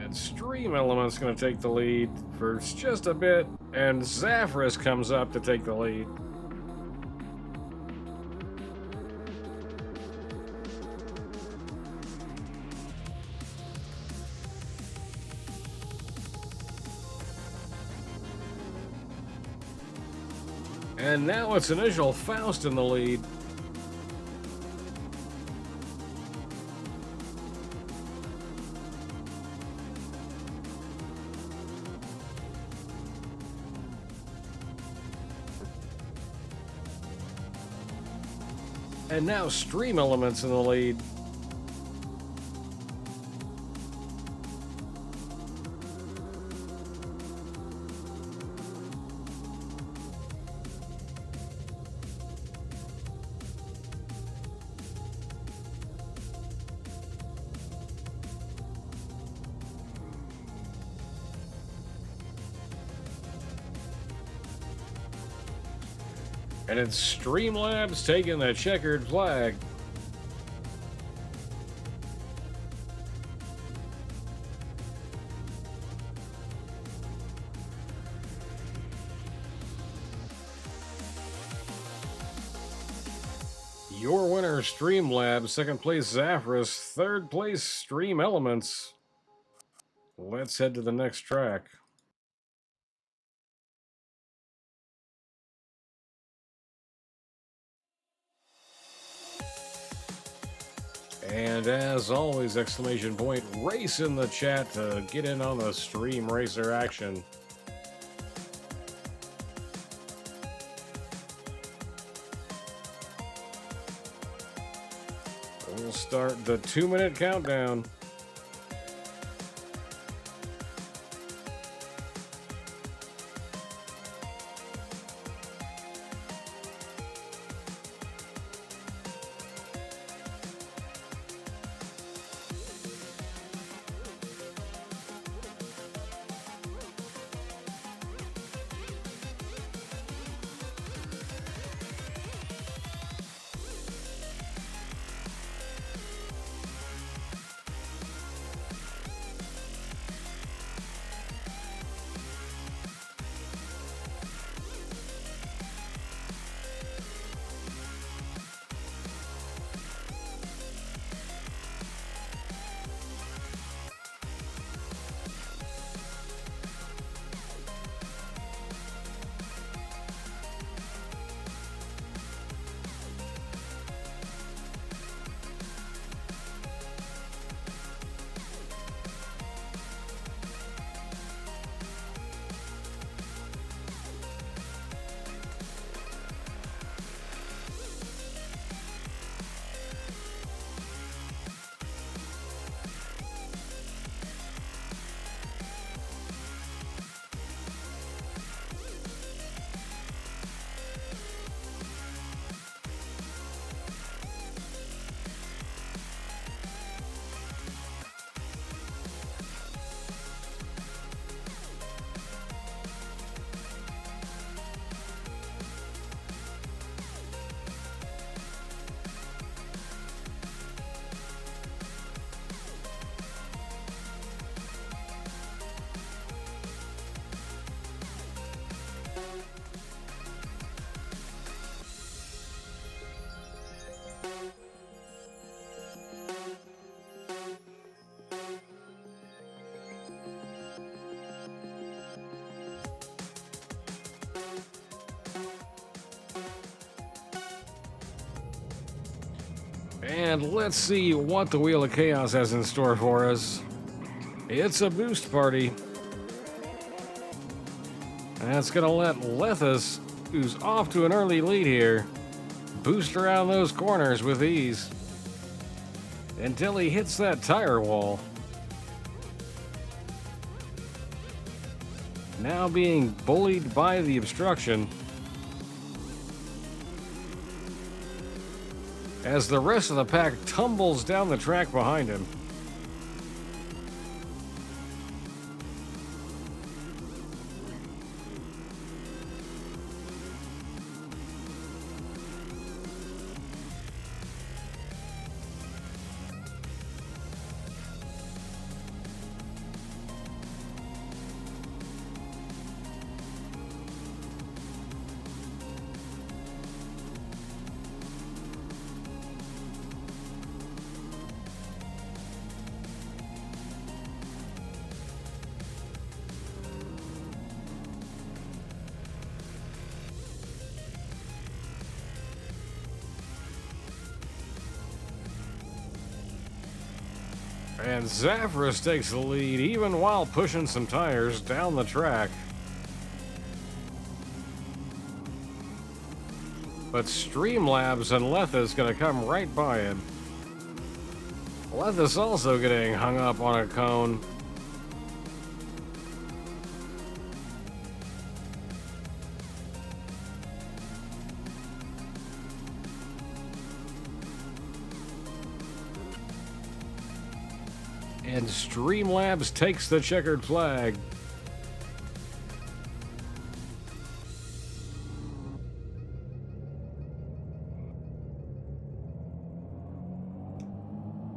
And Stream Element's going to take the lead for just a bit, and Zafras comes up to take the lead. And now it's Initial Faust in the lead. And now Stream Elements in the lead. And it's Streamlabs taking the checkered flag. Your winner, Streamlabs. Second place, Zafras. Third place, Stream Elements. Let's head to the next track. And as always, exclamation point, race in the chat to get in on the Stream Racer action. We'll start the 2-minute countdown. And let's see what the Wheel of Chaos has in store for us. It's a boost party. And it's going to let Lethus, who's off to an early lead here, boost around those corners with ease until he hits that tire wall. Now being bullied by the obstruction, as the rest of the pack tumbles down the track behind him. And Zafras takes the lead even while pushing some tires down the track. But Streamlabs and Letha's gonna come right by him. Letha's also getting hung up on a cone. And Streamlabs takes the checkered flag.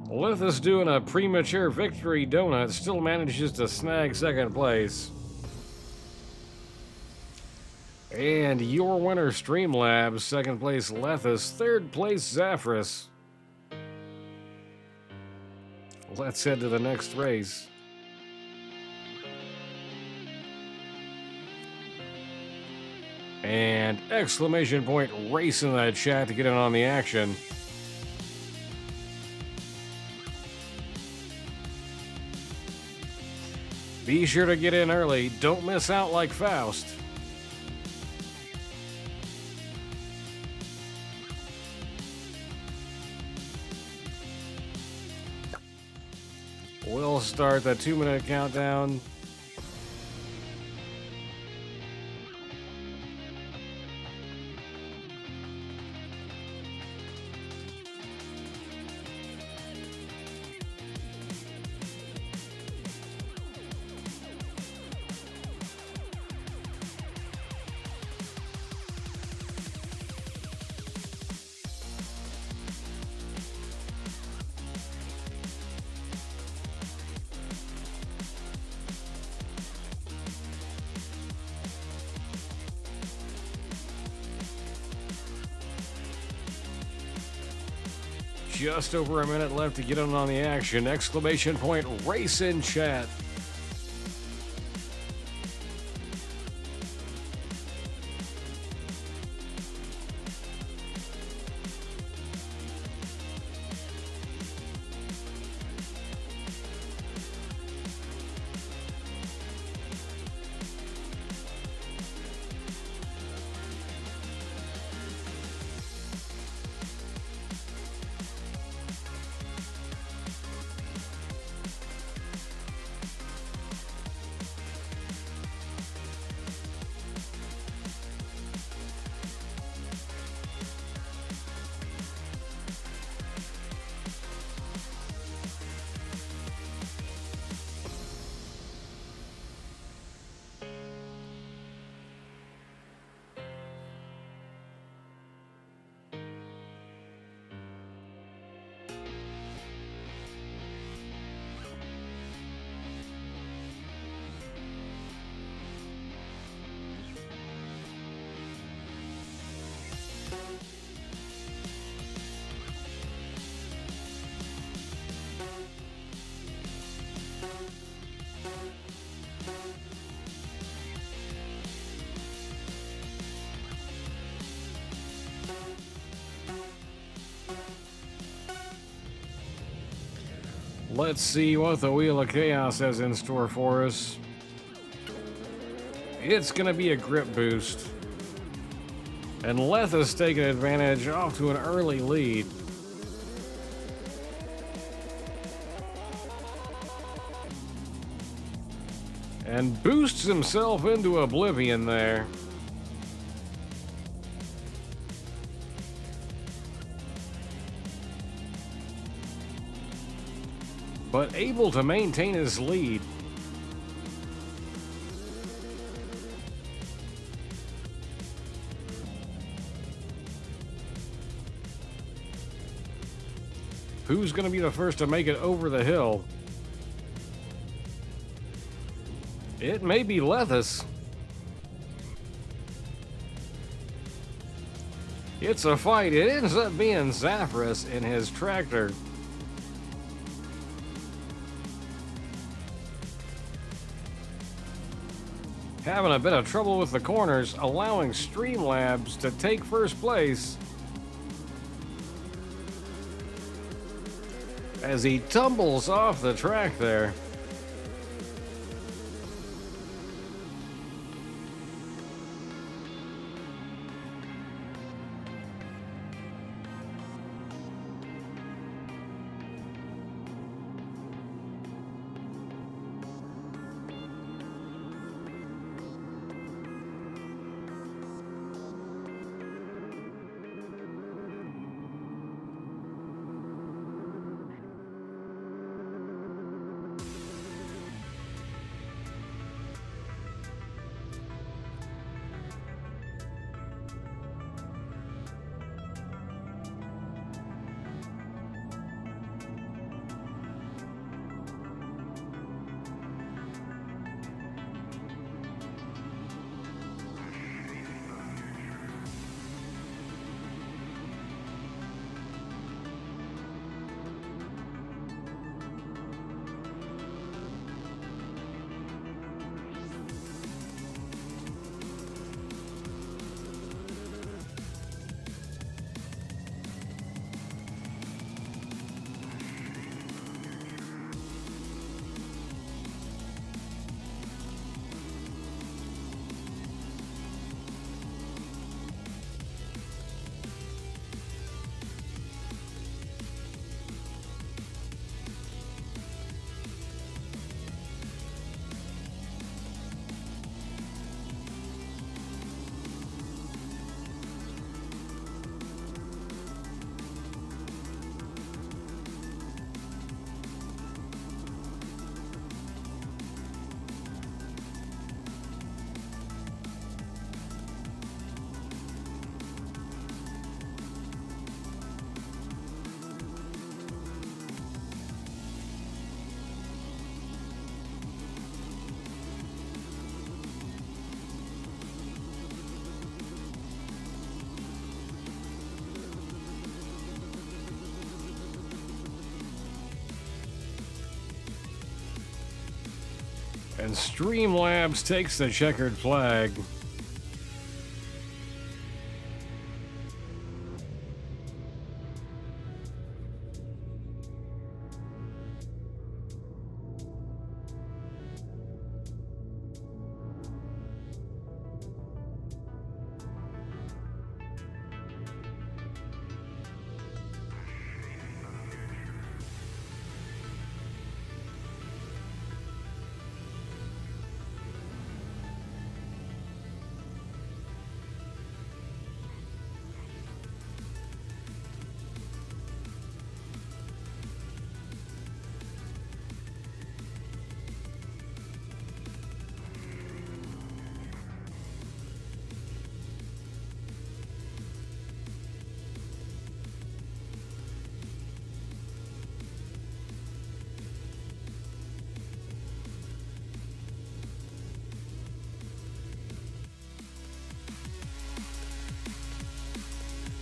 Letha's doing a premature victory donut, still manages to snag second place. And your winner, Streamlabs, second place, Letha's, third place, Zafras. Let's head to the next race. And exclamation point race in the chat to get in on the action. Be sure to get in early. Don't miss out like Faust. We'll start the 2-minute countdown. Just over a minute left to get in on the action. Exclamation point race in chat. Let's see what the Wheel of Chaos has in store for us. It's going to be a grip boost. And Letha's taking advantage off to an early lead. And boosts himself into oblivion there. But able to maintain his lead. Who's going to be the first to make it over the hill? It may be Letha's. It's a fight. It ends up being Zafras in his tractor. Having a bit of trouble with the corners, allowing Streamlabs to take first place. as he tumbles off the track there. And Streamlabs takes the checkered flag.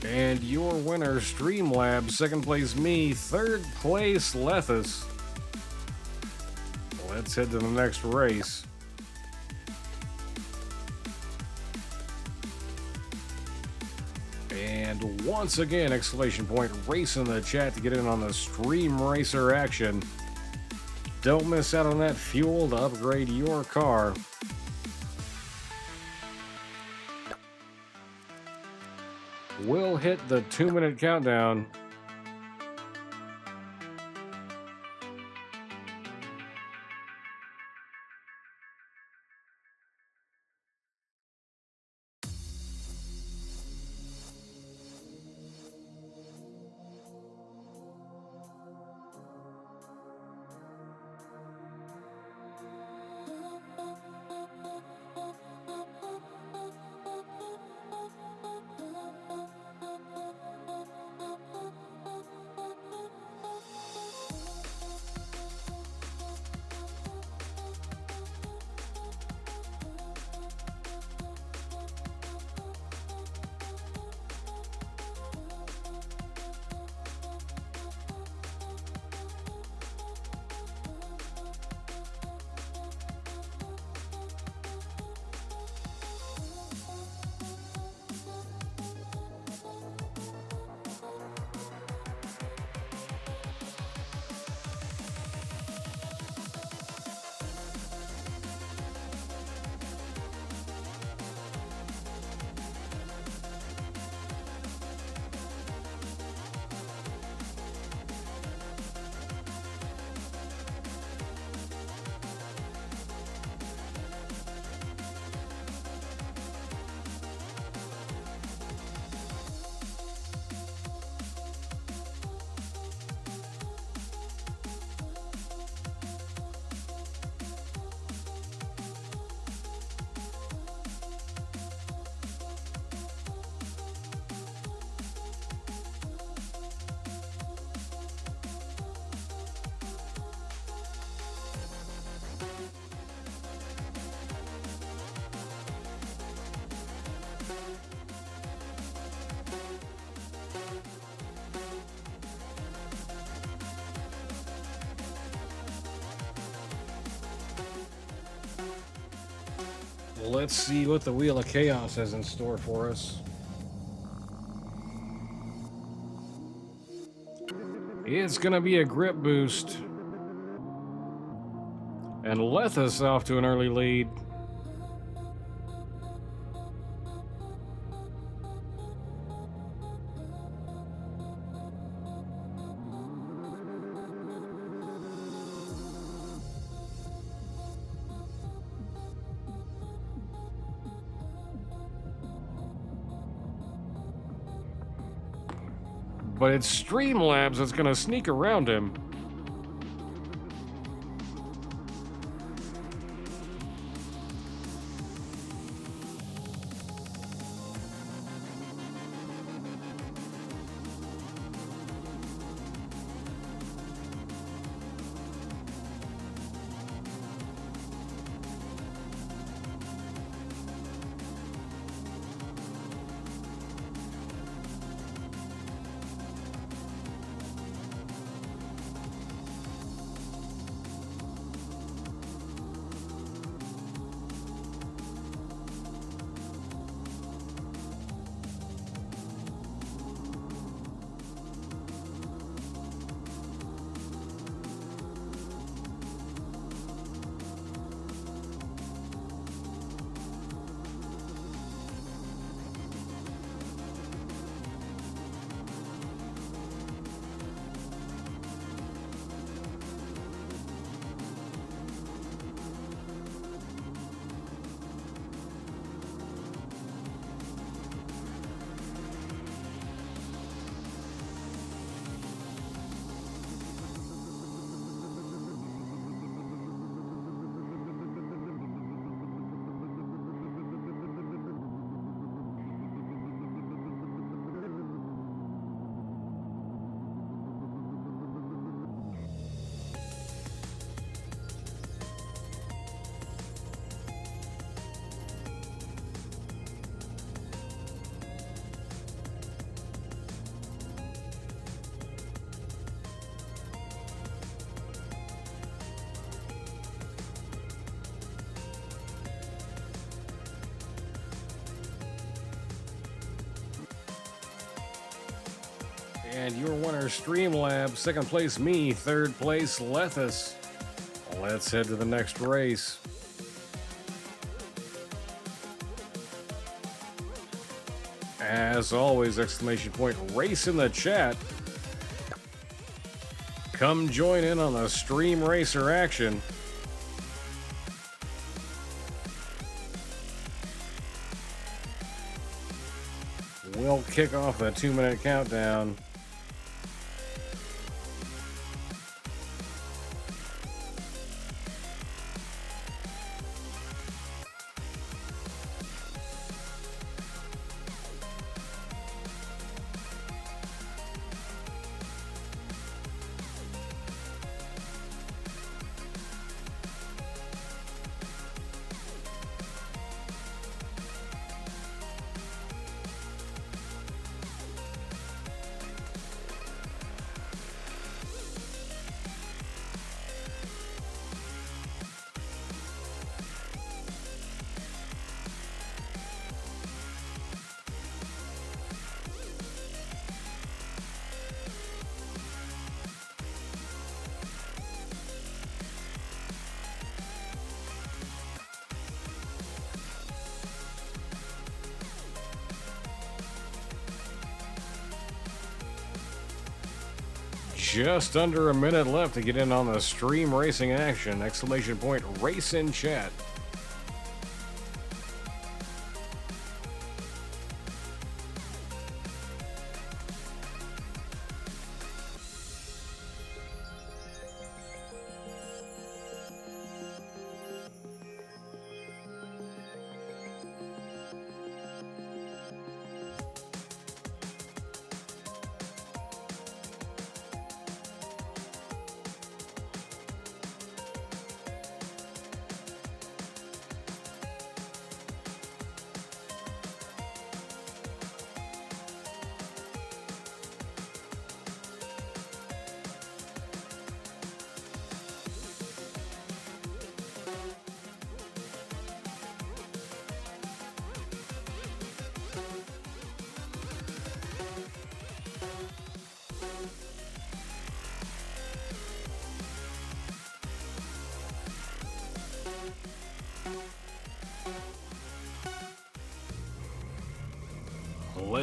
And your winner, Streamlabs. Second place, me. Third place, Lethus. Let's head to the next race. And once again, exclamation point, race in the chat to get in on the Stream Racer action. Don't miss out on that fuel to upgrade your car. We'll hit the 2-minute countdown. Let's see what the Wheel of Chaos has in store for us. It's going to be a grip boost. And Lethus off to an early lead. But it's Streamlabs that's going to sneak around him. And your winner, Streamlabs. Second place, me. Third place, Lethus. Let's head to the next race. As always, exclamation point, race in the chat. Come join in on the Stream Racer action. We'll kick off the 2-minute countdown. Just under a minute left to get in on the Stream Racing action. Exclamation point, race in chat.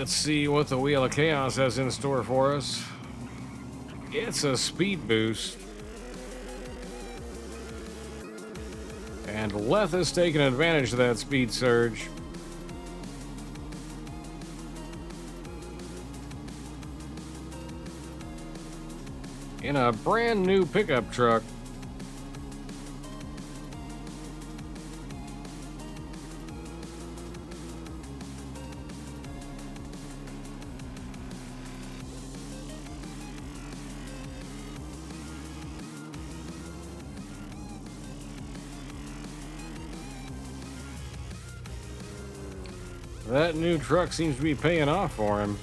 Let's see what the Wheel of Chaos has in store for us. It's a speed boost. And Leth has taken advantage of that speed surge. In a brand new pickup truck. That new truck seems to be paying off for him.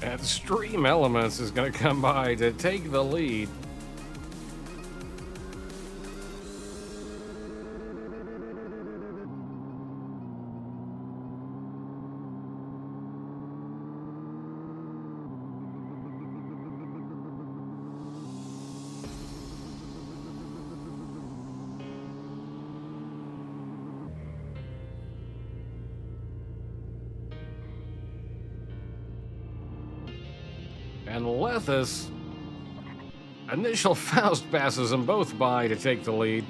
And Stream Elements is going to come by to take the lead. And Lethus, initial Faust passes them both by to take the lead.